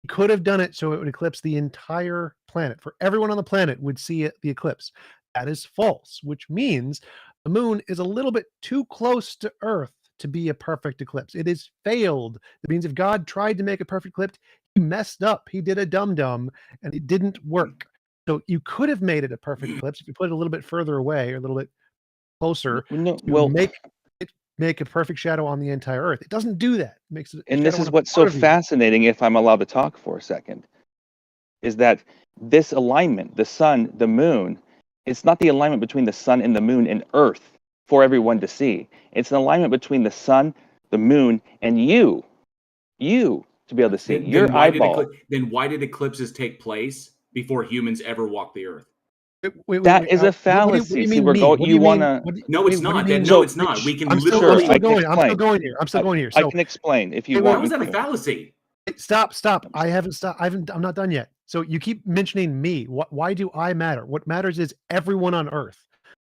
he could have done it so it would eclipse the entire planet. For everyone on the planet would see the eclipse. That is false, which means the moon is a little bit too close to Earth to be a perfect eclipse. It is failed. It means if God tried to make a perfect eclipse, he messed up. He did a dum-dum and it didn't work. So you could have made it a perfect eclipse if you put it a little bit further away or a little bit closer to make a perfect shadow on the entire Earth. It doesn't do that. It makes it. And this is what's so fascinating, if I'm allowed to talk for a second, is that this alignment, the sun, the moon, it's not the alignment between the sun and the moon and Earth for everyone to see. It's an alignment between the sun, the moon, and you to be able to see. Your eyeball. Then why did eclipses take place before humans ever walked the Earth? That is a fallacy. You want to? No, it's not. No, it's not. We can literally. I'm still going here. I can explain if you want. How is that a fallacy? Stop. I haven't stopped. I'm not done yet. So you keep mentioning me. Why do I matter? What matters is everyone on Earth.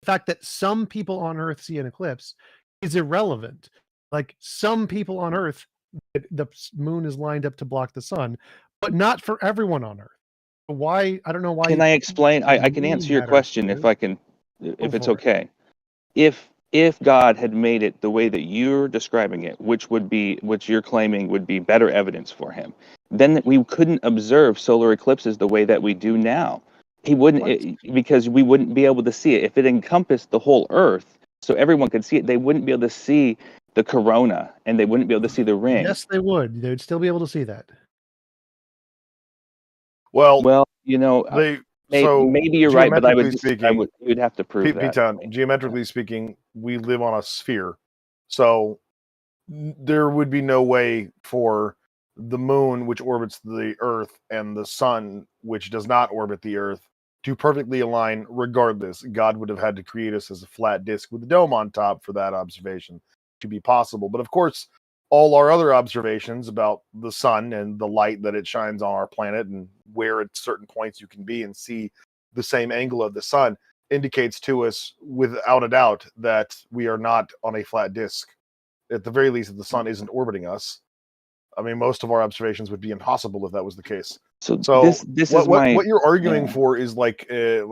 The fact that some people on Earth see an eclipse is irrelevant. Like some people on Earth, the moon is lined up to block the sun, but not for everyone on Earth. Why? I don't know why. Can I explain? I can answer your question if I can, if it's okay. If God had made it the way that you're describing it, which you're claiming would be better evidence for him, then we couldn't observe solar eclipses the way that we do now. He wouldn't, because we wouldn't be able to see it. If it encompassed the whole Earth, so everyone could see it, they wouldn't be able to see the corona, and they wouldn't be able to see the ring. Yes, they would. They would still be able to see that. Well, you know, maybe you're right, but you'd have to prove that. PTOWN, geometrically speaking, we live on a sphere, so there would be no way for the moon, which orbits the Earth, and the sun, which does not orbit the Earth, to perfectly align regardless. God would have had to create us as a flat disk with a dome on top for that observation to be possible. But of course, all our other observations about the sun and the light that it shines on our planet and where at certain points you can be and see the same angle of the sun indicates to us without a doubt that we are not on a flat disk. At the very least, that the sun isn't orbiting us. I mean, most of our observations would be impossible if that was the case. So this what you're arguing for is like a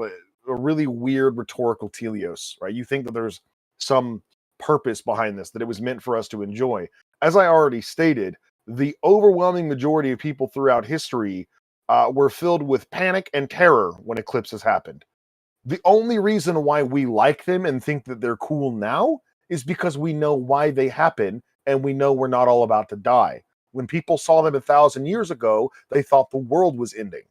really weird rhetorical teleos, right? You think that there's some purpose behind this, that it was meant for us to enjoy. As I already stated, the overwhelming majority of people throughout history were filled with panic and terror when eclipses happened. The only reason why we like them and think that they're cool now is because we know why they happen and we know we're not all about to die. When people saw them 1,000 years ago, they thought the world was ending.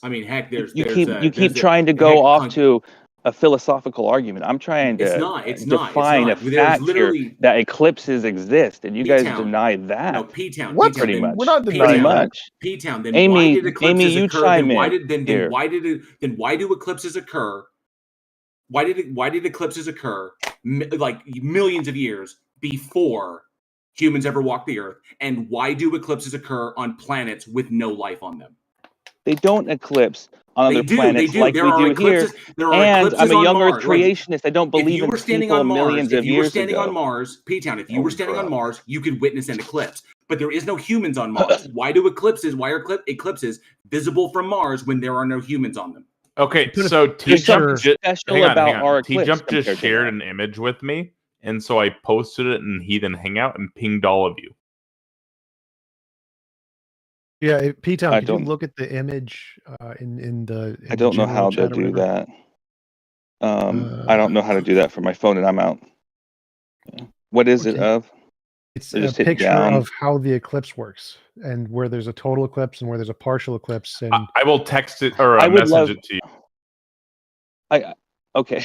I mean, heck, you keep trying to go off to a philosophical argument. I'm trying to define a There's fact literally here that eclipses exist, and you guys P-Town. deny that. No, P-Town. What? P-Town. Pretty Then much. We're not P-Town. denying that. P-Town. Then Amy, why did eclipses you occur? chime Then why in did then here. why do eclipses occur? Why did eclipses occur like millions of years before humans ever walked the earth? And why do eclipses occur on planets with no life on them? They don't eclipse on They other do. planets They do. like There we are do eclipses. here. There are And eclipses I'm a on young Earth Mars. Like, creationist. I don't if believe you in were standing people on Mars, millions of if you were years standing ago. on Mars, P-Town, if you were Holy standing on crap. Mars, you could witness an eclipse. But there is no humans on Mars. Why are eclipses visible from Mars when there are no humans on them? Okay, There's so something TJump special about our eclipse TJump just compared to shared that. an image with me, and so I posted it in Heathen Hangout and pinged all of you. Yeah, P-Town, I could you don't- look at the image in the? I don't know how to chat or do whatever? that. I don't know how to do that for my phone, and I'm out. What is it Okay. of? It's I a just hit picture down. of how the eclipse works, and where there's a total eclipse and where there's a partial eclipse. And I will text it or I would message love- it to you. Okay.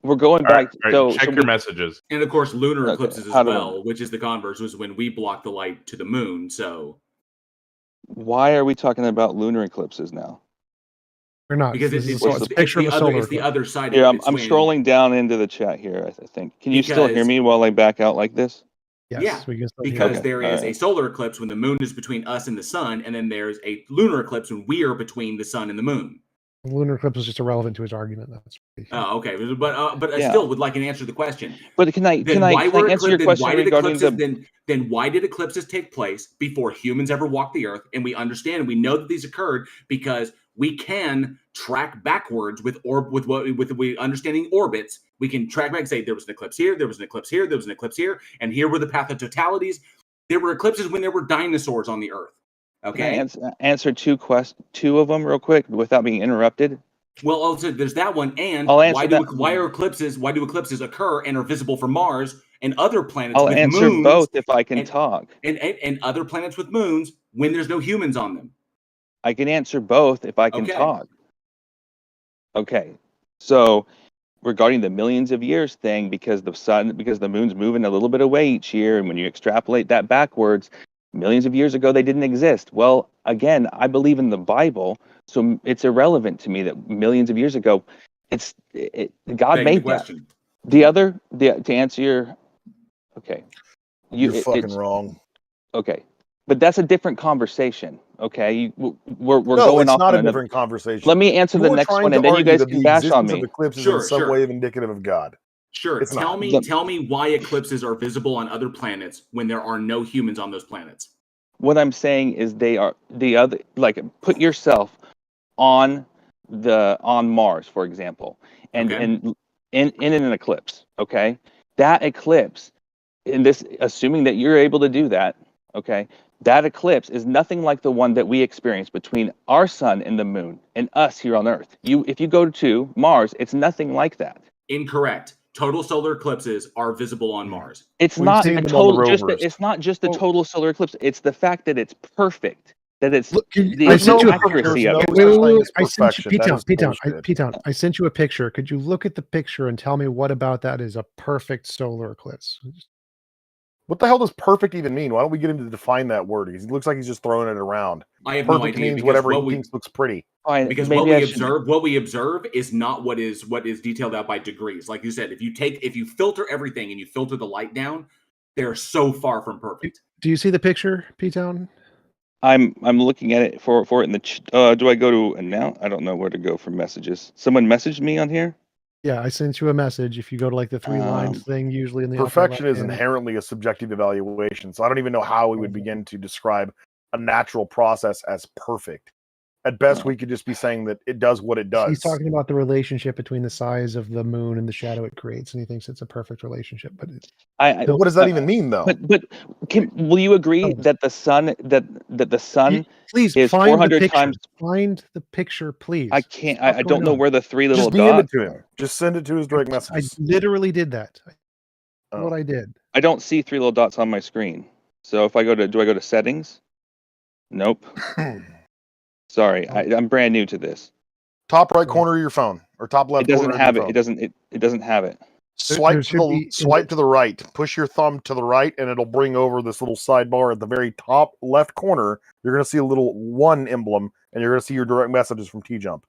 We're going All right, back. all right, So check your we- messages. And of course, lunar Okay, eclipses as how do I- well, which is the converse, was when we block the light to the moon. So Why are we talking about lunar eclipses now? we're not. because This it's is a picture of a solar it's the eclipse. other side Here, of it. I'm It's when- scrolling down into the chat here, I think. Can you still hear Because- me while I back out like this? Yes, Yeah, we can still hear because you. there is a solar eclipse when the moon is between us and the sun, and then there's a lunar eclipse when we are between the sun and the moon. The lunar eclipse is just irrelevant to his argument. That's Oh, okay, but I Yeah. still would like an answer to the question. But can I Then why were answer your eclipses? question Why did regarding eclipses? Then why did eclipses take place before humans ever walked the earth? And we understand, we know that these occurred because we can track backwards with understanding orbits. We can track back and say there was an eclipse here, there was an eclipse here, there was an eclipse here, and here were the path of totalities. There were eclipses when there were dinosaurs on the earth. Okay. Can I answer two of them real quick without being interrupted? Well, also there's that one, and I'll answer that. why do eclipses occur and are visible from Mars and other planets I'll with answer moons? both if I can and- talk. And other planets with moons when there's no humans on them. I can answer both if I can Okay. talk. Okay. So regarding the millions of years thing, because the moon's moving a little bit away each year, and when you extrapolate that backwards, millions of years ago they didn't exist. Well, again, I believe in the Bible, so it's irrelevant to me that millions of years ago, God made that. Question. To answer your, okay, You're fucking wrong. Okay, but that's a different conversation. Okay, we're No, going it's off not on a another. different conversation. Let me answer the You're next trying one, to and then you argue guys that can the bash on existence me. of eclipses Sure, in some sure. way indicative of God. Sure. It's Tell not. me why eclipses are visible on other planets when there are no humans on those planets. What I'm saying is they are the other. Like, put yourself on Mars, for example, and Okay. in an eclipse. Okay, that eclipse, assuming that you're able to do that. Okay, that eclipse is nothing like the one that we experience between our sun and the moon and us here on Earth. If you go to Mars, it's nothing like that. Incorrect. Total solar eclipses are visible on Mars. It's We've not seen a them on the total. rovers. It's not just the total solar eclipse. It's the fact that it's perfect. That it's Look, the I sent you a accuracy there's of it. no- Wait. It's I sent you perfection. That is bullshit. P-Town. I sent you a picture. Could you look at the picture and tell me what about that is a perfect solar eclipse? What the hell does perfect even mean? Why don't we get him to define that word? Because he looks like he's just throwing it around. I have no Perfect idea means because whatever what he we thinks looks pretty. Fine, because maybe what we observe is not what is detailed out by degrees. Like you said, if you filter everything and you filter the light down, they're so far from perfect. Do you see the picture, P-Town? I'm looking at it for it in the. Do I go to announce? I don't know where to go for messages. Someone messaged me on here. Yeah, I sent you a message. If you go to like the three lines thing, usually in the upper Perfection is left-hand- inherently a subjective evaluation. So I don't even know how we would begin to describe a natural process as perfect. At best, we could just be saying that it does what it does. He's talking about the relationship between the size of the moon and the shadow it creates, and he thinks it's a perfect relationship. But What does that even mean, though? But will you agree that the sun the sun please is find 400 the picture. times? Find the picture, please. I can't. What's I don't going know on? where the three little Just DM it dots. to him. Just send it to his direct I messages. literally did that. Oh. What I did. I don't see three little dots on my screen. So if I go to, do I go to settings? Nope. Sorry, I'm brand new to this. Top right corner of your phone, or top left It doesn't corner of have your it. phone. It doesn't have it. Swipe to the right. Push your thumb to the right, and it'll bring over this little sidebar at the very top left corner. You're going to see a little 1 emblem, and you're going to see your direct messages from TJump.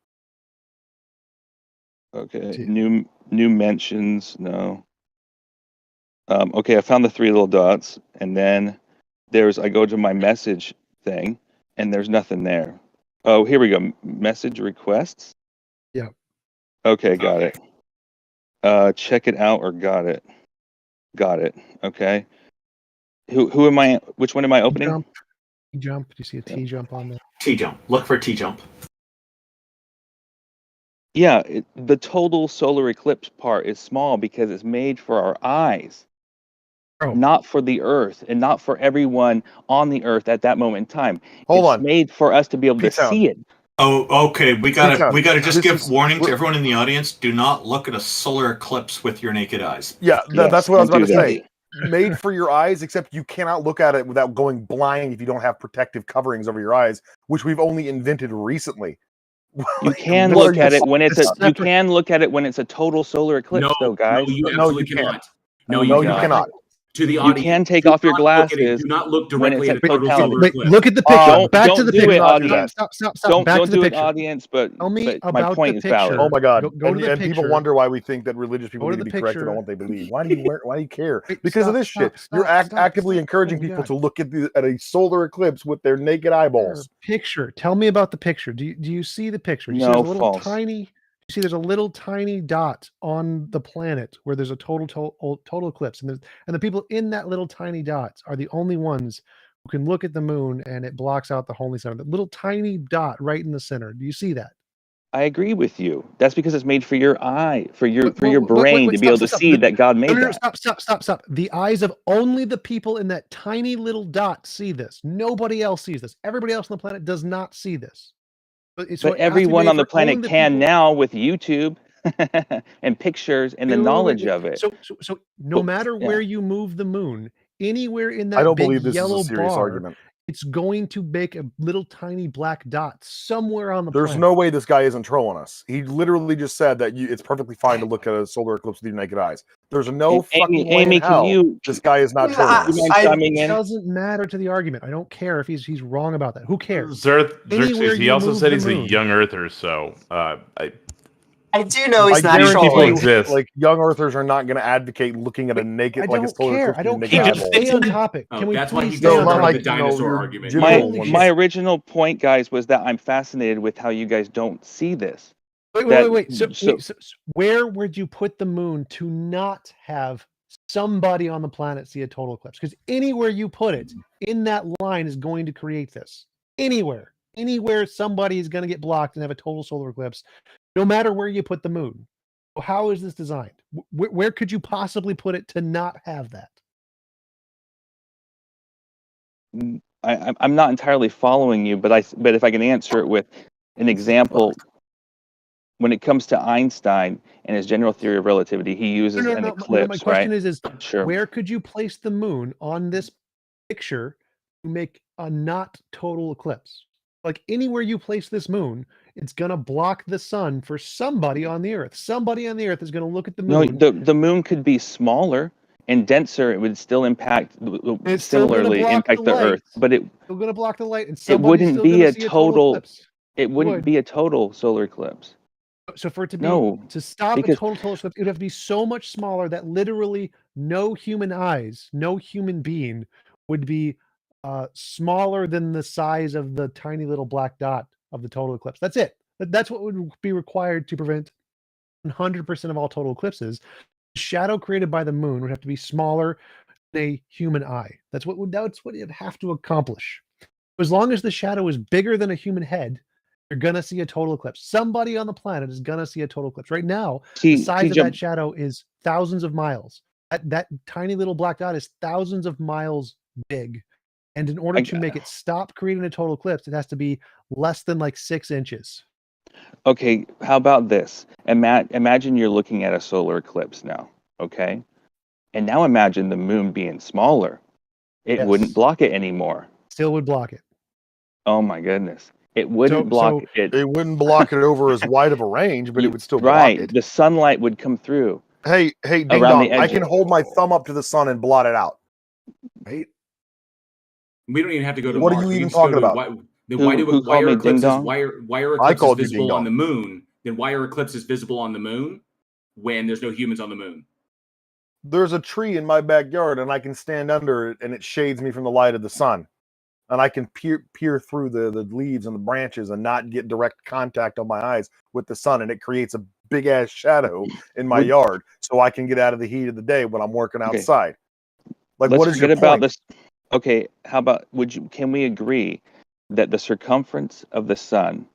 Okay. New mentions. No. Okay, I found the 3 little dots, and then I go to my message thing, and there's nothing there. Oh, here we go. Message requests. Yeah. Okay, got it. Check it out or got it. Got it. Okay. Who am I? Which one am I opening? TJump. Do you see a TJump on there? TJump. Look for TJump. Yeah, the total solar eclipse part is small because it's made for our eyes, not for the Earth, and not for everyone on the Earth at that moment in time. It's made for us to be able to see it. Oh, okay. We gotta just give warning to everyone in the audience. Do not look at a solar eclipse with your naked eyes. Yeah, that's what I was about to say. Made for your eyes, except you cannot look at it without going blind if you don't have protective coverings over your eyes, which we've only invented recently. You can look at it when it's a total solar eclipse, though, guys. No, you absolutely cannot. No, you cannot. To the You audience, can take do off your not look at it. glasses Do not look when directly it's at a total solar Wait, eclipse. look at the picture. Back to the Don't do picture. it, audience. Stop. Don't Back to do the it, picture. audience. Tell me my about point the is valid. picture. Oh my God! Go to the and people picture. wonder why we think that religious people Go to need to the be corrected picture. on what they believe. Why do you care? Wait, Because of stop, this shit. stop, You're stop, actively stop. encouraging Oh my people God. to look at a solar eclipse with their naked eyeballs. Picture. Tell me about the picture. Do you see the picture? Do you see No, there's a little false. tiny? You see, there's a little tiny dot on the planet where there's a total eclipse, and the people in that little tiny dots are the only ones who can look at the moon, and it blocks out the holy sun. That little tiny dot right in the center. Do you see that? I agree with you. That's because it's made for your eye, for your brain to be able to see that God made that. Stop. The eyes of only the people in that tiny little dot see this. Nobody else sees this. Everybody else on the planet does not see this. But everyone on the planet can now with YouTube and pictures and the knowledge of it. So no matter where you move the moon, anywhere in that I don't big believe this is yellow a serious bar, argument. it's going to make a little tiny black dot somewhere on the There's planet. no way this guy isn't trolling us. He literally just said that it's perfectly fine to look at a solar eclipse with your naked eyes. There's no fucking way in hell this guy is not trolling us. It doesn't matter to the argument. I don't care if he's wrong about that. Who cares? Xerxes, he also said he's a young earther, so I do know he's I not guarantee trolling. exist. Like young earthers are not going to advocate looking at a naked, like a solar eclipse. I don't with care. naked Just eyeballs. stay on topic. Can we that's why please he stay on started topic? the dinosaur argument. My original point, guys, was that I'm fascinated with how you guys don't see this. Wait. So where would you put the moon to not have somebody on the planet see a total eclipse? Because anywhere you put it in that line is going to create this. Anywhere somebody is going to get blocked and have a total solar eclipse, no matter where you put the moon. So how is this designed? Where could you possibly put it to not have that? I'm not entirely following you, but if I can answer it with an example. When it comes to Einstein and his general theory of relativity, he uses an eclipse, my question right? is Sure. Where could you place the moon on this picture to make a not total eclipse? Like anywhere you place this moon, it's going to block the sun for somebody on the Earth. Somebody on the Earth is going to look at the moon. No, the moon could be smaller and denser. It would still similarly impact the Earth, but it's still going to block the light, and it wouldn't be a total. Eclipse. It wouldn't be a total solar eclipse. So for it to be to stop a total eclipse, it would have to be so much smaller that literally no human eyes, no human being would be smaller than the size of the tiny little black dot of the total eclipse. That's it. That's what would be required to prevent 100% of all total eclipses. The shadow created by the moon would have to be smaller than a human eye. That's what you'd have to accomplish. As long as the shadow is bigger than a human head, you're going to see a total eclipse. Somebody on the planet is going to see a total eclipse. Right now, the size of that shadow is thousands of miles. That tiny little black dot is thousands of miles big. And in order to make it stop creating a total eclipse, it has to be less than like 6 inches. Okay, how about this? Imagine you're looking at a solar eclipse now, okay? And now imagine the moon being smaller. It wouldn't block it anymore. Still would block it. Oh my goodness. It wouldn't block it. It wouldn't block it over as wide of a range, but it would still block Right. it. The sunlight would come through. Hey, ding dong! I can hold my thumb up to the sun and blot it out. Right? We don't even have to go to What Mars. are you We even can just go talking to about? why are eclipses visible on ding-dong. the moon? Then why are eclipses visible on the moon when there's no humans on the moon? There's a tree in my backyard, and I can stand under it, and it shades me from the light of the sun. And I can peer through the leaves and the branches and not get direct contact on my eyes with the sun, and it creates a big ass shadow in my yard, so I can get out of the heat of the day when I'm working outside. Like, Let's what is forget your about point? this. Okay, how about can we agree that the circumference of the sun,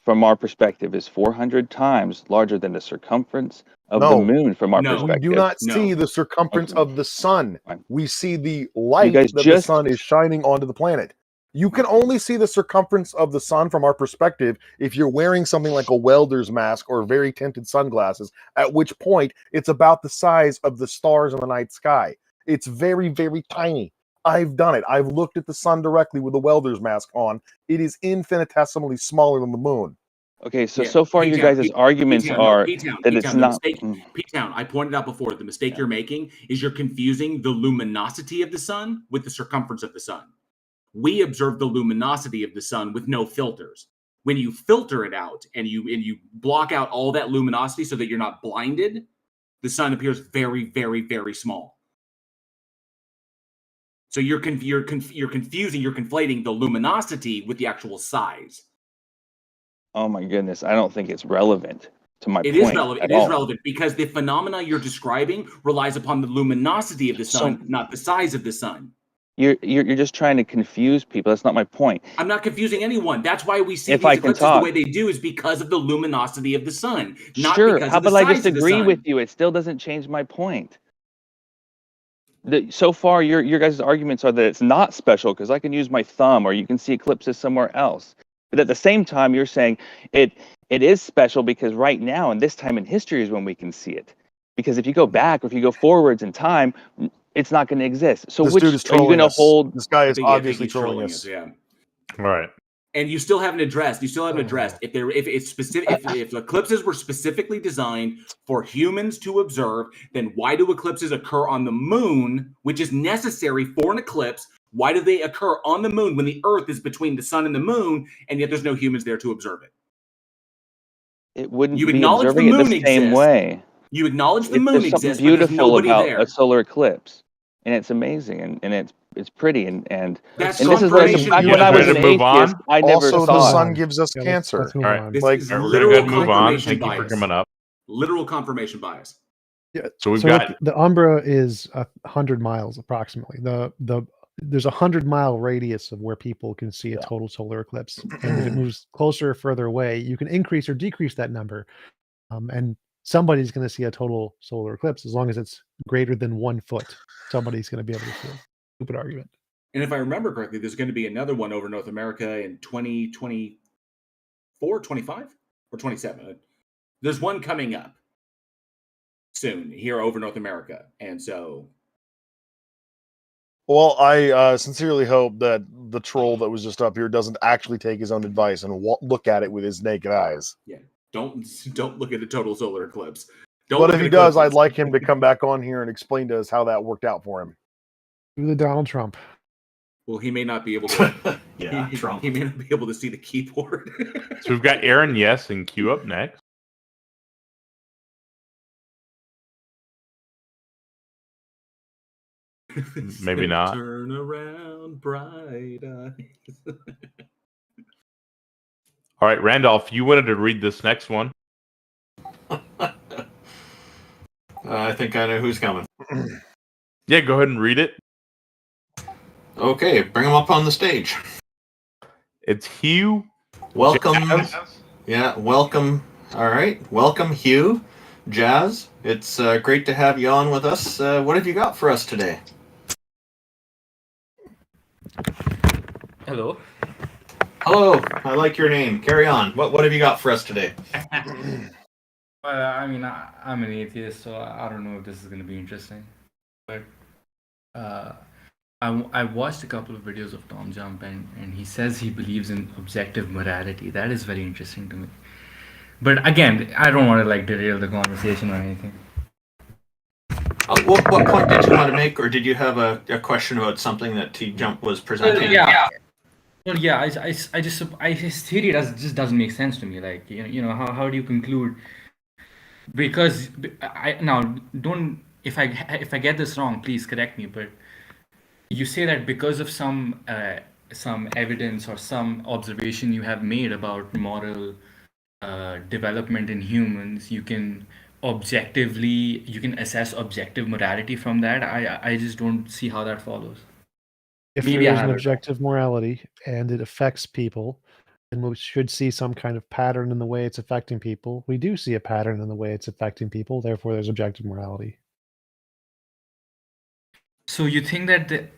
from our perspective, is 400 times larger than the circumference of the moon from our perspective? We do not see the circumference of the sun. We see the light guys that the sun is shining onto the planet. You can only see the circumference of the sun from our perspective if you're wearing something like a welder's mask or very tinted sunglasses, at which point it's about the size of the stars in the night sky. It's very, very tiny. I've done it. I've looked at the sun directly with a welder's mask on. It is infinitesimally smaller than the moon. Okay, so far your guys' arguments are that it's not. P-Town, I pointed out before, the mistake you're making is you're confusing the luminosity of the sun with the circumference of the sun. We observe the luminosity of the sun with no filters. When you filter it out and you block out all that luminosity so that you're not blinded, the sun appears very, very, very small. So you're conflating the luminosity with the actual size. Oh my goodness, I don't think it's relevant to my point. It is relevant. It is relevant because the phenomena you're describing relies upon the luminosity of the sun, not the size of the sun. You're just trying to confuse people. That's not my point. I'm not confusing anyone. That's why we see If these I can eclipses talk. the way they do is because of the luminosity of the sun, not Sure. because How of the about I size of the disagree sun. with you? It still doesn't change my point. So far, your guys' arguments are that it's not special because I can use my thumb, or you can see eclipses somewhere else. But at the same time, you're saying it is special because right now, and this time in history, is when we can see it. Because if you go back or if you go forwards in time, it's not going to exist. So This which dude is are you going to trolling us. hold? This guy is I think obviously he's trolling us. Yeah. Right. And you still haven't addressed. If it's specific, if eclipses were specifically designed for humans to observe, then why do eclipses occur on the moon, which is necessary for an eclipse? Why do they occur on the moon when the Earth is between the sun and the moon, and yet there's no humans there to observe it? It wouldn't You be acknowledge observing the it the moon same exists. way. You acknowledge the moon There's something exists, but there's beautiful nobody about there. a solar eclipse, and it's amazing, and it's pretty, and That's this is what back when I was an atheist, I never Also, saw the it. sun gives us cancer. This Like, is we're gonna literal go ahead and move on. confirmation Thank you bias. for coming up. Literal confirmation bias. Yeah. So we've look, got the Umbra is 100 miles approximately. There's a 100-mile radius of where people can see a total solar eclipse, and if it moves closer or further away, you can increase or decrease that number, and somebody's going to see a total solar eclipse as long as it's greater than 1 foot. Somebody's going to be able to see it. Stupid argument. And if I remember correctly, there's going to be another one over North America in 2024, 25, or 27. There's one coming up soon here over North America. And so... Well, I sincerely hope that the troll that was just up here doesn't actually take his own advice and look at it with his naked eyes. Yeah, don't look at the total solar eclipse. But if he does, I'd like him to come back on here and explain to us how that worked out for him. Do the Donald Trump. Well, he may not be able to. Trump. He may not be able to see the keyboard. So we've got erinyes and Q up next. Maybe not. Turn around, bright eyes. All right, Randolph, you wanted to read this next one. I think I know who's coming. Yeah, go ahead and read it. Okay, bring him up on the stage. It's Hugh. Welcome. Jazz. Yeah, welcome. All right, welcome, Hugh Jazz. It's great to have you on with us. What have you got for us today? Hello. Hello, I like your name. Carry on. What have you got for us today? Well, I mean, I'm an atheist, so I don't know if this is going to be interesting. But I watched a couple of videos of TJump, and he says he believes in objective morality. That is very interesting to me. But again, I don't want to like derail the conversation or anything. What point did you want to make, or did you have a question about something that TJump was presenting? Well, yeah, his theory just doesn't make sense to me. Like, how do you conclude? Because if I get this wrong, please correct me. But you say that because of some evidence or some observation you have made about moral development in humans, you can assess objective morality from that. I just don't see how that follows. If Maybe there I is an have it wrong. objective morality and it affects people, then we should see some kind of pattern in the way it's affecting people. We do see a pattern in the way it's affecting people, therefore there's objective morality. So you think that Does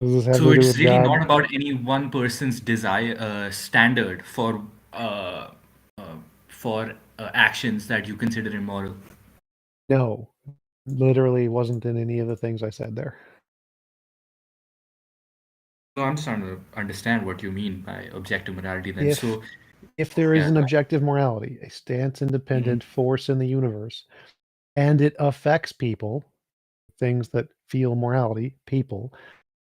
this have to so do it's with really God? not about any one person's desire standard for actions that you consider immoral? No, literally wasn't in any of the things I said there. So I'm just trying to understand what you mean by objective morality then. If there is yeah. an objective morality, a stance-independent force in the universe, and it affects people, things that feel morality, people,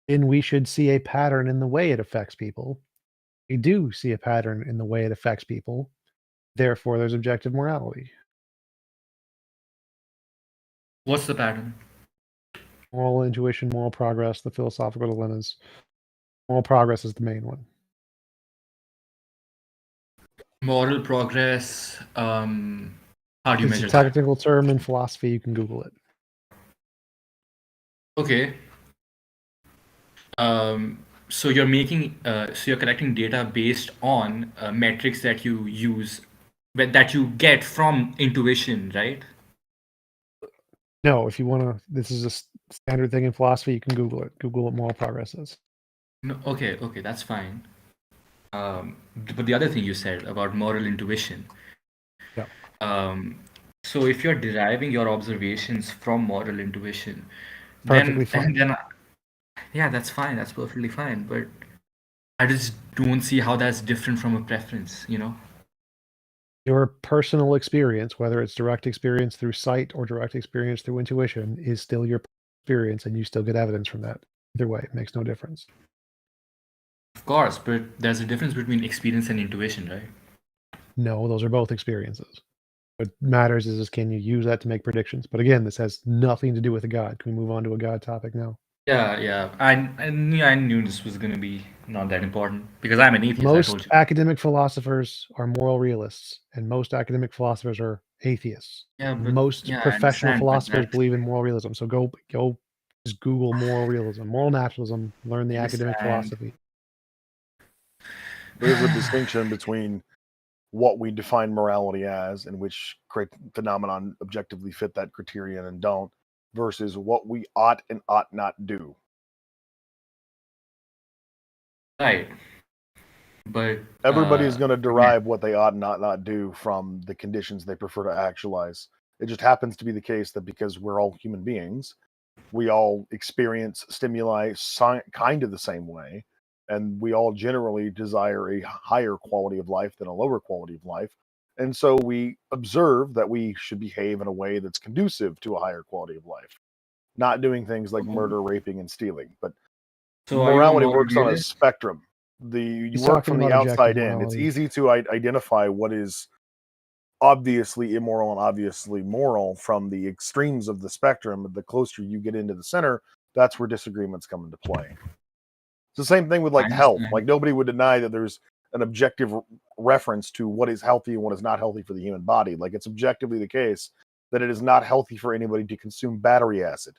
then we should see a pattern in the way it affects people. We do see a pattern in the way it affects people. Therefore, there's objective morality. What's the pattern? Moral intuition, moral progress, the philosophical dilemmas. Moral progress is the main one. Moral progress, how do you measure It's a technical term in philosophy. You can Google it. Okay. So you're making, so you're collecting data based on metrics that you use, that you get from intuition, right? No, if you want to, this is a standard thing in philosophy. You can Google it. Google what moral progress is. No, okay, that's fine. But the other thing you said about moral intuition. Yeah. So if you're deriving your observations from moral intuition, Perfectly fine. then yeah, that's fine. That's perfectly fine. But I just don't see how that's different from a preference, Your personal experience, whether it's direct experience through sight or direct experience through intuition, is still your experience, and you still get evidence from that. Either way, it makes no difference. Of course, but there's a difference between experience and intuition, right? No, those are both experiences. What matters is can you use that to make predictions? But again, this has nothing to do with a God. Can we move on to a God topic now? Yeah. I knew this was going to be not that important because I'm an atheist. Most academic philosophers are moral realists, and most academic philosophers are atheists. Yeah, but, most professional philosophers believe in moral realism. So go just Google moral realism, moral naturalism, learn the academic philosophy. There's a distinction between what we define morality as and which phenomenon objectively fit that criterion and don't, versus what we ought and ought not do. Right. But everybody's going to derive what they ought and ought not do from the conditions they prefer to actualize. It just happens to be the case that because we're all human beings, we all experience stimuli kind of the same way, and we all generally desire a higher quality of life than a lower quality of life. And so we observe that we should behave in a way that's conducive to a higher quality of life, not doing things like murder, raping, and stealing. But morality works on a spectrum. You work from the outside in. It's easy to identify what is obviously immoral and obviously moral from the extremes of the spectrum. The closer you get into the center, that's where disagreements come into play. It's the same thing with like health. Like nobody would deny that there's an objective reference to what is healthy and what is not healthy for the human body. Like it's objectively the case that it is not healthy for anybody to consume battery acid.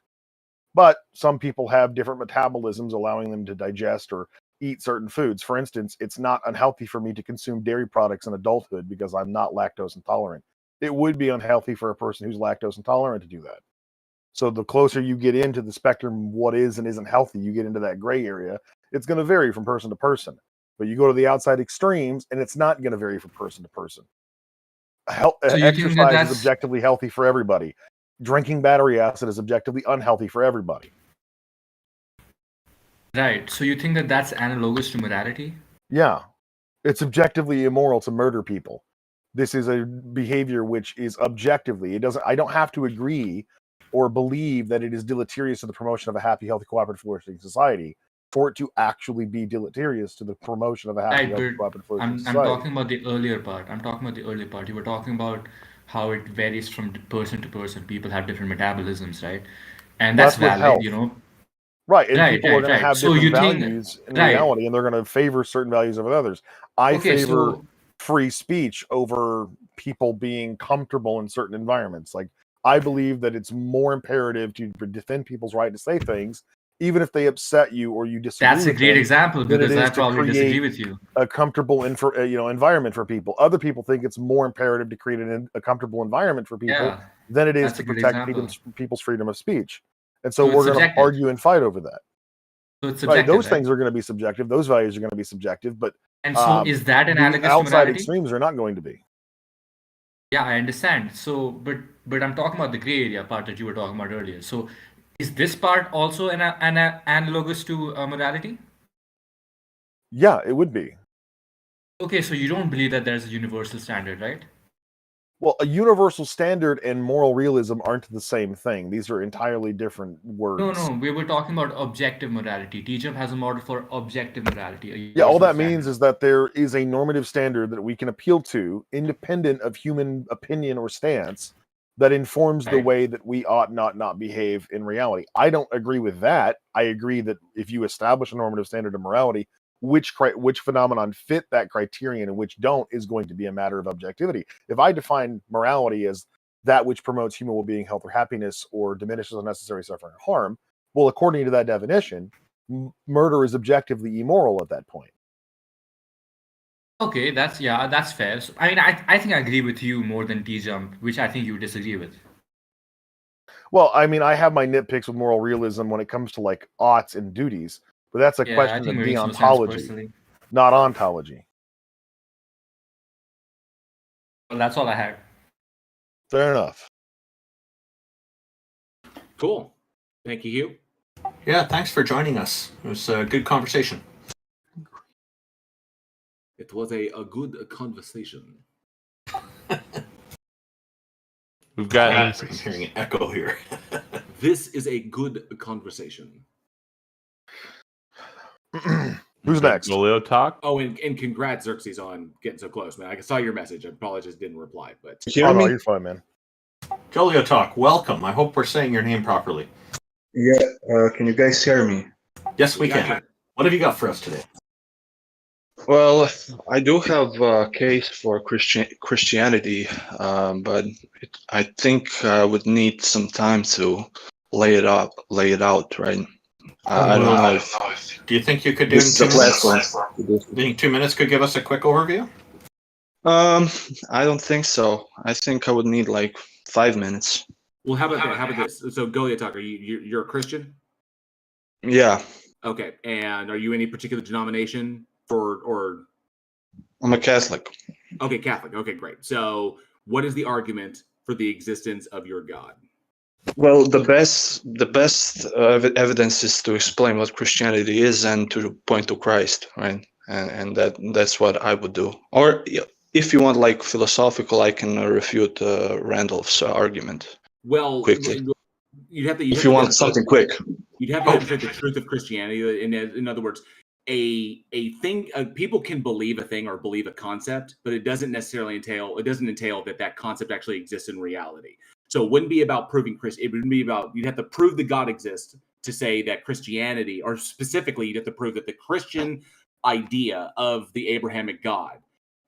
But some people have different metabolisms allowing them to digest or eat certain foods. For instance, it's not unhealthy for me to consume dairy products in adulthood because I'm not lactose intolerant. It would be unhealthy for a person who's lactose intolerant to do that. So the closer you get into the spectrum, what is and isn't healthy, you get into that gray area. It's going to vary from person to person. But you go to the outside extremes, and it's not going to vary from person to person. Exercise is objectively healthy for everybody. Drinking battery acid is objectively unhealthy for everybody. Right. So you think that that's analogous to morality? Yeah. It's objectively immoral to murder people. This is a behavior which is objectively, I don't have to agree or believe that it is deleterious to the promotion of a happy, healthy, cooperative, flourishing society for it to actually be deleterious to the promotion of a happy, healthy, cooperative, flourishing I'm society. talking about the earlier part. You were talking about how it varies from person to person. People have different metabolisms, right? And that's with valid, health. you know. Right, and people are going to have So different you think- values in right. reality, and they're going to favor certain values over others. I Okay, favor so- free speech over people being comfortable in certain environments. Like, I believe that it's more imperative to defend people's right to say things, even if they upset you or you disagree. That's a with great them, example than it because is I to probably disagree create with you. a comfortable environment for people. Other people think it's more imperative to create a comfortable environment for people Yeah, than it is that's to a good protect example. people's freedom of speech. And So so it's we're going to subjective. argue and fight over that. So it's Right, subjective, those right? things are going to be subjective. Those values are going to be subjective, but And so is that the analogous to outside morality? extremes are not going to be. Yeah, I understand. So, but I'm talking about the gray area part that you were talking about earlier. So, is this part also an analogous to morality? Yeah, it would be. Okay, so you don't believe that there's a universal standard, right? Well, a universal standard and moral realism aren't the same thing. These are entirely different words. No, we were talking about objective morality. TJump has a model for objective morality. Yeah, all that means is that there is a normative standard that we can appeal to, independent of human opinion or stance, that informs the Right. way that we ought not behave in reality. I don't agree with that. I agree that if you establish a normative standard of morality, which phenomenon fit that criterion and which don't is going to be a matter of objectivity. If I define morality as that which promotes human well-being, health, or happiness, or diminishes unnecessary suffering or harm, well, according to that definition, murder is objectively immoral at that point. Okay, that's fair. So, I mean, I think I agree with you more than TJump, which I think you disagree with. Well, I mean, I have my nitpicks with moral realism when it comes to like oughts and duties, but that's a Yeah, I question think of it makes no sense deontology, personally. not ontology. Well, that's all I had. Fair enough. Cool. Thank you, Hugh. Yeah, thanks for joining us. It was a good conversation. It was a good conversation. We've got. I'm hearing an echo here. This is a good conversation. Who's next? Goliotok? Oh, and congrats, Xerxes, on getting so close, man. I saw your message. I probably just didn't reply, but Oh, no, you're fine, man. goliotok, welcome. I hope we're saying your name properly. Yeah, can you guys hear me? Yes, we We got can. What have you got for us today? Well, I do have a case for Christianity, but I think I would need some time to lay it out, right? I don't know if Do you think you could do this in is 2 a minutes? platform. Do you think 2 minutes could give us a quick overview? I don't think so. I think I would need like 5 minutes. well, how about this? So, Goliotok, you're a Christian? Yeah, Okay, and are you any particular denomination or? I'm a Catholic. Okay, Catholic. Okay, great. So, what is the argument for the existence of your God? Well, the best evidence is to explain what Christianity is and to point to Christ, right? And that's what I would do. Or if you want like philosophical, I can refute Randolph's argument. Well, Quickly. you'd have to. If you want something quick. You'd have to demonstrate the truth of Christianity. In other words, a thing. People can believe a thing or believe a concept, but it doesn't necessarily entail. It doesn't entail that concept actually exists in reality. So it wouldn't be about proving It wouldn't be about. You'd have to prove that God exists to say that Christianity, or specifically, you'd have to prove that the Christian idea of the Abrahamic God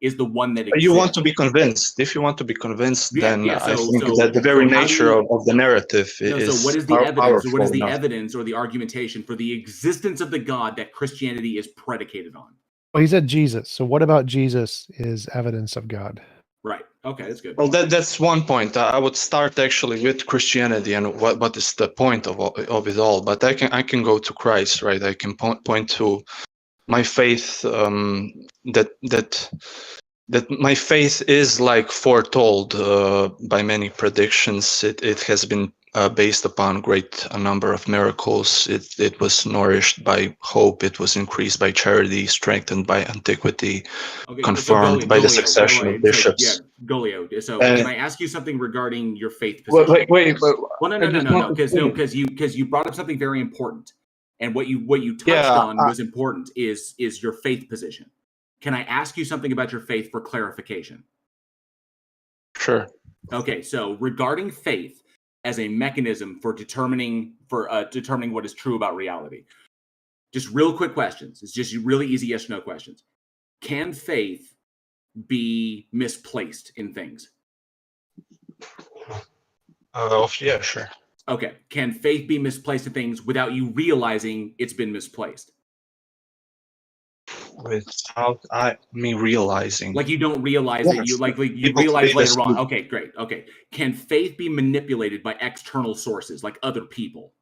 is the one that exists. You want to be convinced. If you want to be convinced, then I think so that the very how do nature you- of the narrative No, is so what is the evidence? So what is the enough. evidence or the argumentation for the existence of the God that Christianity is predicated on? Well, he said Jesus. So what about Jesus is evidence of God? Right. Okay, that's good. Well, that's one point. I would start actually with Christianity and what is the point of it all. But I can go to Christ, right? I can point to my faith that that my faith is like foretold by many predictions. It has been based upon a number of miracles. It was nourished by hope. It was increased by charity, strengthened by antiquity, confirmed by the succession of bishops. Yeah, Golio. So can I ask you something regarding your faith position? Wait. Well, no, because you brought up something very important, and what you touched on was important is your faith position. Can I ask you something about your faith for clarification? Sure. Okay, so regarding faith as a mechanism for determining what is true about reality, just real quick questions. It's just really easy yes or no questions. Can faith be misplaced in things? Yeah, sure. Okay. Can faith be misplaced in things without you realizing it's been misplaced? Without me realizing. Like you don't realize that you you realize later on. Okay, great. Okay. Can faith be manipulated by external sources like other people?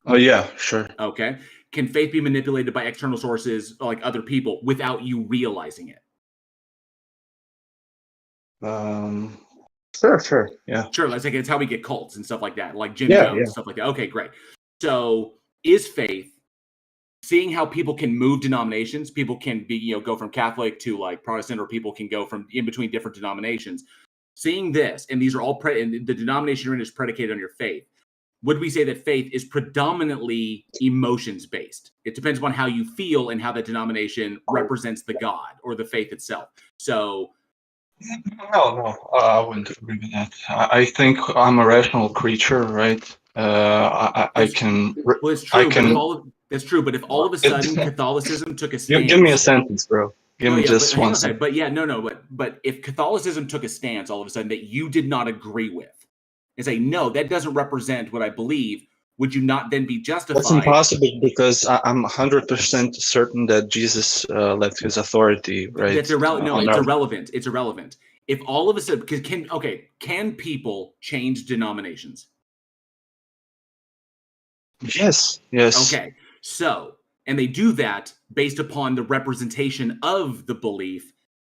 Oh yeah, sure. Okay. Can faith be manipulated by external sources like other people without you realizing it? Sure. Yeah. Sure. Let's say it's how we get cults and stuff like that, like Jim Jones, stuff like that. Okay, great. So is faith, seeing how people can move denominations, people can be, go from Catholic to like Protestant, or people can go from in between different denominations. Seeing this, and these are all and the denomination you're in is predicated on your faith. Would we say that faith is predominantly emotions based? It depends on how you feel and how that denomination represents the God or the faith itself. So, no, I wouldn't agree with that. I think I'm a rational creature, right? I can. Well, it's true. That's true, but if all of a sudden Catholicism took a stance, give me a sentence, bro. Give me just one sentence. But if Catholicism took a stance all of a sudden that you did not agree with, and say, no, that doesn't represent what I believe, would you not then be justified? That's impossible, because I'm 100% certain that Jesus left his authority, right? That's irrelevant. No, it's irrelevant. It's irrelevant. If all of a sudden, can people change denominations? Yes. Okay, so, and they do that based upon the representation of the belief.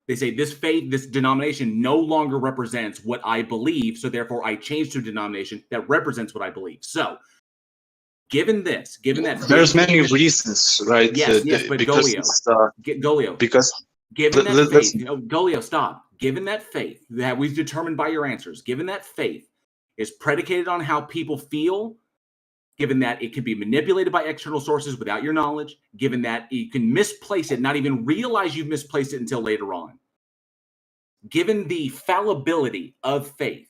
They say this faith, this denomination no longer represents what I believe, so therefore I change to a denomination that represents what I believe. So, given that there's many reasons, right? Yes, but Golio, because given that faith, Golio, stop. Given that faith that we've determined by your answers, given that faith is predicated on how people feel, given that it can be manipulated by external sources without your knowledge, given that you can misplace it, not even realize you've misplaced it until later on. Given the fallibility of faith,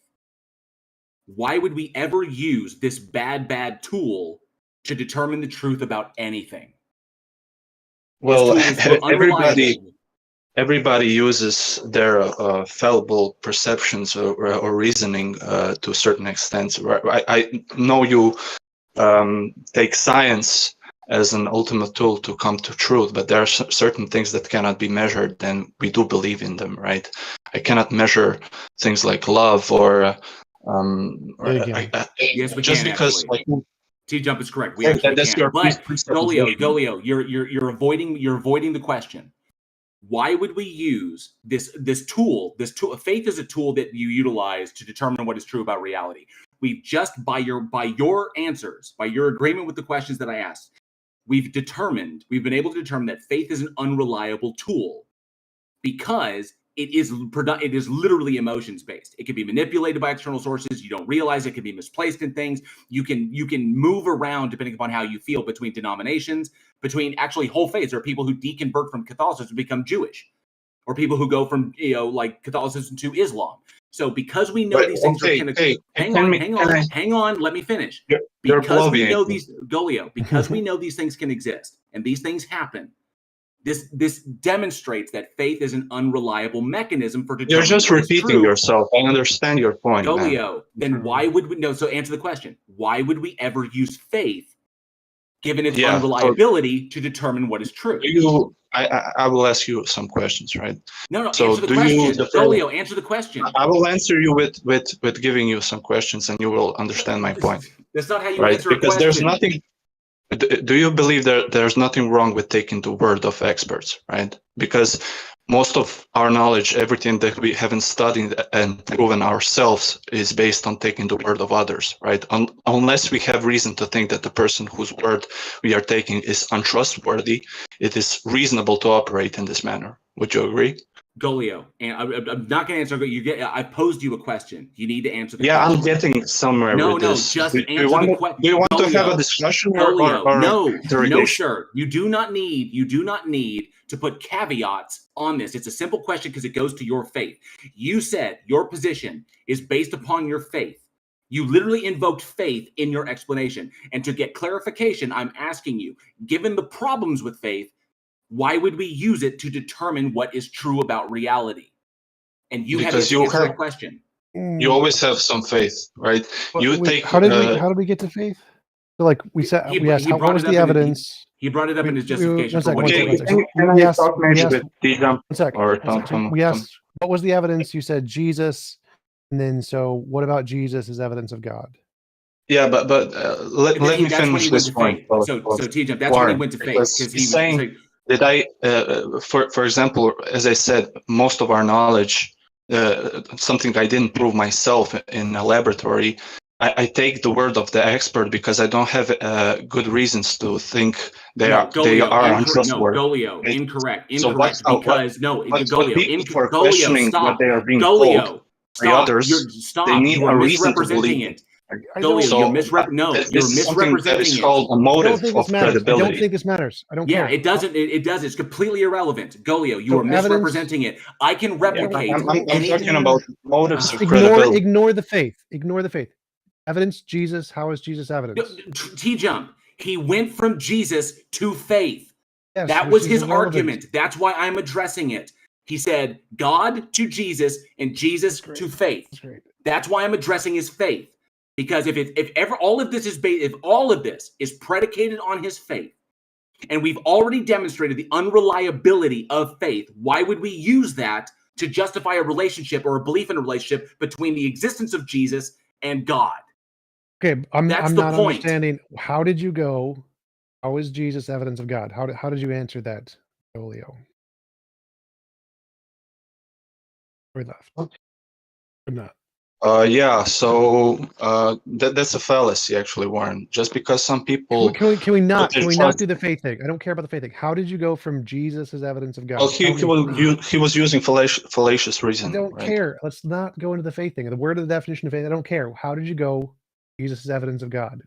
why would we ever use this bad tool to determine the truth about anything? Well, everybody uses their fallible perceptions or reasoning to a certain extent. I know you take science as an ultimate tool to come to truth, but there are certain things that cannot be measured, and we do believe in them, right? I cannot measure things like love or yes, we just can, because TJump is correct. We actually can. But Golio, you're avoiding the question. Why would we use this tool? Faith is a tool that you utilize to determine what is true about reality. We've just by your answers, by your agreement with the questions that I asked, we've been able to determine that faith is an unreliable tool because it is literally emotions based. It can be manipulated by external sources. You don't realize it can be misplaced in things. You can move around depending upon how you feel between denominations, between actually whole faiths. There are people who deconvert from Catholicism to become Jewish, or people who go from like Catholicism to Islam. So because we know these things hang on, let me finish. Because we know these, Golio, because we know these things can exist and these things happen, this demonstrates that faith is an unreliable mechanism for determining. You're just repeating yourself. I understand your point, Golio. Then why would we so answer the question. Why would we ever use faith, given its unreliability, to determine what is true? I will ask you some questions, right? No, so answer the question. Golio, answer the question. I will answer you with giving you some questions, and you will understand my point. That's not how you answer a question. Because there's nothing. Do you believe there's nothing wrong with taking the word of experts, right? Because most of our knowledge, everything that we haven't studied and proven ourselves, is based on taking the word of others, right? Unless we have reason to think that the person whose word we are taking is untrustworthy, it is reasonable to operate in this manner. Would you agree? Golio, and I'm not going to answer. I posed you a question. You need to answer the question. I'm getting somewhere with this. Just do answer the question. Do you want to have a discussion or no, sir. You do not need to put caveats on this. It's a simple question because it goes to your faith. You said your position is based upon your faith. You literally invoked faith in your explanation. And to get clarification, I'm asking you, given the problems with faith, why would we use it to determine what is true about reality? And you had to answer the question. You always have some faith, right? How did we get to faith? So, like we said, we asked, what was the evidence? He brought it up in his justification. We asked, what was the evidence? You said Jesus, and then so what about Jesus as evidence of God? Yeah, but let me finish this point. So TJump, that's when he went to faith because he's saying. Did I, for example, as I said, most of our knowledge, something I didn't prove myself in a laboratory, I take the word of the expert because I don't have good reasons to think they are untrustworthy. No, Golio, incorrect. People are Golio, stop. What they are being told by others, stop. They need a reason to believe it. You're misrepresenting that is called a motive of credibility. I don't think this matters. I don't care. Yeah, it doesn't. It does. It's completely irrelevant. Golio, you are misrepresenting it. I can replicate. I'm talking about motives of credibility. Ignore the faith. Ignore the faith. Evidence, Jesus. How is Jesus evidence? TJump. He went from Jesus to faith. Yes, that was his argument. That's why I'm addressing it. He said God to Jesus and Jesus to faith. That's why I'm addressing his faith. Because if all of this is predicated on his faith, and we've already demonstrated the unreliability of faith, why would we use that to justify a relationship or a belief in a relationship between the existence of Jesus and God? Okay, I'm not understanding. How did you go? How is Jesus evidence of God? How did you answer that, Golio? We left. Or not. So that's a fallacy, actually, Warren. Just because some people can we not do the faith thing? I don't care about the faith thing. How did you go from Jesus as evidence of God? Well, he was using fallacious reason. I don't care. Let's not go into the faith thing. The word of the definition of faith. I don't care. How did you go? Jesus is evidence of God.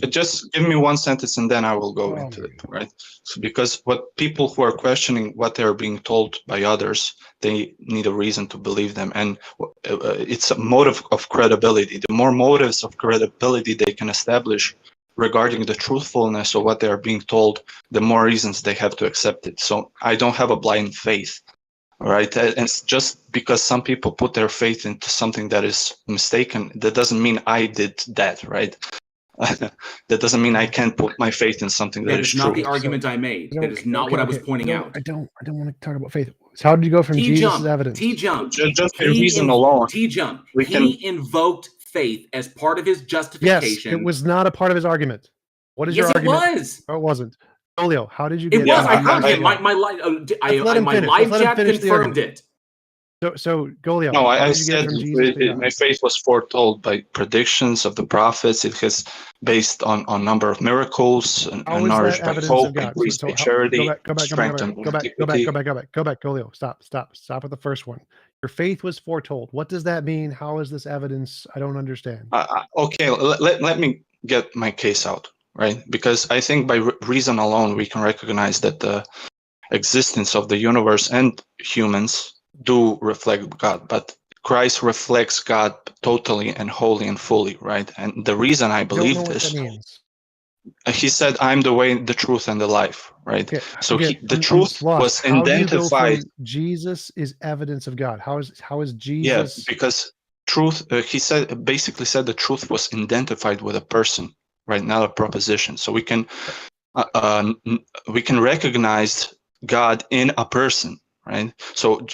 Just give me one sentence and then I will go into it, right? So because what people who are questioning what they're being told by others, they need a reason to believe them. And it's a motive of credibility. The more motives of credibility they can establish regarding the truthfulness of what they are being told, the more reasons they have to accept it. So I don't have a blind faith. Right, and it's just because some people put their faith into something that is mistaken, that doesn't mean I did that, right? That doesn't mean I can't put my faith in something that is true. That is not the argument I made. That is not what I was pointing out. I don't want to talk about faith. So how did you go from Jesus' evidence? TJump. Just a reason alone. TJump. He invoked faith as part of his justification. Yes, it was not a part of his argument. What is your argument? Yes, it was. No, it wasn't. Golio, how did you get it? Was. I heard him. My live chat confirmed it. So Golio. No, I said my faith was foretold by predictions of the prophets. It has based on number of miracles and nourished by hope, increased by charity, strengthened by antiquity. Go back, Golio. Stop with the first one. Your faith was foretold. What does that mean? How is this evidence? I don't understand. Okay, let me get my case out. Right, because I think by reason alone we can recognize that the existence of the universe and humans do reflect God, but Christ reflects God totally and wholly and fully, right? And the reason I believe this, he said, "I'm the way, the truth, and the life." Right. Okay, so the truth was identified. Jesus is evidence of God. How is Jesus? Yeah, because truth. He basically said the truth was identified with a person. Right, not a proposition. So we can recognize God in a person, right? So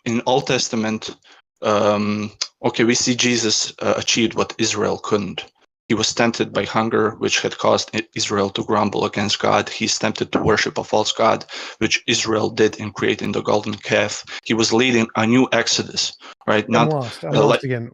in Old Testament, we see Jesus achieved what Israel couldn't. So Jesus, basically said the truth was identified with a person, right? Not a proposition. So we can recognize God in a person, right? So in Old Testament, we see Jesus achieved what Israel couldn't. So in Old Testament, we see Jesus achieved what Israel couldn't. So in Old Testament, we see Jesus achieved what Israel couldn't. So Jesus, basically said the truth was identified with a person, right? Not a proposition. So we can recognize God in a person, right? Not a proposition. So in Old Testament, we see Jesus achieved what Israel couldn't. So He was tempted by hunger, which had caused Israel to grumble against God. He's tempted to worship a false god, which Israel did in creating the golden calf. He was leading a new exodus, right? I'm lost. I'm lost again.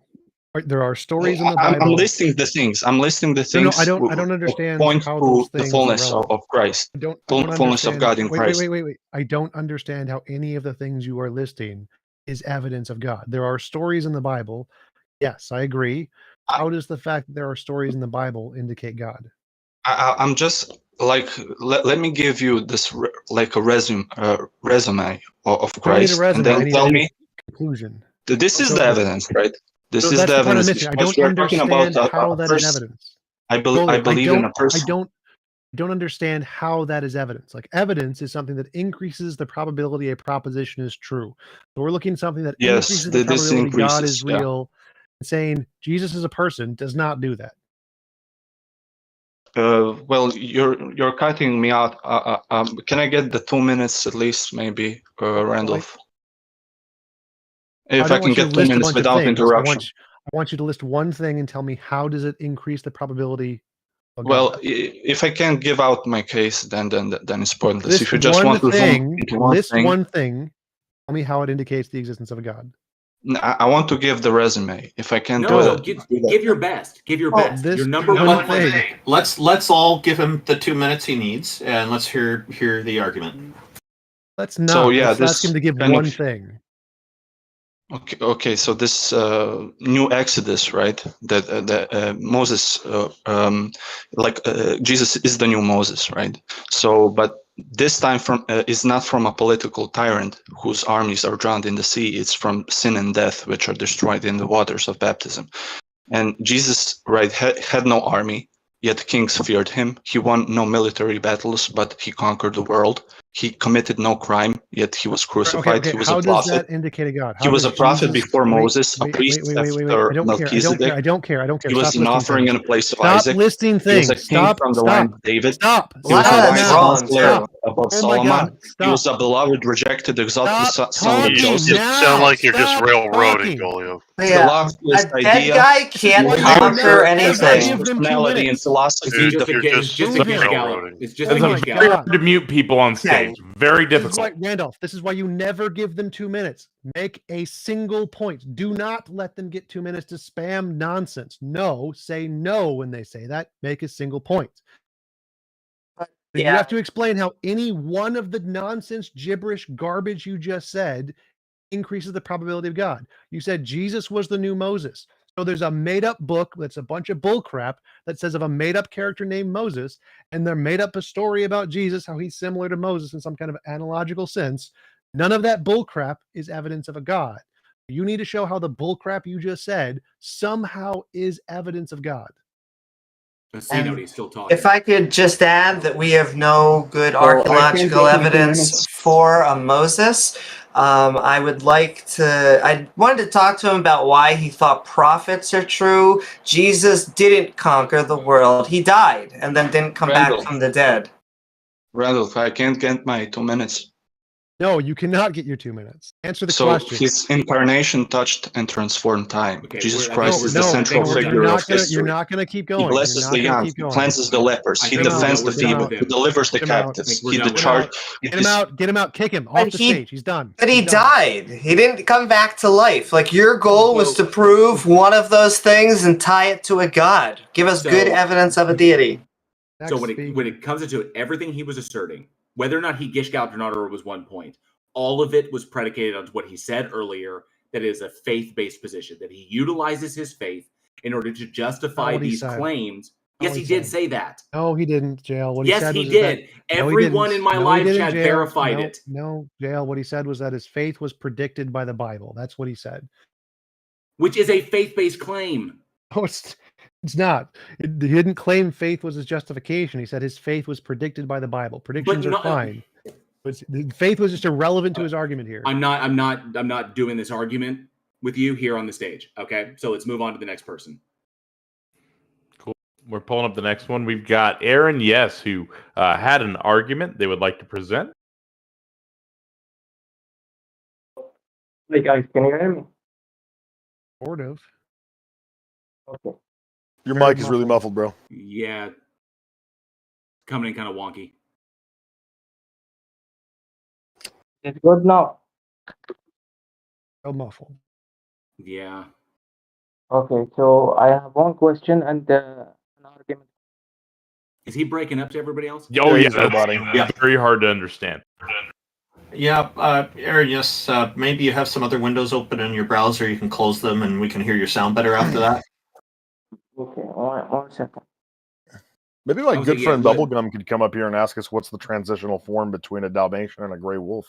There are stories in the Bible. I'm listing the things. I'm listing the things. No, I don't understand point how to those the things fullness are relevant. of Christ. I don't Fullness of God in Christ. Wait. I don't understand how any of the things you are listing is evidence of God. There are stories in the Bible. Yes, I agree. How does the fact that there are stories in the Bible indicate God? I'm just like, let me give you this like a resume of Christ, and then tell me conclusion. This is the evidence, right? This is the evidence. I don't understand how that is evidence. I believe in a person. I don't understand how that is evidence. Like, evidence is something that increases the probability a proposition is true. So we're looking at something that increases the probability God is real. Saying Jesus is a person does not do that. Well, you're cutting me out. Can I get the 2 minutes at least, maybe, Randolph? If I can get 2 minutes without interruption. I want you to list one thing and tell me how does it increase the probability of well, God? If I can't give out my case, then it's pointless. If you just want to list one thing, tell me how it indicates the existence of a God. I want to give the resume. If I can't do it, give your best. Give your best. Your number one thing. Let's all give him the 2 minutes he needs, and let's hear the argument. Let's not. So yeah, let's ask him to give one thing. Okay. So this new Exodus, right? That Moses, Jesus is the new Moses, right? So, but this time is not from a political tyrant whose armies are drowned in the sea. It's from sin and death, which are destroyed in the waters of baptism. And Jesus, right, had no army, yet kings feared him. He won no military battles, but he conquered the world. He committed no crime, yet he was crucified. Okay. He was How a prophet. Does that indicate a God? He was a prophet before Moses, a priest after Melchizedek. I don't care. He was an offering in the place of Isaac. Stop listing things. He was a king from the line of David. Stop. He was a wise above Solomon. Stop. He was a beloved, rejected, exalted son of Joseph. You sound like you're just railroading, Golio. Yeah, a dead guy can't conquer anything. Personality and philosophy. It's just a railroading. It's just very hard to mute people on stage. Very difficult. Randolph, this is why you never give them 2 minutes. Make a single point. Do not let them get 2 minutes to spam nonsense. No, say no when they say that. Make a single point. You have to explain how any one of the nonsense, gibberish, garbage you just said increases the probability of God. You said Jesus was the new Moses. So there's a made-up book that's a bunch of bullcrap that says of a made-up character named Moses, and they're made up a story about Jesus, how he's similar to Moses in some kind of analogical sense. None of that bullcrap is evidence of a God. You need to show how the bullcrap you just said somehow is evidence of God. Still talking. If I could just add that we have no good archaeological evidence for a Moses, I wanted to talk to him about why he thought prophets are true. Jesus didn't conquer the world. He died and then didn't come back from the dead. Randolph, I can't get my 2 minutes. No, you cannot get your 2 minutes. Answer the question. So his incarnation touched and transformed time. Jesus Christ is the central figure of history. You're not going to keep going. He blesses the young. He cleanses the lepers. He defends the feeble. He delivers the captives. He discharges. Get him out. Get him out. Kick him off the stage. He's done. But he died. He didn't come back to life. Like, your goal was to prove one of those things and tie it to a god. Give us good evidence of a deity. So when it comes into it, everything he was asserting, whether or not he gish gouged or not, or it was 1 point, all of it was predicated on what he said earlier, that is a faith-based position, that he utilizes his faith in order to justify these claims. Yes, he did say that. No, he didn't, Jail. What yes, he did. Everyone in my live chat verified it. No, Jail. What he said was that his faith was predicted by the Bible. That's what he said. Which is a faith-based claim. Oh, it's not. He didn't claim faith was his justification. He said his faith was predicted by the Bible. Predictions are fine. But faith was just irrelevant to his argument here. I'm not doing this argument with you here on the stage. Okay, so let's move on to the next person. Cool. We're pulling up the next one. We've got erinyes, who had an argument they would like to present. Hey guys, can you hear me? Sort of. Okay. Your mic is really muffled, bro. Yeah. Coming in kind of wonky. It's good now. So muffled. Yeah. Okay, so I have one question and an argument. Is he breaking up to everybody else? Oh, yeah, he's roboting. that's very hard to understand. Yeah, Erinyes, maybe you have some other windows open in your browser. You can close them, and we can hear your sound better after that. Okay, one second. Maybe my Okay, good yeah, friend let- Bubblegum could come up here and ask us what's the transitional form between a Dalmatian and a gray wolf.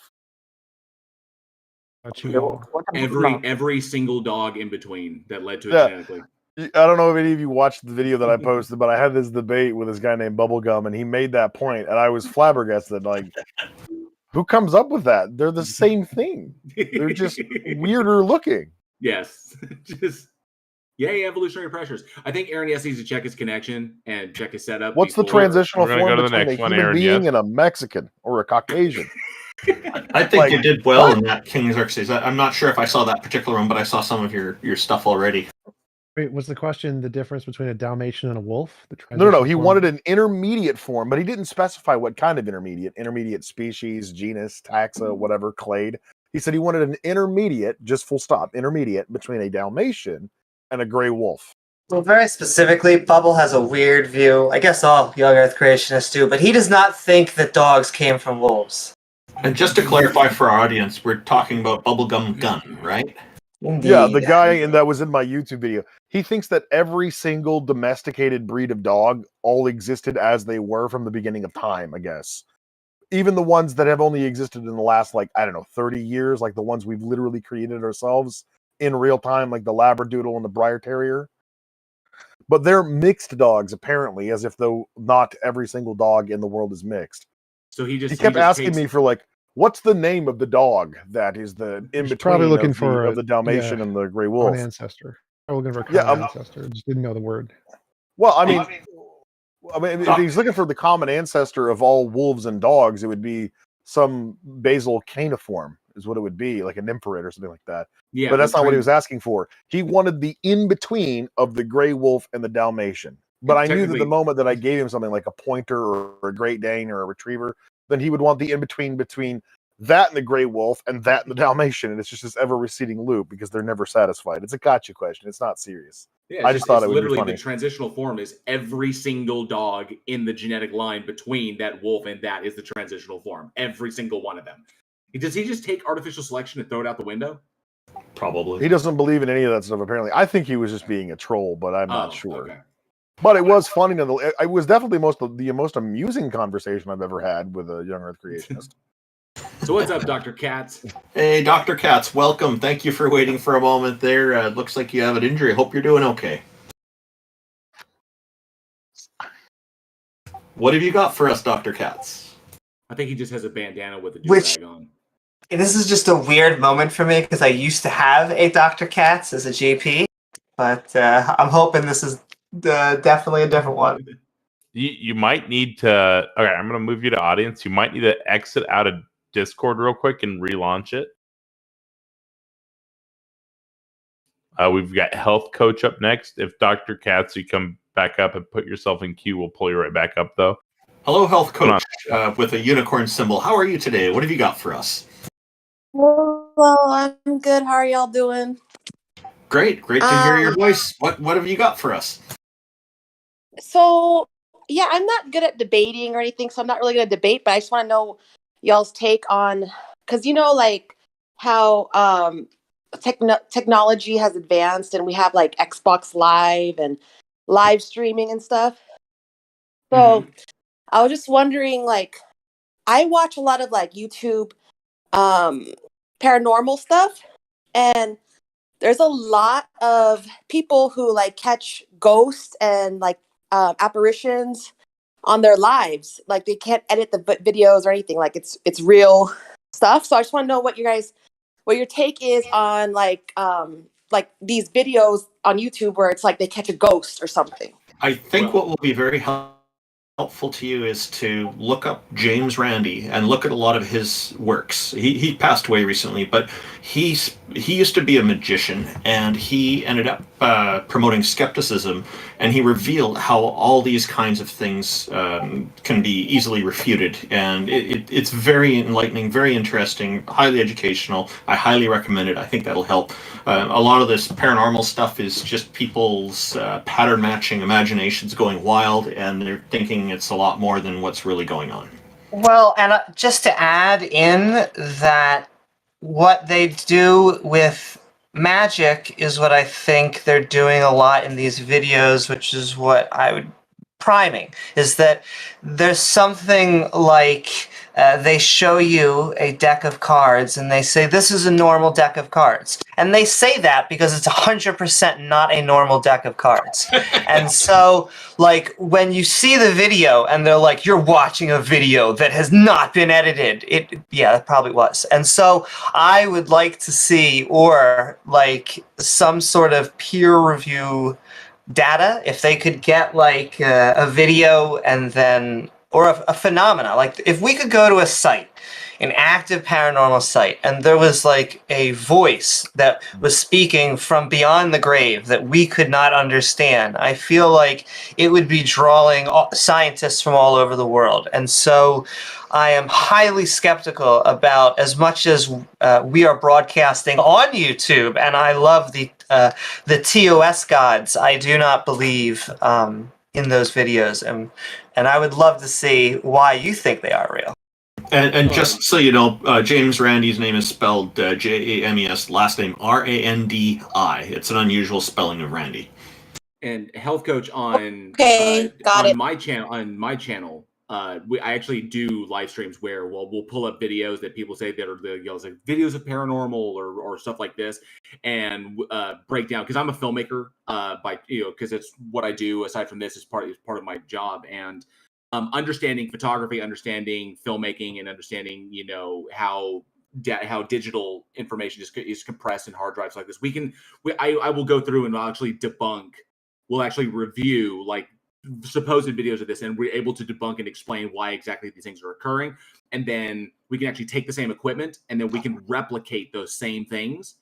Every single dog in between that led to it Yeah. genetically. I don't know if any of you watched the video that I posted, but I had this debate with this guy named Bubblegum, and he made that point, and I was flabbergasted. Like, who comes up with that? They're the same thing. They're just weirder looking. Yes. Just yay, evolutionary pressures. I think Erinyes needs to check his connection and check his setup. What's the before- transitional We're gonna form go to the between a next one, human Aaron, being yes. and a Mexican or a Caucasian? I think you did well in that King Xerxes. I'm not sure if I saw that particular one, but I saw some of your stuff already. Wait, was the question the difference between a Dalmatian and a wolf? The No. He transition form? wanted an intermediate form, but he didn't specify what kind of intermediate. Intermediate species, genus, taxa, whatever, clade. He said he wanted an intermediate, just full stop, intermediate between a Dalmatian and a gray wolf. Well, very specifically, Bubble has a weird view. I guess all young Earth creationists do, but he does not think that dogs came from wolves. And just to clarify for our audience, we're talking about Bubblegum Gun, right? Indeed. Yeah, the guy that was in my YouTube video, he thinks that every single domesticated breed of dog all existed as they were from the beginning of time, I guess. Even the ones that have only existed in the last, 30 years, like the ones we've literally created ourselves in real time, like the Labradoodle and the Briar Terrier. But they're mixed dogs, apparently, as if though not every single dog in the world is mixed. So he kept asking me for what's the name of the dog that is the in between Probably looking of, for of the Dalmatian and the gray wolf? An ancestor. Probably looking for a Yeah, common ancestor. Just didn't know the word. Well, I mean, if he's looking for the common ancestor of all wolves and dogs, it would be some basal caniform, is what it would be, like a nymphorid or something like that. Yeah, but that's but not what he was asking for. He wanted the in between of the gray wolf and the Dalmatian. But I knew that the Technically- moment that I gave him something like a pointer or a Great Dane or a retriever, then he would want the in between that and the gray wolf and that and the Dalmatian, and it's just this ever receding loop because they're never satisfied. It's a gotcha question. It's not serious. Yeah, I just thought it's it would be literally funny. the transitional form is every single dog in the genetic line between that wolf and that is the transitional form. Every single one of them. Does he just take artificial selection and throw it out the window? Probably. He doesn't believe in any of that stuff, apparently. I think he was just being a troll, but I'm not sure. Okay. But it was funny. It was definitely the most amusing conversation I've ever had with a young Earth creationist. So what's up, Dr.Katz? Hey, Dr. Katz, welcome. Thank you for waiting for a moment there. Looks like you have an injury. Hope you're doing okay. What have you got for us, Dr. Katz? I think he just has a bandana with a Which- do-rag on. This is just a weird moment for me because I used to have a Dr. Katz as a GP, but I'm hoping this is definitely a different one. You might need to. Okay, I'm going to move you to audience. You might need to exit out of Discord real quick and relaunch it. We've got Health Coach up next. If Dr. Katz, you come back up and put yourself in queue, we'll pull you right back up, though. Hello, Health Coach, with a unicorn symbol. How are you today? What have you got for us? Hello, I'm good. How are y'all doing? Great to hear your voice. What have you got for us? So, yeah, I'm not good at debating or anything, so I'm not really going to debate, but I just want to know y'all's take on, because like how technology has advanced and we have like Xbox Live and live streaming and stuff. So I was just wondering, I watch a lot of YouTube paranormal stuff, and there's a lot of people who catch ghosts and apparitions on their lives. They can't edit the videos or anything. It's real stuff. So I just want to know what your take is on these videos on YouTube where it's they catch a ghost or something. I think what will be very helpful to you is to look up James Randi and look at a lot of his works. He passed away recently, but he he used to be a magician, and he ended up promoting skepticism, and he revealed how all these kinds of things can be easily refuted, and it's very enlightening, very interesting, highly educational. I highly recommend it. I think that'll help. A lot of this paranormal stuff is just people's pattern matching imaginations going wild, and they're thinking it's a lot more than what's really going on. Well, and just to add in that what they do with magic is what I think they're doing a lot in these videos, which is what I would priming, is that there's something like they show you a deck of cards and they say this is a normal deck of cards, and they say that because it's 100% not a normal deck of cards. And so like when you see the video and they're like, you're watching a video that has not been edited, yeah, it probably was. And so I would like to see, or like some sort of peer review data, if they could get like a video and then, or a phenomena, like if we could go to a site, an active paranormal site, and there was like a voice that was speaking from beyond the grave that we could not understand, I feel like it would be drawing scientists from all over the world. And so I am highly skeptical about, as much as we are broadcasting on YouTube, and I love the TOS gods, I do not believe in those videos, and I would love to see why you think they are real. And just so you know, James Randi's name is spelled James, last name Randi. It's an unusual spelling of Randy. And Health Coach on got it. my channel, I actually do live streams where we'll pull up videos that people say that are like videos of paranormal or stuff like this, and break down, because I'm a filmmaker because it's what I do aside from this is part of my job, and understanding photography, understanding filmmaking, and understanding how digital information is compressed in hard drives like this. I will go through and I'll actually debunk. We'll actually review like supposed videos of this, and we're able to debunk and explain why exactly these things are occurring. And then we can actually take the same equipment and then we can replicate those same things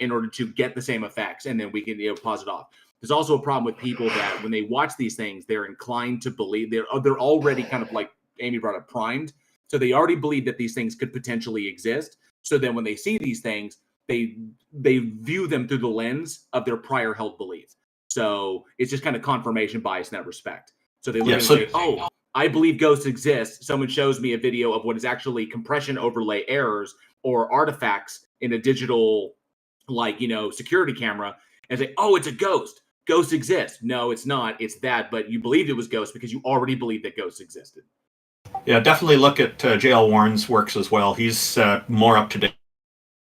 in order to get the same effects, and then we can pause it off. There's also a problem with people that when they watch these things, they're inclined to believe they're already kind of like Amy brought up, primed. So they already believe that these things could potentially exist. So then when they see these things, they view them through the lens of their prior held beliefs. So it's just kind of confirmation bias in that respect. So they literally say, oh, I believe ghosts exist. Someone shows me a video of what is actually compression overlay errors or artifacts in a digital, security camera, and say, oh, it's a ghost. Ghosts exist. No, it's not. It's that, but you believed it was ghosts because you already believed that ghosts existed. Yeah, definitely look at J.L. Warren's works as well. He's more up to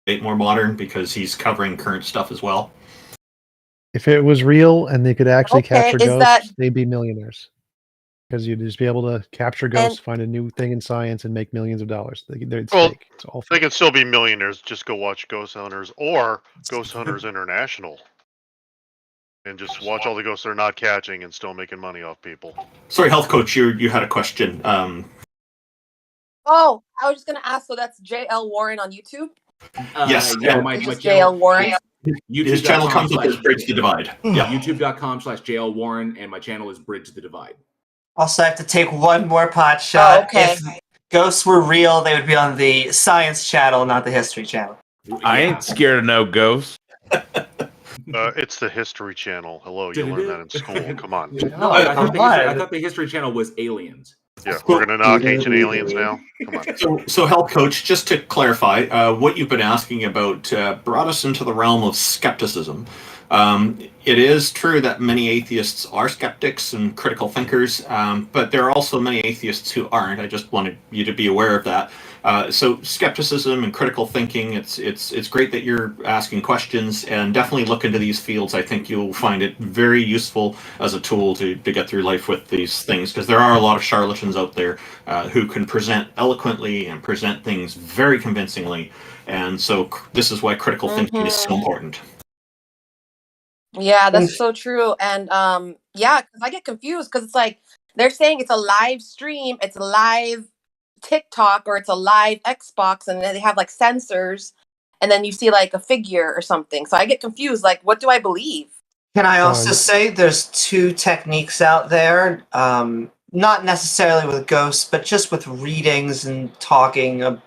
date, more modern, because he's covering current stuff as well. If it was real and they could actually capture ghosts, they'd be millionaires. Because you'd just be able to capture ghosts, find a new thing in science, and make millions of dollars. It's fake. It's all fake. They can still be millionaires. Just go watch Ghost Hunters or Ghost Hunters International, and just watch all the ghosts they're not catching and still making money off people. Sorry, Health Coach, you had a question. Oh, I was just going to ask, so that's J.L. Warren on YouTube? Yes. My J.L. Warren. His channel comes up as Bridge the Divide. Yeah. YouTube.com/JL Warren, and my channel is Bridge the Divide. Also, I have to take one more pot shot. Oh, okay. If ghosts were real, they would be on the Science Channel, not the History Channel. I ain't scared of no ghosts. It's the History Channel. Hello, you learned that in school. Come on. No, I thought the History Channel was aliens. Yeah, we're going to knock ancient aliens now? Come on. So Health Coach, just to clarify, what you've been asking about brought us into the realm of skepticism. It is true that many atheists are skeptics and critical thinkers, but there are also many atheists who aren't. I just wanted you to be aware of that. So skepticism and critical thinking, it's great that you're asking questions, and definitely look into these fields. I think you'll find it very useful as a tool to get through life with these things, because there are a lot of charlatans out there who can present eloquently and present things very convincingly. And so this is why critical thinking is so important. Yeah, that's so true. And because I get confused, because it's like they're saying it's a live stream, it's a live TikTok, or it's a live Xbox, and then they have like sensors, and then you see like a figure or something. So I get confused. Like, what do I believe? Can I also say there's two techniques out there, not necessarily with ghosts, but just with readings and talking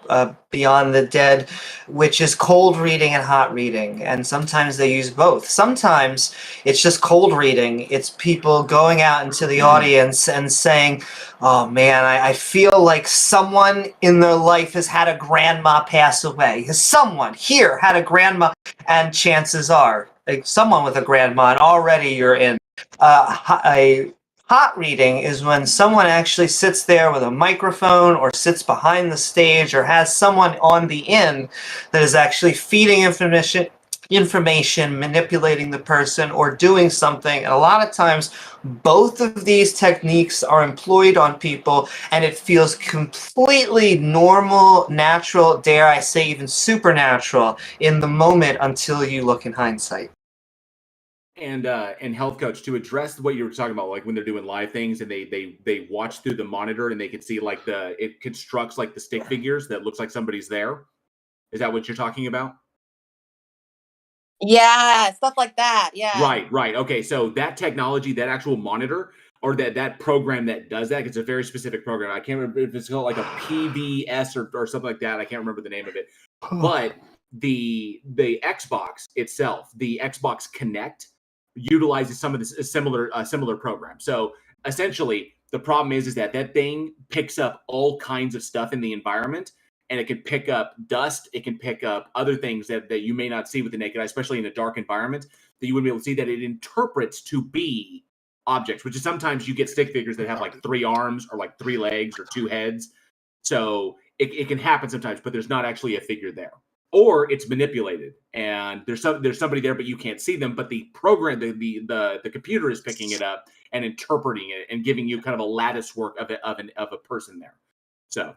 beyond the dead, which is cold reading and hot reading. And sometimes they use both. Sometimes it's just cold reading. It's people going out into the audience and saying, oh man, I feel like someone in their life has had a grandma pass away. Someone here had a grandma, and chances are, like someone with a grandma, and already you're in. A hot reading is when someone actually sits there with a microphone or sits behind the stage or has someone on the end that is actually feeding information, manipulating the person, or doing something. And a lot of times, both of these techniques are employed on people, and it feels completely normal, natural, dare I say even supernatural in the moment until you look in hindsight. And health coach, to address what you were talking about, like when they're doing live things and they watch through the monitor and they can see like it constructs like the stick figures that looks like somebody's there. Is that what you're talking about? Yeah, stuff like that. Yeah. Right. Okay, so that technology, that actual monitor, or that program that does that, it's a very specific program. I can't remember if it's called like a PVS or something like that. I can't remember the name of it. But the Xbox itself, the Xbox Connect, utilizes some of this similar program. So essentially, the problem is that thing picks up all kinds of stuff in the environment, and it can pick up dust. It can pick up other things that you may not see with the naked eye, especially in a dark environment, that you wouldn't be able to see, that it interprets to be objects, which is sometimes you get stick figures that have like 3 arms or like 3 legs or 2 heads. So it can happen sometimes, but there's not actually a figure there. Or it's manipulated, and there's somebody there, but you can't see them. But the program, the computer is picking it up and interpreting it and giving you kind of a lattice work of a person there. So,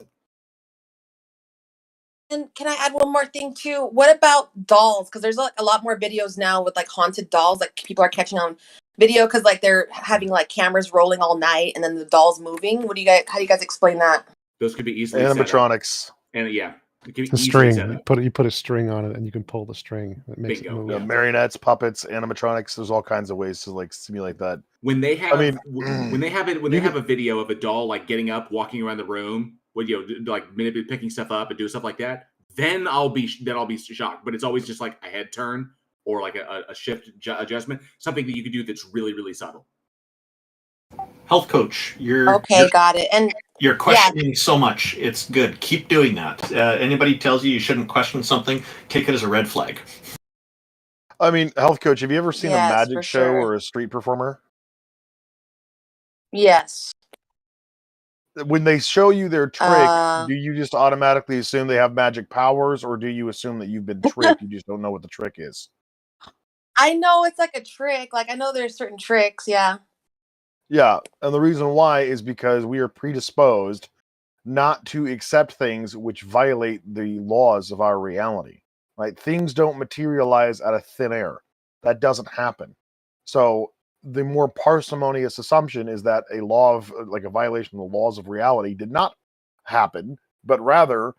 and can I add one more thing too? What about dolls? Because there's like a lot more videos now with like haunted dolls. Like people are catching on video because like they're having like cameras rolling all night and then the dolls moving. How do you guys explain that? Those could be easily animatronics. And yeah. The string. You put a string on it, and you can pull the string. It makes it move. Yeah, marionettes, puppets, animatronics. There's all kinds of ways to like simulate that. When they have, when they have a video of a doll like getting up, walking around the room, like picking stuff up and doing stuff like that, then I'll be shocked. But it's always just like a head turn or like a shift adjustment, something that you can do that's really, really subtle. Health coach, got it. And you're questioning so much. It's good. Keep doing that. Anybody tells you shouldn't question something, take it as a red flag. I mean, health coach, have you ever seen a magic show or a street performer? Yes. When they show you their trick, do you just automatically assume they have magic powers, or do you assume that you've been tricked? You just don't know what the trick is. I know it's like a trick. Like I know there's certain tricks. Yeah. Yeah, and the reason why is because we are predisposed not to accept things which violate the laws of our reality. Right? Things don't materialize out of thin air. That doesn't happen. So the more parsimonious assumption is that a law of, like a violation of the laws of reality did not happen, but rather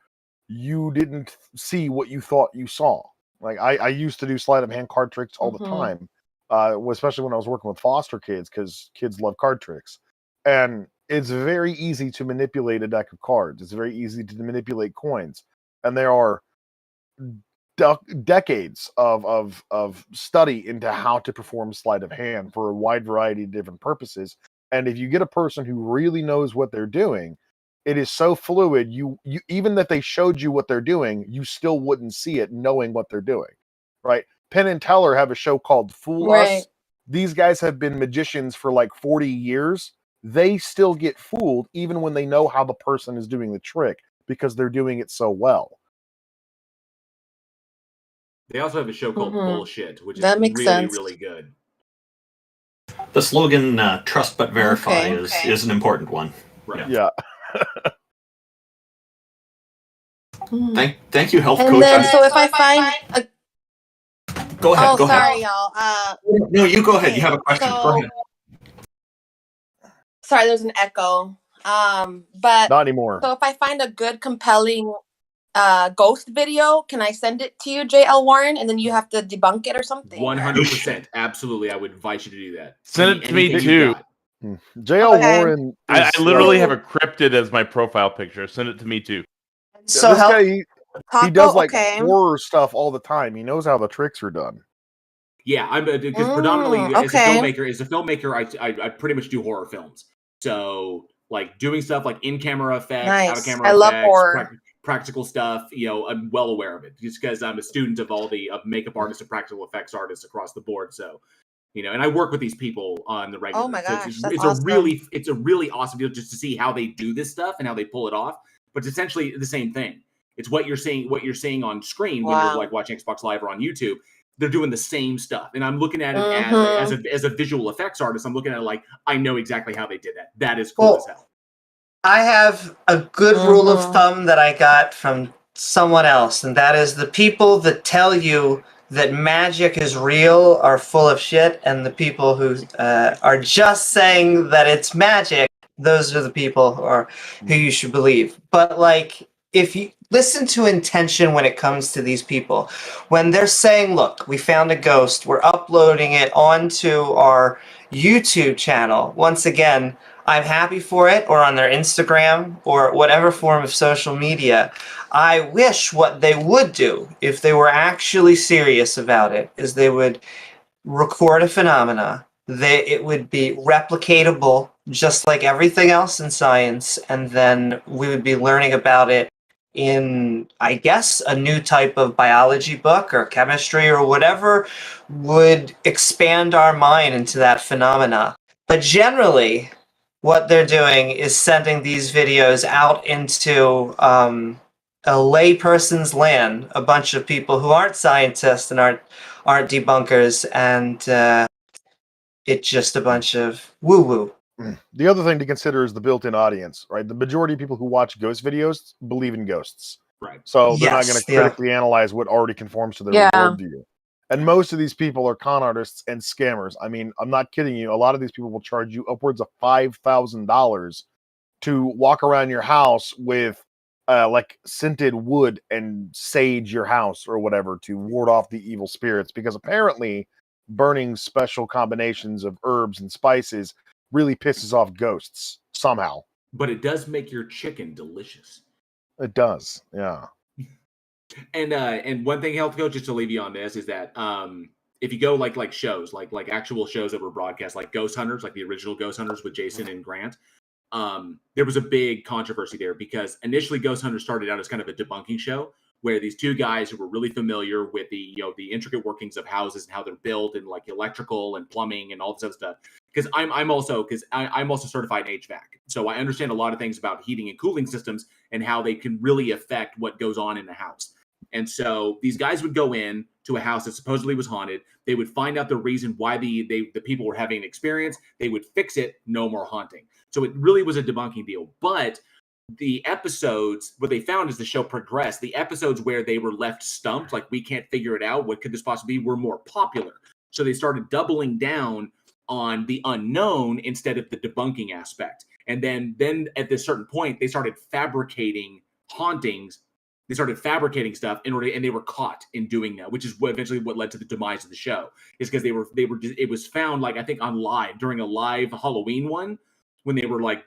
you didn't see what you thought you saw. Like I used to do sleight of hand card tricks all the time. Especially when I was working with foster kids, because kids love card tricks. And it's very easy to manipulate a deck of cards. It's very easy to manipulate coins. And there are decades of study into how to perform sleight of hand for a wide variety of different purposes. And if you get a person who really knows what they're doing, it is so fluid, you even if they showed you what they're doing, you still wouldn't see it knowing what they're doing. Right? Penn and Teller have a show called Fool Us. These guys have been magicians for like 40 years. They still get fooled even when they know how the person is doing the trick because they're doing it so well. They also have a show called Bullshit, which is really good. The slogan "Trust but verify" is an important one. Right. Yeah. Thank you, health coach. And then, so if I find a Go ahead. Sorry, y'all. No, you go ahead. You have a question. Go ahead. Sorry, there's an echo. But not anymore. So if I find a good, compelling, ghost video, can I send it to you, JL Warren, and then you have to debunk it or something? 100%. Absolutely, I would invite you to do that. Send it to me Anything you too. got. JL Okay. Warren. I Is, literally have a cryptid as my profile picture. Send it to me too. So this help. guy, he Taco, does like okay. horror stuff all the time. He knows how the tricks are done. Yeah, I'm because predominantly okay. as a filmmaker, I pretty much do horror films. So like doing stuff like in camera effects, Nice. out of camera I love effects, horror. practical stuff. I'm well aware of it just because I'm a student of all the makeup artists and practical effects artists across the board. So, and I work with these people on the regular. Oh my So gosh, it's that's a awesome. really awesome deal just to see how they do this stuff and how they pull it off. But it's essentially the same thing. It's what you're seeing on screen when you're like watching Xbox Live or on YouTube. They're doing the same stuff, and I'm looking at it as a visual effects artist. I'm looking at it like I know exactly how they did that. That is cool as hell. I have a good rule of thumb that I got from someone else, and that is the people that tell you that magic is real are full of shit, and the people who are just saying that it's magic, those are the people who you should believe. But like, if you listen to intention when it comes to these people, when they're saying, look, we found a ghost, we're uploading it onto our YouTube channel, once again, I'm happy for it, or on their Instagram, or whatever form of social media. I wish what they would do, if they were actually serious about it, is they would record a phenomena. It would be replicatable, just like everything else in science, and then we would be learning about it in, I guess, a new type of biology book or chemistry or whatever would expand our mind into that phenomena. But generally, what they're doing is sending these videos out into a layperson's land, a bunch of people who aren't scientists and aren't debunkers, and it's just a bunch of woo-woo. The other thing to consider is the built-in audience, right? The majority of people who watch ghost videos believe in ghosts. Right. So they're not going to critically analyze what already conforms to their worldview. And most of these people are con artists and scammers. I mean, I'm not kidding you. A lot of these people will charge you upwards of $5,000 to walk around your house with like scented wood and sage your house or whatever to ward off the evil spirits, because apparently burning special combinations of herbs and spices really pisses off ghosts somehow. But it does make your chicken delicious. It does, yeah. And one thing, health coach, just to leave you on this, is that if you go like shows, like actual shows that were broadcast, like Ghost Hunters, like the original Ghost Hunters with Jason and Grant, there was a big controversy there because initially Ghost Hunters started out as kind of a debunking show where these two guys who were really familiar with the the intricate workings of houses and how they're built and like electrical and plumbing and all this other stuff. Because I'm also certified in HVAC, so I understand a lot of things about heating and cooling systems and how they can really affect what goes on in the house. And so these guys would go in to a house that supposedly was haunted. They would find out the reason why the people were having an experience. They would fix it. No more haunting. So it really was a debunking deal. But the episodes, what they found as the show progressed, the episodes where they were left stumped, like we can't figure it out, what could this possibly be, were more popular. So they started doubling down on the unknown instead of the debunking aspect. And then at this certain point, they started fabricating hauntings. They started fabricating stuff and they were caught in doing that, which is eventually what led to the demise of the show. Is because it was found, like, I think on live, during a live Halloween one, when they were like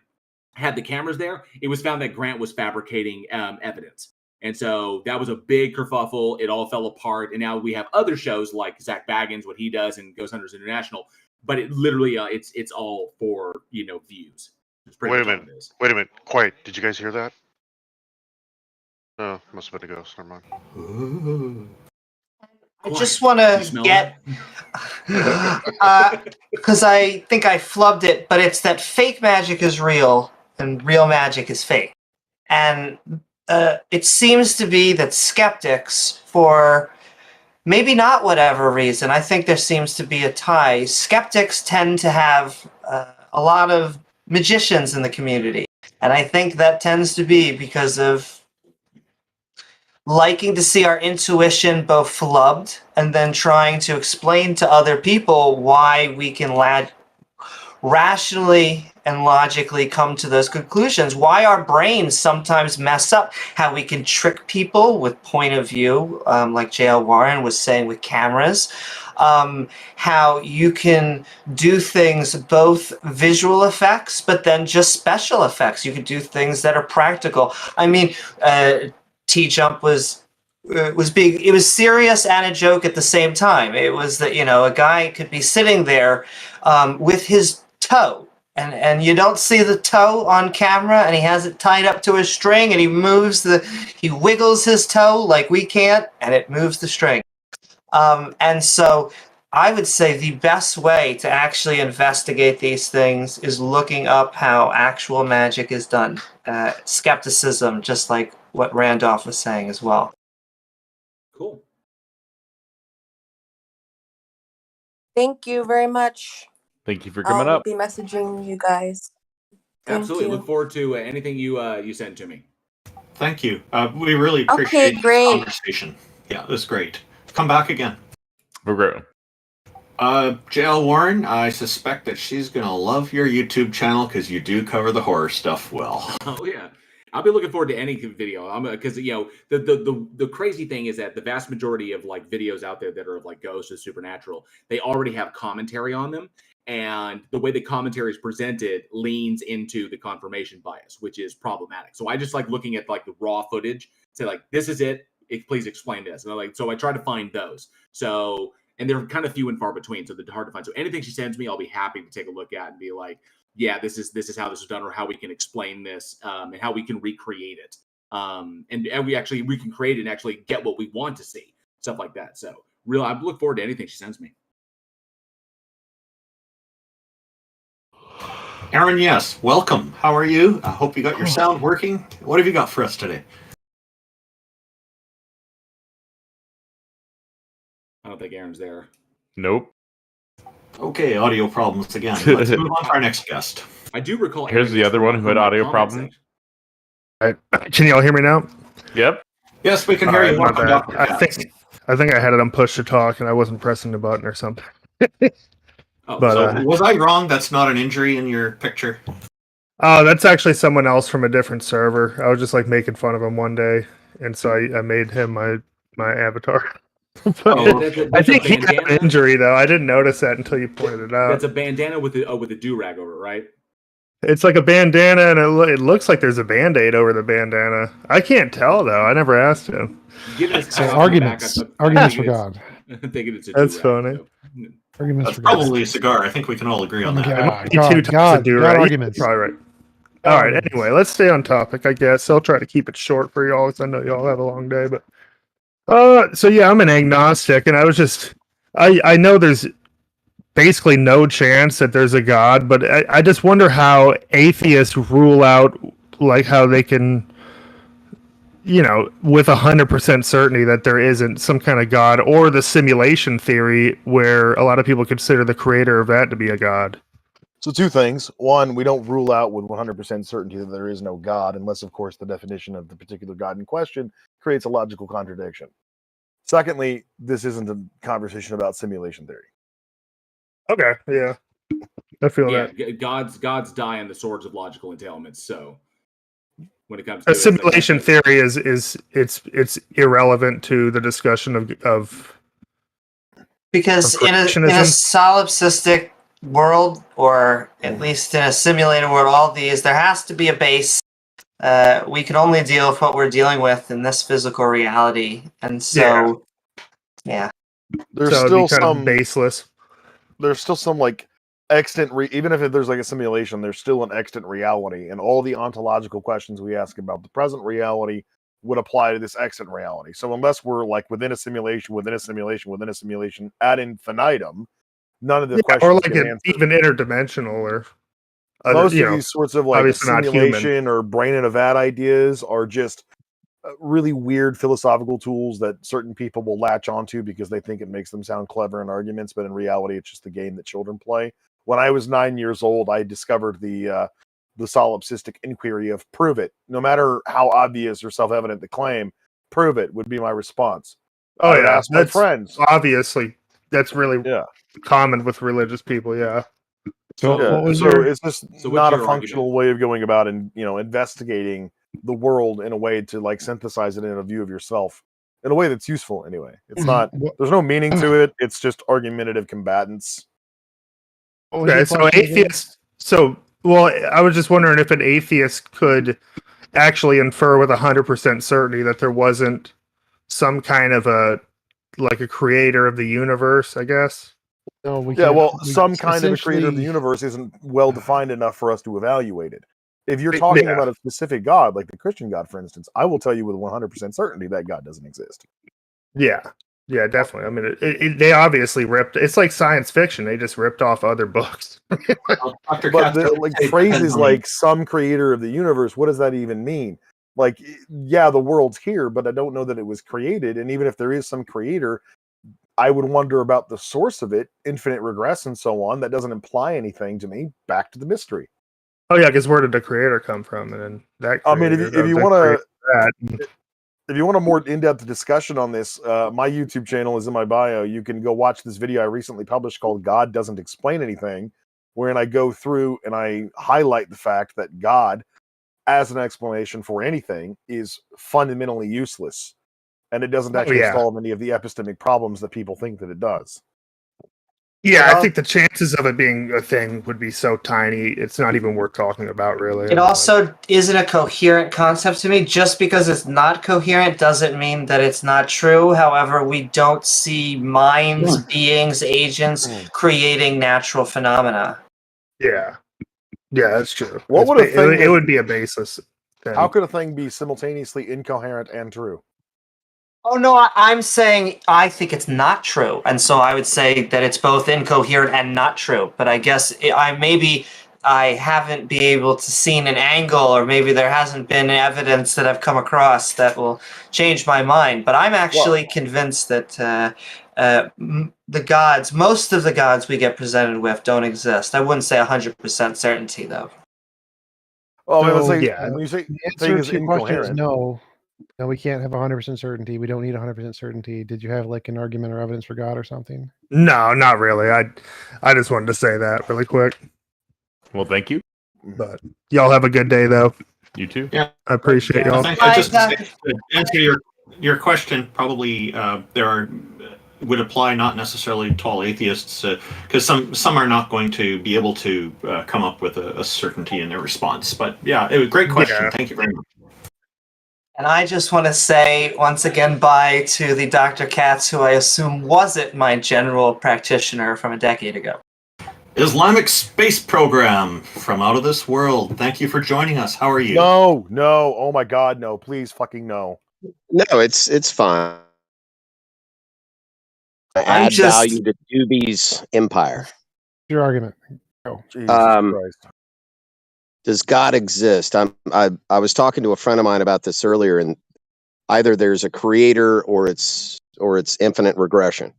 had the cameras there, it was found that Grant was fabricating evidence. And so that was a big kerfuffle. It all fell apart. And now we have other shows like Zach Baggins, what he does, and Ghost Hunters International. But it literally, it's all for, views. Wait a minute. Quiet. Did you guys hear that? Oh, must have been a ghost. Never mind. I just want to get, because I think I flubbed it, but it's that fake magic is real and real magic is fake. And it seems to be that skeptics, for maybe not whatever reason, I think there seems to be a tie. Skeptics tend to have a lot of magicians in the community. And I think that tends to be because of liking to see our intuition both flubbed and then trying to explain to other people why we can rationally and logically come to those conclusions. Why our brains sometimes mess up, how we can trick people with point of view, like J.L. Warren was saying with cameras, how you can do things, both visual effects, but then just special effects. You could do things that are practical. I mean, TJump was big. It was serious and a joke at the same time. It was that, you know, a guy could be sitting there with his toe, and you don't see the toe on camera, and he has it tied up to a string, and he wiggles his toe like we can't, and it moves the string. And so I would say the best way to actually investigate these things is looking up how actual magic is done. Skepticism, just like what Randolph was saying as well. Cool. Thank you very much. Thank you for coming I'll up. be messaging you guys. Thank Absolutely. you. Look forward to anything you send to me. Thank you. We really appreciate the great. conversation. Yeah, it was great. Come back again. We're great. JL Warren, I suspect that she's going to love your YouTube channel because you do cover the horror stuff well. Oh, yeah. I'll be looking forward to any video. Because, you know, the crazy thing is that the vast majority of like videos out there that are like ghosts or supernatural, they already have commentary on them. And the way the commentary is presented leans into the confirmation bias, which is problematic. So I just like looking at like the raw footage, say like, this is it. Please explain this. And so I try to find those. So, and they're kind of few and far between, so they're hard to find. So anything she sends me, I'll be happy to take a look at and be like, yeah, this is how this is done, or how we can explain this, and how we can recreate it. And we can create it and actually get what we want to see, stuff like that. So I look forward to anything she sends me. Erinyes, welcome. How are you? I hope you got your sound working. What have you got for us today? I don't think Aaron's there. Nope. Okay, audio problems again. Let's move on to our next guest. I do recall. Here's the other one who had audio problems. Can you all hear me now? Yep. Yes, we can hear you. Welcome, Dr. I think I had it on push to talk and I wasn't pressing the button or something. So was I wrong? That's not an injury in your picture? Oh, that's actually someone else from a different server. I was just like making fun of him one day, and so I made him my avatar. I think he had an injury though. I didn't notice that until you pointed it out. That's a bandana with a do-rag over it, right? It's like a bandana, and it looks like there's a Band-Aid over the bandana. I can't tell though. I never asked him. Arguments for God. I'm thinking it's a That's do-rag, funny. so. Arguments That's probably a cigar. I think we can all agree on that. Arguments. Probably right. All right. Anyway, let's stay on topic. I guess I'll try to keep it short for y'all, because I know y'all have a long day. But so yeah, I'm an agnostic, and I know there's basically no chance that there's a God, but I just wonder how atheists rule out like how they can, you know, with 100% certainty that there isn't some kind of God, or the simulation theory where a lot of people consider the creator of that to be a God. So two things. One, we don't rule out with 100% certainty that there is no God, unless, of course, the definition of the particular God in question creates a logical contradiction. Secondly, this isn't a conversation about simulation theory. Okay, yeah. I feel that. Gods die on the swords of logical entailments, so when it comes to a simulation theory is it's irrelevant to the discussion of because in a solipsistic world, or at least in a simulated world, all these, there has to be a base. We can only deal with what we're dealing with in this physical reality, and so yeah. There's so still kind some of baseless. There's still some like extant even if there's like a simulation, there's still an extant reality, and all the ontological questions we ask about the present reality would apply to this extant reality. So unless we're like within a simulation ad infinitum, none of the questions or like get answered. even interdimensional or most of these sorts of like simulation human. or brain in a vat ideas are just really weird philosophical tools that certain people will latch onto because they think it makes them sound clever in arguments, but in reality it's just the game that children play. When I was 9 years old, I discovered the solipsistic inquiry of prove it. No matter how obvious or self-evident the claim, prove it would be my response. Oh, I would yeah. ask my friends. Obviously, that's really common with religious people, yeah. what was so your- it's just So what's not a your functional way of going about and investigating the world in a way to like synthesize it in a view of yourself in a way that's useful anyway. It's not. There's no meaning to it. It's just argumentative combatants. Okay, so atheist. So, well, I was just wondering if an atheist could actually infer with 100% certainty that there wasn't some kind of a creator of the universe, I guess. No, we Yeah, can't. well, some kind of a creator of the universe isn't well defined enough for us to evaluate it. If you're talking about a specific God, like the Christian God, for instance, I will tell you with 100% certainty that God doesn't exist. Yeah, definitely. I mean, they obviously ripped. It's like science fiction. They just ripped off other books. Dr. But Katz, phrases like some creator of the universe, what does that even mean? Like, yeah, the world's here, but I don't know that it was created. And even if there is some creator, I would wonder about the source of it, infinite regress and so on. That doesn't imply anything to me. Back to the mystery. Oh yeah, because where did the creator come from? And then that. I mean, if you want to, if you want a more in-depth discussion on this, my YouTube channel is in my bio. You can go watch this video I recently published called "God Doesn't Explain Anything," wherein I go through and I highlight the fact that God, as an explanation for anything, is fundamentally useless, and it doesn't actually solve any of the epistemic problems that people think that it does. Yeah, I think the chances of it being a thing would be so tiny, it's not even worth talking about, really. It also isn't a coherent concept to me. Just because it's not coherent doesn't mean that it's not true. However, we don't see minds, beings, agents creating natural phenomena. Yeah, that's true. What would it would be a basis. Then. How could a thing be simultaneously incoherent and true? Oh no, I'm saying I think it's not true, and so I would say that it's both incoherent and not true. But I guess I haven't been able to seen an angle, or maybe there hasn't been evidence that I've come across that will change my mind. But I'm actually convinced that the gods, most of the gods we get presented with, don't exist. I wouldn't say 100% certainty, though. Oh, So, when the you say answer is to your question is incoherent, no. No, we can't have 100% certainty. We don't need 100% certainty. Did you have like an argument or evidence for God or something? No, not really. I just wanted to say that really quick. Well, thank you. But y'all have a good day, though. You too. Yeah, I appreciate y'all. I just to answer your question, probably would apply not necessarily to all atheists, because some are not going to be able to come up with a certainty in their response. But yeah, it was a great question. Yeah. Thank you very much. And I just want to say once again bye to the Dr.Kats, who I assume wasn't my general practitioner from a decade ago. Islamic Space Program from out of this world. Thank you for joining us. How are you? No. Oh my God, no! Please, fucking no. No, it's fine. Add value to Doobie's empire. Your argument. Oh, Jesus Christ. Does God exist? I was talking to a friend of mine about this earlier, and either there's a creator or it's infinite regression.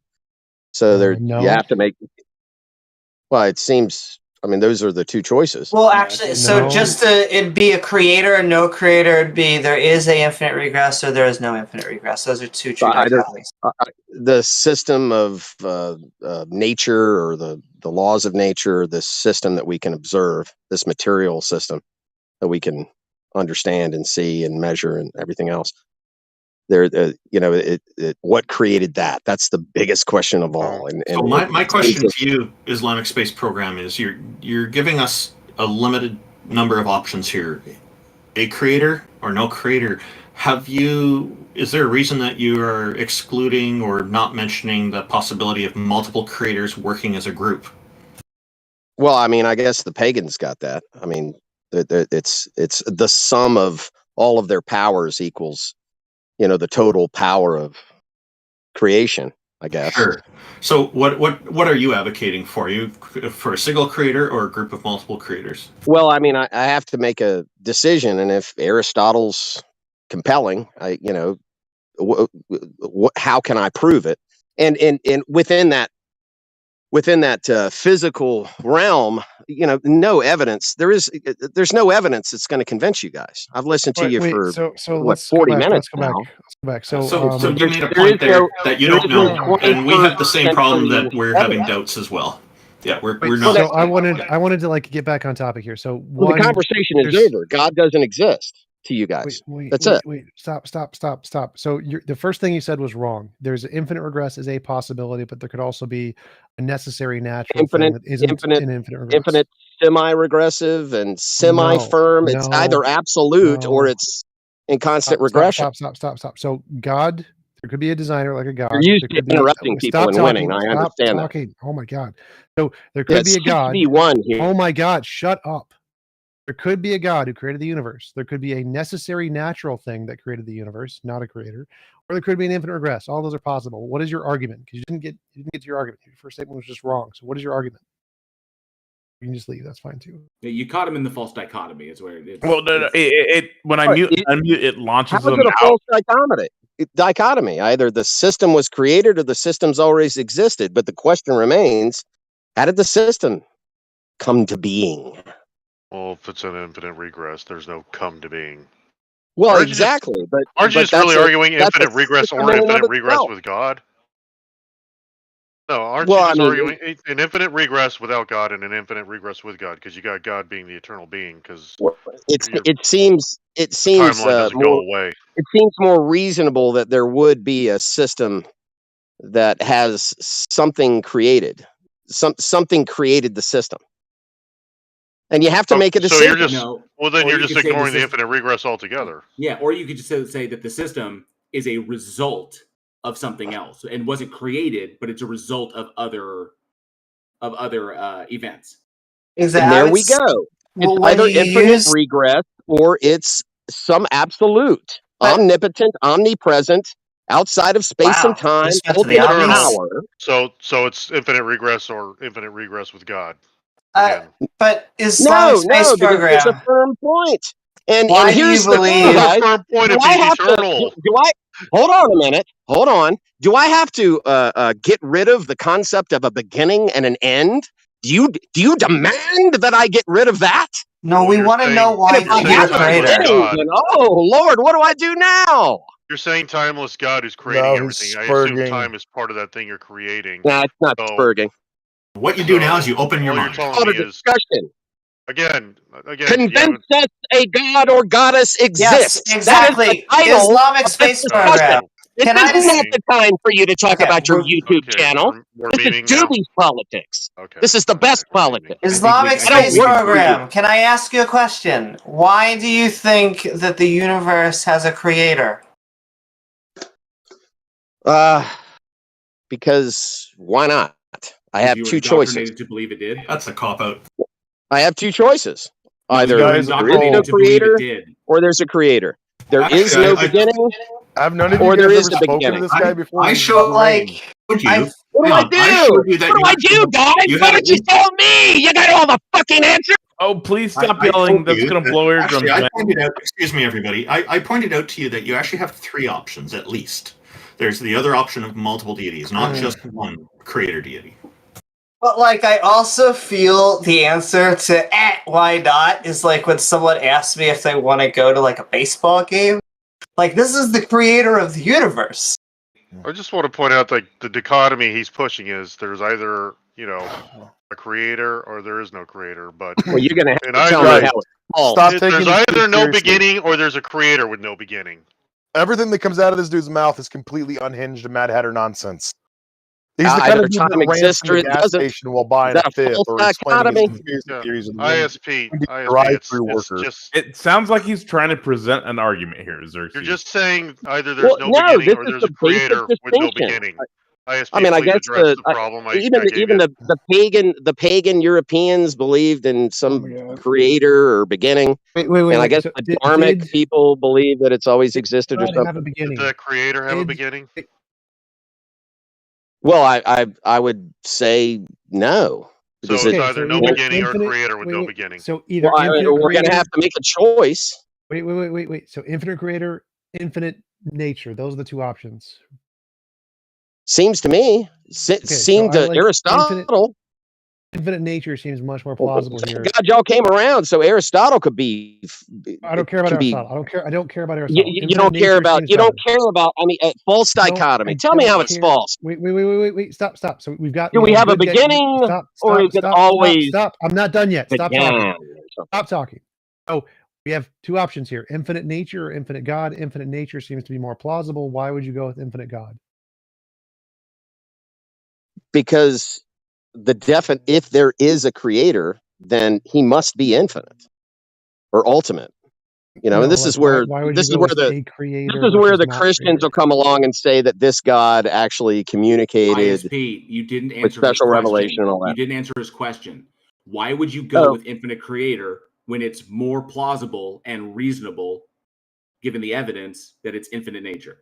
So you have to make. Well, it seems. I mean, those are the two choices. Well, actually, so just to it'd be a creator and no creator. It'd be there is a infinite regress or there is no infinite regress. Those are two true dichotomies. The system of nature or the laws of nature, this system that we can observe, this material system that we can understand and see and measure and everything else. What created that? That's the biggest question of all. And so my question to you, Islamic Space Program, is you're giving us a limited number of options here. A creator or no creator. Is there a reason that you are excluding or not mentioning the possibility of multiple creators working as a group? Well, I mean, I guess the pagans got that. I mean, it's the sum of all of their powers equals, the total power of creation, I guess. Sure. So what are you advocating for? You for a single creator or a group of multiple creators? Well, I mean, I have to make a decision, and if Aristotle's compelling, how can I prove it? And within that physical realm, no evidence. There's no evidence that's going to convince you guys. I've listened to you for so 40 minutes now. Let's go back. So you made a point there that you don't know, and we have the same problem that we're having doubts as well. Yeah, we're Wait, not. so I wanted to like get back on topic here. So Well, the conversation is over. God doesn't exist to you guys. That's it. Wait, stop. So the first thing you said was wrong. There's infinite regress is a possibility, but there could also be a necessary natural thing that isn't an infinite regress. Infinite semi-regressive and semi-firm. It's either absolute or it's in constant regression. Stop. So God, there could be a designer like a God. You're used to interrupting people and winning. I understand that. Oh my God. So there could be a God. Oh my God, shut up. There could be a God who created the universe. There could be a necessary natural thing that created the universe, not a creator. Or there could be an infinite regress. All those are possible. What is your argument? Because you didn't get to your argument. Your first statement was just wrong. So what is your argument? You can just leave. That's fine too. Yeah, you caught him in the false dichotomy. Is where it is. Well, when I unmute, it launches them out. How is it a false dichotomy? Either the system was created or the system's always existed. But the question remains, how did the system come to being? Well, if it's an infinite regress, there's no come to being. Well, exactly. Aren't you just really arguing infinite regress or infinite regress with God? No, aren't you just arguing an infinite regress without God and an infinite regress with God? Because you got God being the eternal being. Because it seems go away. It seems more reasonable that there would be a system that has something created. Something created the system. And you have to make a decision. So you're just ignoring the infinite regress altogether. Yeah, or you could just say that the system is a result of something else and wasn't created, but it's a result of other events. Exactly. And there we go. It's either infinite regress or it's some absolute, omnipotent, omnipresent, outside of space and time, ultimate power. So it's infinite regress or infinite regress with God. But Islamic Space Program. It's a firm point. And why here's do you believe the firm point if he's eternal? Hold on a minute. Hold on. Do I have to get rid of the concept of a beginning and an end? Do you demand that I get rid of that? No, we want to know why you're a creator. Oh Lord, what do I do now? You're saying timeless God who's creating everything. I assume time is part of that thing you're creating. Nah, it's not spurging. What you do now is you open your mind. What a discussion. Again. Convince us a god or goddess exists. Yes, exactly. Islamic Space Program. This is not the time for you to talk about your YouTube channel. This is Doobie's politics. This is the best politics. Islamic Space Program. Can I ask you a question? Why do you think that the universe has a creator? Because why not? I have two choices. To believe it did. That's a cop out. I have two choices. Either there is no creator or there's a creator. There is no beginning. I've none of or you there guys is ever the spoken beginning. to this guy before. I show like. What do I do, guys? What did you tell me? You got all the fucking answers. Oh, please stop yelling. That's going to blow your drums. I pointed out, excuse me, everybody. I pointed out to you that you actually have three options at least. There's the other option of multiple deities, not just one creator deity. But like, I also feel the answer to why not is like when someone asks me if they want to go to like a baseball game. Like, this is the creator of the universe. I just want to point out like the dichotomy he's pushing is there's either, a creator or there is no creator. But well, you're gonna have to tell me how there's either no beginning or there's a creator with no beginning. Everything that comes out of this dude's mouth is completely unhinged and Mad Hatter nonsense. He's the kind of of dude time that ran exists from the gas station while buying a fifth or explaining his theories of ISP, it sounds like he's trying to present an argument here, Xerxes. You're just saying either there's no beginning or there's a creator with no beginning. ISP, I mean, I guess the problem even the pagan Europeans believed in some creator or beginning. Wait. And I guess the Dharmic people believe that it's always existed or something. Did the creator have a beginning? Well, I would say no. So it's either no beginning or a creator with no beginning. So either we're going to have to make a choice. Wait. So infinite creator, infinite nature. Those are the two options. Seemed to me. Seemed to Aristotle. Infinite nature seems much more plausible here. God, y'all came around, so Aristotle could be. I don't care about Aristotle. I don't care about Aristotle. You don't care about. You don't care about. I mean, false dichotomy. Tell me how it's false. Wait. Stop. So we've got. Do we have a beginning, or is it always? Stop. I'm not done yet. Stop began. talking. Stop talking. So we have two options here: infinite nature or infinite God. Infinite nature seems to be more plausible. Why would you go with infinite God? Because if there is a creator, then he must be infinite or ultimate. And this is where the Christians will come along and say that this God actually communicated. ISP, you didn't answer with special revelation and all that. You didn't answer his question. Why would you go with infinite creator when it's more plausible and reasonable, given the evidence that it's infinite nature?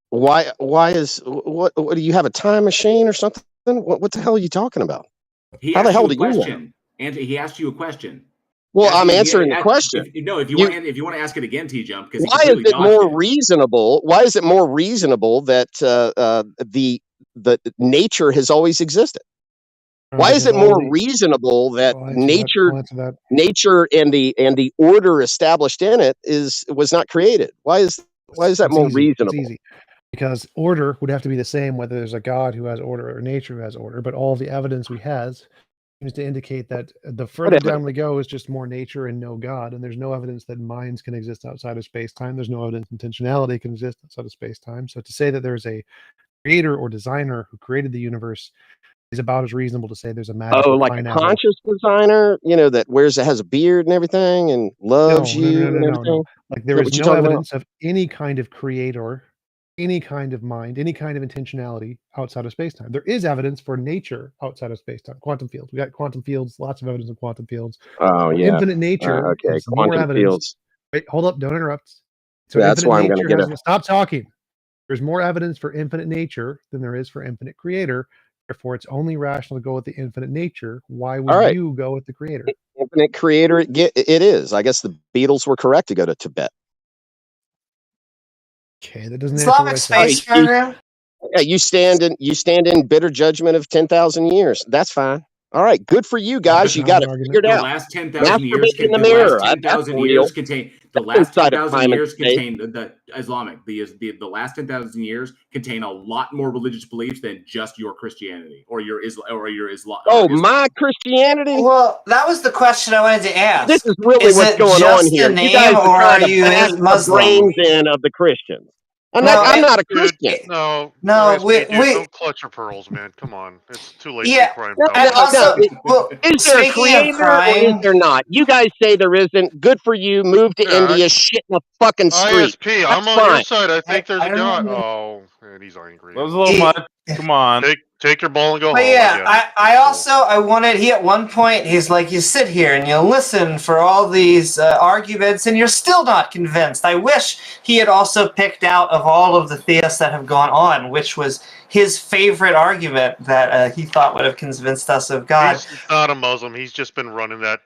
Why is what do you have, a time machine or something? What the hell are you talking about? How the hell do you know? And he asked you a question. Well, I'm answering the question. If you want to ask it again, TJump, because why is it more reasonable? Why is it more reasonable that the nature has always existed? Why is it more reasonable that nature and the order established in it was not created? Why is that more reasonable? It's easy. Because order would have to be the same whether there's a God who has order or nature who has order, but all the evidence we have seems to indicate that the further down we go is just more nature and no God, and there's no evidence that minds can exist outside of space-time. There's no evidence intentionality can exist outside of space-time. So to say that there's a creator or designer who created the universe is about as reasonable to say there's a magical like a conscious designer, that has a beard and everything and loves you and everything. No. Like there is no evidence of any kind of creator, any kind of mind, any kind of intentionality outside of space-time. There is evidence for nature outside of space-time. Quantum fields. We got quantum fields, lots of evidence of quantum fields. Oh, yeah. Infinite nature is more evidence. Fields. Wait, hold up, don't interrupt. So that's why I'm going to get it. Stop talking. There's more evidence for infinite nature than there is for infinite creator. Therefore, it's only rational to go with the infinite nature. Why would you go with the creator? Infinite creator, it is. I guess the Beatles were correct to go to Tibet. Okay, that doesn't Islamic Space Program. Yeah, you stand in bitter judgment of 10,000 years. That's fine. All right, good for you guys. You got it figured out. The last 10,000 years contain the last 10,000 years contain the Islamic. The last 10,000 years contain a lot more religious beliefs than just your Christianity or your Islam. Oh, my Christianity? Well, that was the question I wanted to ask. This is really what's going on here. Name, you guys or are you Muslim? Brains in of the Christians. I'm not a Christian. No, don't clutch your pearls, man. Come on, it's too late. Yeah, to crime and also, is there a creator or is there not? You guys say there isn't. Good for you. Move to India. Shit in the fucking street. ISP, I'm on your side. I think there's a God. Oh, man, he's angry. That was a little much. Come on. Take your ball and go home. But yeah, I wanted. He at one point he's like, you sit here and you listen for all these arguments, and you're still not convinced. I wish he had also picked out of all of the theists that have gone on, which was his favorite argument that he thought would have convinced us of God. He's not a Muslim. He's just been running that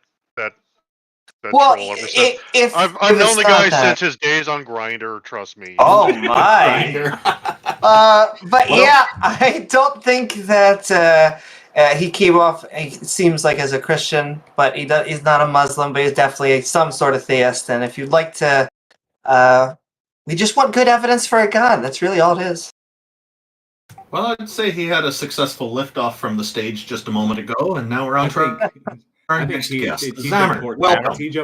well, troll ever since. I've known the guy since his days on Grindr. Trust me. Oh my! But yeah, I don't think that he came off. He seems like as a Christian, but he's not a Muslim. But he's definitely some sort of theist. And if you'd like to, we just want good evidence for a God. That's really all it is. Well, I'd say he had a successful liftoff from the stage just a moment ago, and now we're on track. I think TJump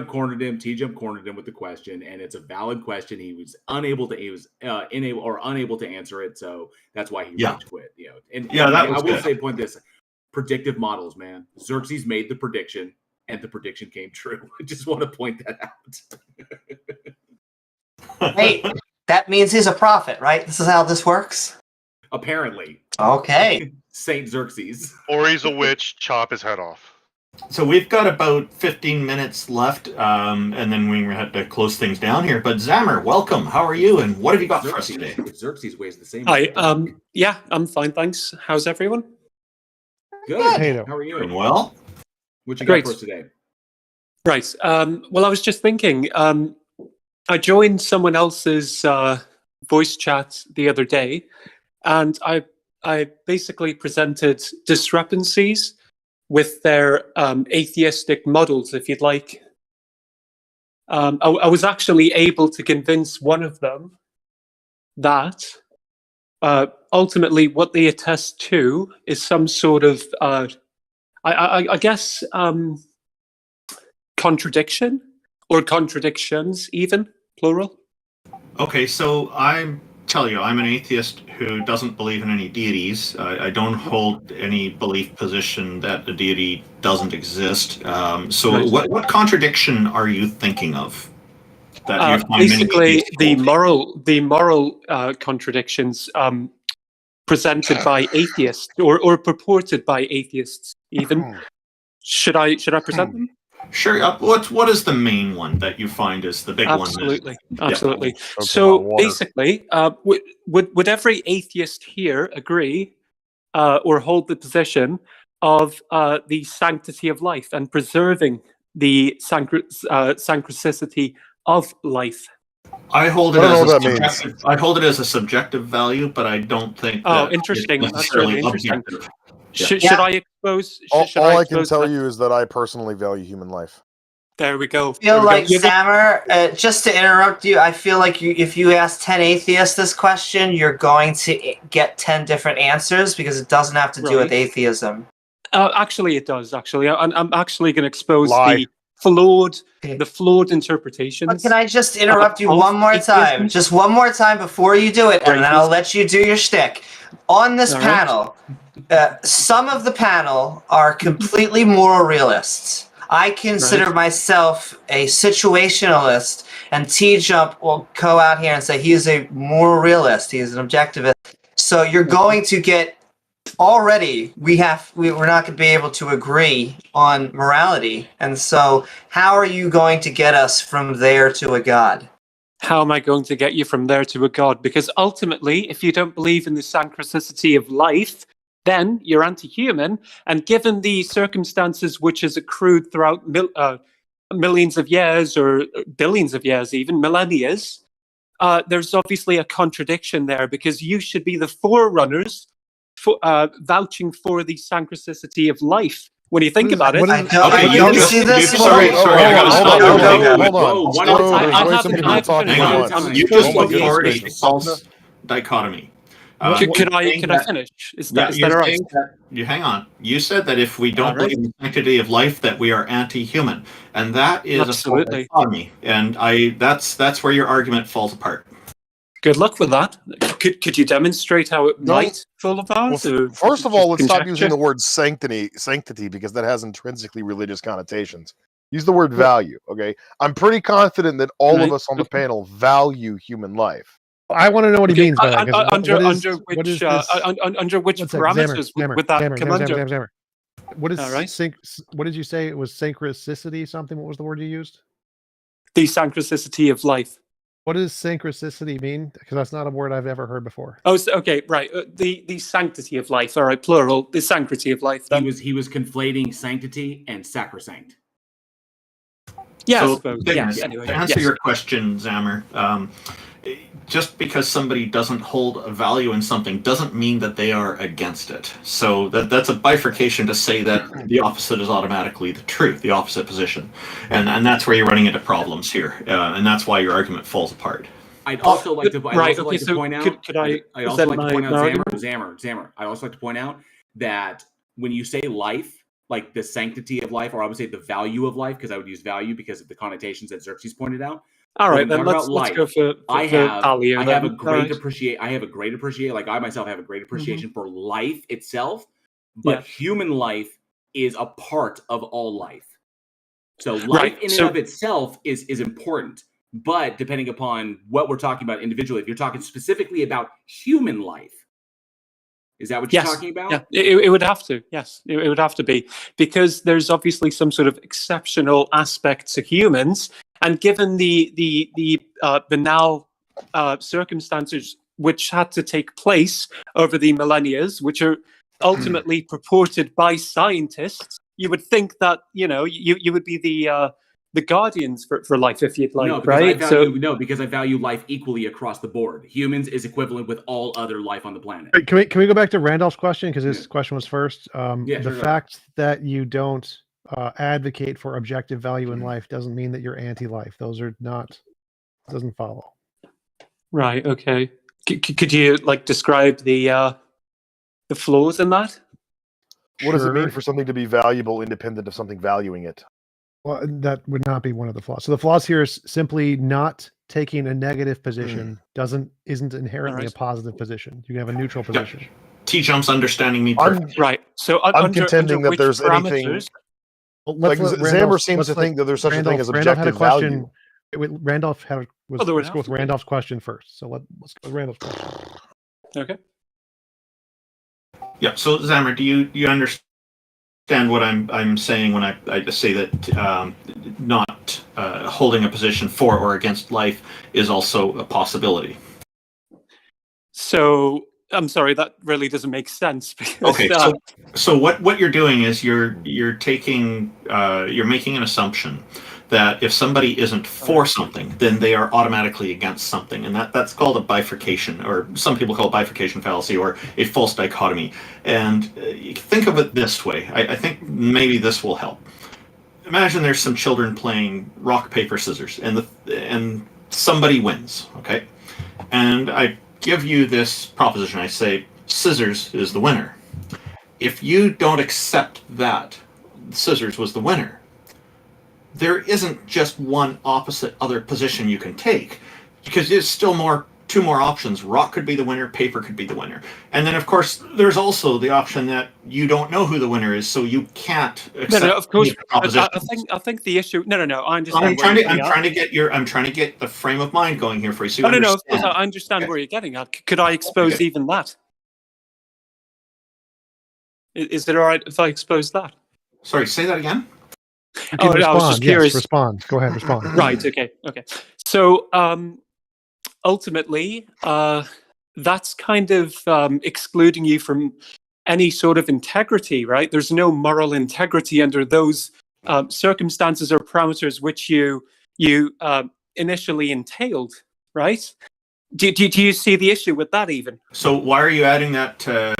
cornered him. TJump cornered him with the question, and it's a valid question. He was unable to answer it, so that's why he rage quit. I will say, point this: predictive models, man. Xerxes made the prediction, and the prediction came true. I just want to point that out. Hey, that means he's a prophet, right? This is how this works. Apparently. Okay. Saint Xerxes. Or he's a witch. Chop his head off. So we've got about 15 minutes left, and then we have to close things down here. But Zammerâ, welcome. How are you, and what have you got for us today? Xerxes weighs the same. Hi. Yeah, I'm fine, thanks. How's everyone? Good. How are you? Doing well. What you got for us today? Right. Well, I was just thinking. I joined someone else's voice chat the other day, and I I basically presented discrepancies with their atheistic models, if you'd like. I was actually able to convince one of them that ultimately what they attest to is some sort of, I guess, contradiction or contradictions, even plural. Okay, so I tell you, I'm an atheist who doesn't believe in any deities. I don't hold any belief position that a deity doesn't exist. So, Right. what contradiction are you thinking of? That you find Basically, many the moral contradictions presented by atheists or purported by atheists. Even should I present them? Sure. What is the main one that you find is the big one? Absolutely. Yeah. So basically, would every atheist here agree or hold the position of the sanctity of life and preserving the synchronicity of life? I hold it as a subjective. I hold it as a subjective value, but I don't think. Oh, that interesting. It's That's necessarily really interesting. objective. Should I expose? All I can tell you is that I personally value human life. There we go. I feel like, Zammerâ, just to interrupt you, I feel like if you ask 10 atheists this question, you're going to get 10 different answers because it doesn't have to do with atheism. Actually, it does. Actually, I'm actually going to expose the flawed interpretations. But can I just interrupt you one more time? Just one more time before you do it, and then I'll let you do your shtick. On this panel, some of the panel are completely moral realists. I consider myself a situationalist, and TJump will go out here and say he's a moral realist. He's an objectivist. So you're going to get already. We're not going to be able to agree on morality, and so how are you going to get us from there to a god? How am I going to get you from there to a god? Because ultimately, if you don't believe in the synchronicity of life, then you're anti-human. And given the circumstances which has accrued throughout millions of years, or billions of years even, millennia, there's obviously a contradiction there, because you should be the forerunners for, vouching for the synchronicity of life. When you think about it, I don't see this. Sorry, hold on. You just looked for a false dichotomy. Could I finish? Is that all right? You hang on. You said that if we don't believe in the sanctity of life, that we are anti-human, and that is a false dichotomy. And that's where your argument falls apart. Good luck with that. Could you demonstrate how it might fall apart? Well, first of all, let's stop using the word sanctity, because that has intrinsically religious connotations. Use the word value, okay? I'm pretty confident that all of us on the panel value human life. I want to know what he means by that. Under which parameters would that come under? What is what did you say? It was synchronicity something? What was the word you used? The synchronicity of life. What does synchronicity mean? Because that's not a word I've ever heard before. Oh, okay, right. The sanctity of life. All right, plural. The sanctity of life. He was conflating sanctity and sacrosanct. Yeah, so I suppose. Anyway, to answer your question, Zammerâ, just because somebody doesn't hold a value in something doesn't mean that they are against it. So that's a bifurcation to say that the opposite is automatically the truth, the opposite position. And that's where you're running into problems here. And that's why your argument falls apart. I'd also like to point out, Zammerâ, I'd also like to point out that when you say life, like the sanctity of life, or I would say the value of life, because I would use value because of the connotations that Xerxes pointed out. All right, then let's go for I have a great appreciation. Like I myself have a great appreciation for life itself, but human life is a part of all life. So life in and of itself is important, but depending upon what we're talking about individually, if you're talking specifically about human life, is that what you're talking about? Yeah, it would have to. Yes, it would have to be, because there's obviously some sort of exceptional aspect to humans, and given the banal circumstances which had to take place over the millennia, which are ultimately purported by scientists, you would think that you would be the guardians for life, if you'd like, No, because right? because I value life equally across the board. Humans is equivalent with all other life on the planet. Wait, can we go back to Randolph's question, because his question was first? Yeah, the sure, fact that you don't advocate for objective value in life doesn't mean that you're anti-life. Those are not. Doesn't follow. Right. Okay. Could you like describe the flaws in that? What does it mean for something to be valuable independent of something valuing it? Well, that would not be one of the flaws. So the flaws here is simply not taking a negative position isn't inherently a positive position. You can have a neutral position. TJump's understanding me perfectly. Right. So I'm contending that there's anything. Well, Like Zammerâ seems to think that there's such a thing as Randolph had a objective question. value. Randolph had let's go with Randolph's question first. So let's go with Randolph's question. Okay. Yeah. So Zammerâ, do you understand what I'm saying when I say that not holding a position for or against life is also a possibility? So I'm sorry, that really doesn't make sense. Because, okay. So what you're doing is you're making an assumption that if somebody isn't for something, then they are automatically against something, and that's called a bifurcation, or some people call it bifurcation fallacy, or a false dichotomy. And you can think of it this way. I think maybe this will help. Imagine there's some children playing rock, paper, scissors, and somebody wins. Okay, and I give you this proposition. I say scissors is the winner. If you don't accept that scissors was the winner, there isn't just one opposite other position you can take, because there's still two more options. Rock could be the winner, paper could be the winner. And then of course there's also the option that you don't know who the winner is, so you can't accept of course. I think the issue I understand. I'm trying to get the frame of mind going here for you. So Of course I understand where you're getting at. Could I expose even that? Is it all right if I expose that? Sorry, say that again. I was just curious. Yes, respond. Go ahead, respond. Right. Okay. So ultimately, that's kind of excluding you from any sort of integrity, right? There's no moral integrity under those circumstances or parameters which you initially entailed, right? Do you see the issue with that even? So why are you adding that to,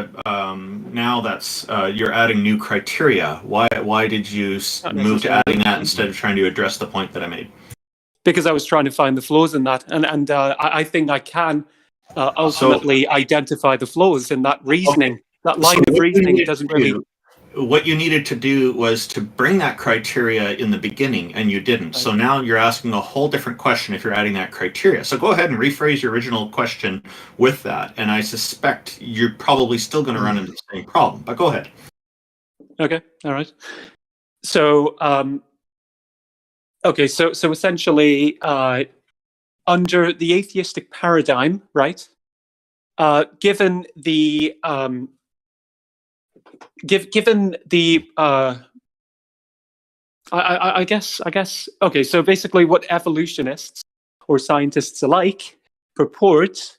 now that's you're adding new criteria? Why did you move to adding that instead of trying to address the point that I made? Because I was trying to find the flaws in that, and I think I can ultimately identify the flaws in that reasoning. Okay. That line of reasoning doesn't really. What you needed to do was to bring that criteria in the beginning, and you didn't. Right. So now you're asking a whole different question if you're adding that criteria. So go ahead and rephrase your original question with that, and I suspect you're probably still going to run into the same problem. But go ahead. Okay. All right. So, so essentially, under the atheistic paradigm, right? Given the given the I guess okay, so basically what evolutionists or scientists alike purport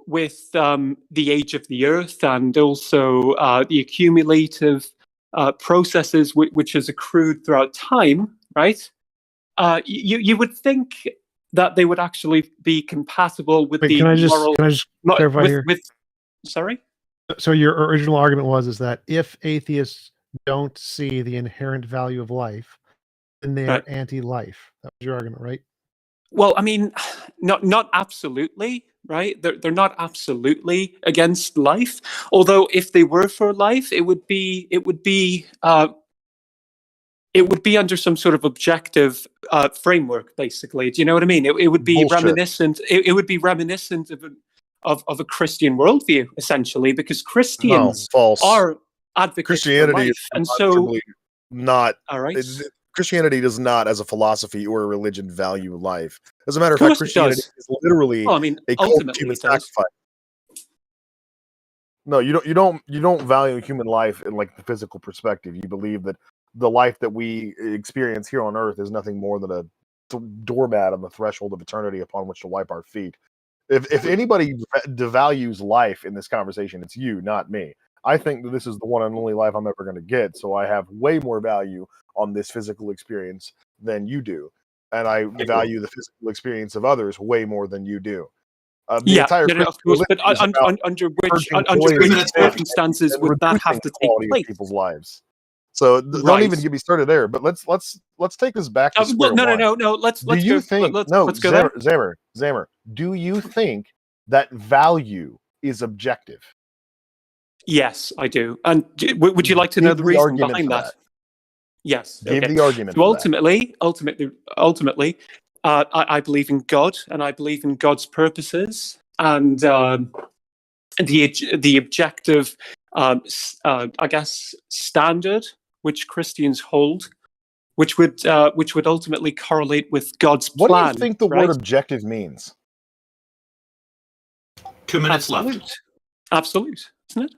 with the age of the earth, and also the accumulative processes which has accrued throughout time, right? You would think that they would actually be compatible with the moral. Can I just clarify here? Sorry? So your original argument is that if atheists don't see the inherent value of life, then they are anti-life. That was your argument, right? Well, I mean, not absolutely, right? They're not absolutely against life. Although, if they were for life, it would be under some sort of objective framework, basically. Do you know what I mean? It would be reminiscent. It would be reminiscent of a Christian worldview, essentially, because Christians are advocates for life, and so not. All right. Christianity does not, as a philosophy or a religion, value life. As a matter of fact, Christianity is literally a cult of human sacrifice. No, you don't value human life in like the physical perspective. You believe that the life that we experience here on Earth is nothing more than a doormat on the threshold of eternity upon which to wipe our feet. If anybody devalues life in this conversation, it's you, not me. I think that this is the one and only life I'm ever going to get, so I have way more value on this physical experience than you do, and I value the physical experience of others way more than you do. The entire of course, but under which circumstances would that have to take place? People's lives. So don't even get me started there. But let's take this back to square one. No. Let's go there. Zammerâ, do you think that value is objective? Yes, I do. And would you like to know the reason behind that? Yes. Give the argument. So ultimately, I believe in God, and I believe in God's purposes, and the objective, I guess, standard which Christians hold, which would ultimately correlate with God's plan. What do you think the word objective means? 2 minutes left. Absolute, isn't it?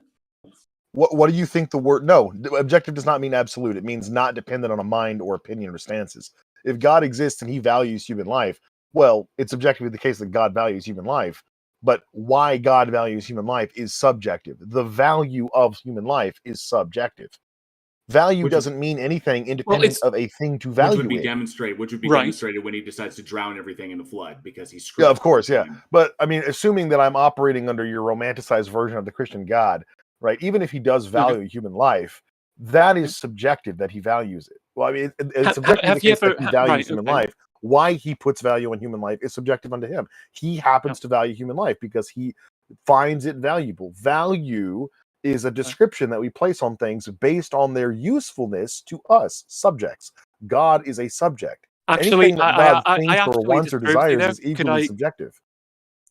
What do you think the word? No, objective does not mean absolute. It means not dependent on a mind or opinion or stances. If God exists and he values human life, well, it's objectively the case that God values human life. But why God values human life is subjective. The value of human life is subjective. Value doesn't mean anything independent of a thing to value. Which would be demonstrated when he decides to drown everything in a flood because he's screwed. Yeah, of course, yeah. But I mean, assuming that I'm operating under your romanticized version of the Christian God, right? Even if he does value human life, that is subjective that he values it. Well, I mean, it's subjective in the case that he values human life. Why he puts value on human life is subjective unto him. He happens to value human life because he finds it valuable. Value is a description that we place on things based on their usefulness to us, subjects. God is a subject. Actually, anything that God thinks or wants or desires is equally subjective.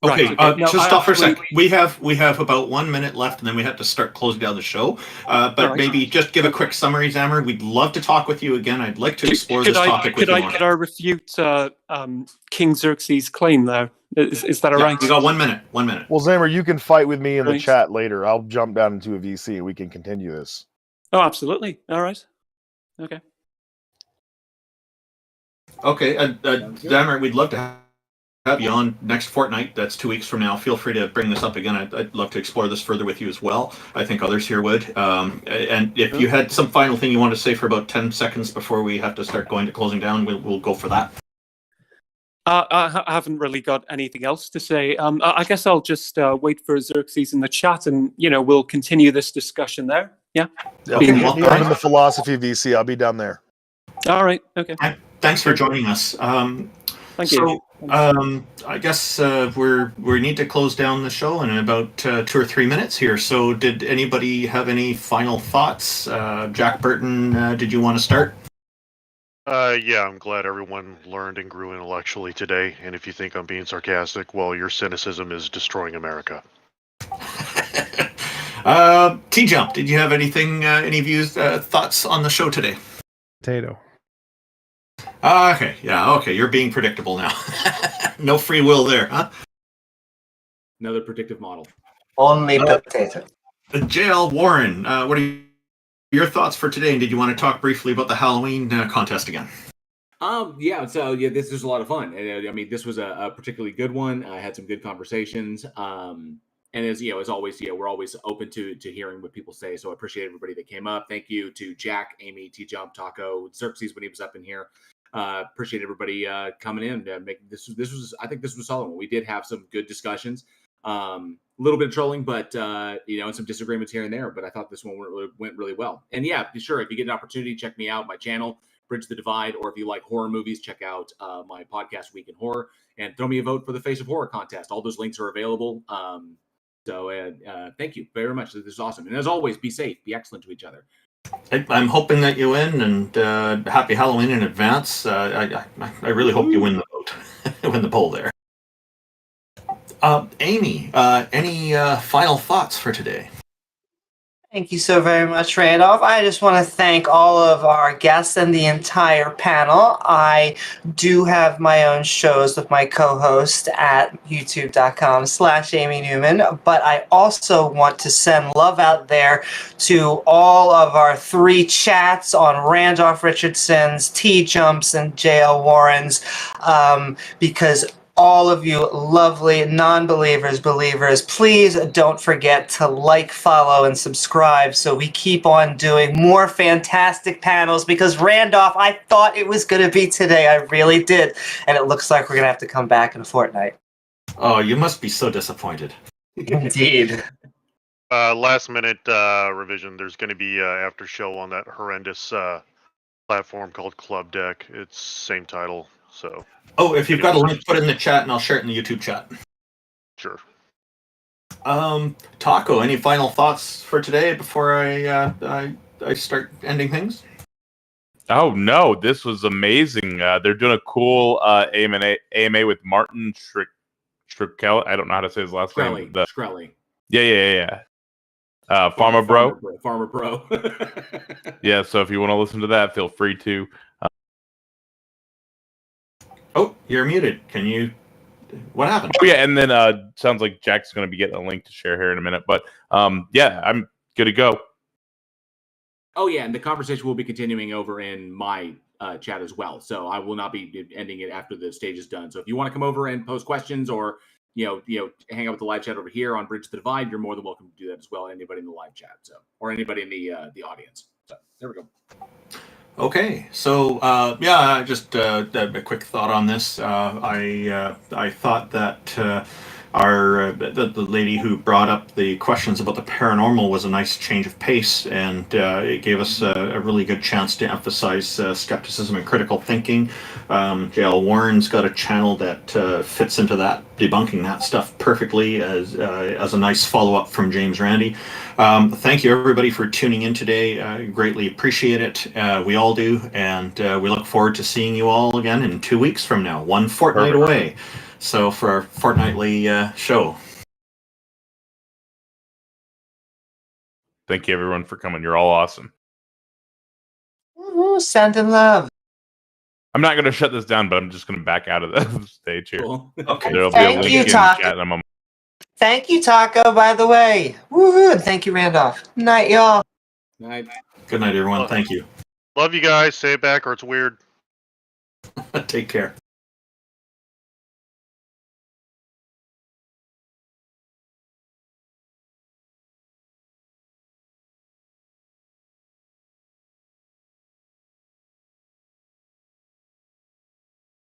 Okay, just stop for a second. We have about 1 minute left, and then we have to start closing down the show. But maybe just give a quick summary, Zammerâ. We'd love to talk with you again. I'd like to explore this topic with you more. Could I refute King Xerxes' claim there? Is that all right? You got 1 minute. 1 minute. Well, Zammerâ, you can fight with me in the chat later. I'll jump down into a VC and we can continue this. Oh, absolutely. All right. Okay. Okay, Zammerâ, we'd love to have you on next fortnight. That's 2 weeks from now. Feel free to bring this up again. I'd love to explore this further with you as well. I think others here would. And if you had some final thing you want to say for about 10 seconds before we have to start going to closing down, we'll go for that. I haven't really got anything else to say. I guess I'll just wait for Xerxes in the chat, and we'll continue this discussion there. Yeah. Okay. I'm in the philosophy VC. I'll be down there. All right. Okay. Thanks for joining us. Thank you. I guess we need to close down the show in about 2 or 3 minutes here. So did anybody have any final thoughts? Jack Burton, did you want to start? Yeah, I'm glad everyone learned and grew intellectually today. And if you think I'm being sarcastic, well, your cynicism is destroying America. TJump, did you have anything, any views, thoughts on the show today? Potato. Okay, yeah, okay, you're being predictable now. No free will there, huh? Another predictive model. Only potato. JL Warren, what are your thoughts for today? And did you want to talk briefly about the Halloween contest again? Yeah, so yeah, this was a lot of fun. And, I mean, this was a particularly good one. I had some good conversations. And as always, we're always open to hearing what people say. So I appreciate everybody that came up. Thank you to Jack, Amy, TJump, Taco, Xerxes when he was up in here. Appreciate everybody coming in. I think this was a solid one. We did have some good discussions. A little bit of trolling, but and some disagreements here and there. But I thought this one went really well. And yeah, sure, if you get an opportunity, check me out, my channel, Bridge the Divide, or if you like horror movies, check out my podcast, Week in Horror, and throw me a vote for the Face of Horror contest. All those links are available. So thank you very much. This is awesome. And as always, be safe, be excellent to each other. I'm hoping that you win, and happy Halloween in advance. I really hope you win the vote, win the poll there. Amy, any final thoughts for today? Thank you so very much, Randolph. I just want to thank all of our guests and the entire panel. I do have my own shows with my co-host at youtube.com/Amy Newman, but I also want to send love out there to all of our 3 chats on Randolph Richardson's, TJump's, and JL Warren's, because all of you lovely non-believers, believers, please don't forget to like, follow, and subscribe so we keep on doing more fantastic panels, because Randolph, I thought it was going to be today. I really did. And it looks like we're going to have to come back in a fortnight. Oh, you must be so disappointed. Indeed. Last minute revision. There's going to be after show on that horrendous platform called Club Deck. It's same title. So. Oh, if you've got a link, put it in the chat, and I'll share it in the YouTube chat. Sure. Taco, any final thoughts for today before I start ending things? Oh no, this was amazing. They're doing a cool AMA with Martin Shkreli. I don't know how to say his last name. Shkreli. Yeah. Pharma Bro. Pharma Bro. Yeah, so if you want to listen to that, feel free to. Oh, you're muted. Can you? What happened? Oh yeah, and then sounds like Jack's going to be getting a link to share here in a minute. But yeah, I'm good to go. Oh yeah, and the conversation will be continuing over in my chat as well. So I will not be ending it after the stage is done. So if you want to come over and pose questions, or hang out with the live chat over here on Bridge the Divide, you're more than welcome to do that as well. Anybody in the live chat, or anybody in the audience. So there we go. Okay, so just a quick thought on this. I thought that the lady who brought up the questions about the paranormal was a nice change of pace, and it gave us a really good chance to emphasize skepticism and critical thinking. J.L. Warren's got a channel that fits into that, debunking that stuff perfectly as a nice follow-up from James Randi. Thank you everybody for tuning in today. Greatly appreciate it. We all do, and we look forward to seeing you all again in 2 weeks from now, one fortnight away. So for our fortnightly show. Thank you everyone for coming. You're all awesome. Ooh, sending love. I'm not going to shut this down, but I'm just going to back out of the stage here. Cool. Okay. There'll Thank be a you, link in Taco. chat in a moment. Thank you, Taco, by the way. Woohoo, and thank you, Randolph. Night, y'all. Night. Good night, everyone. Thank you. Love you guys. Say it back or it's weird. Take care.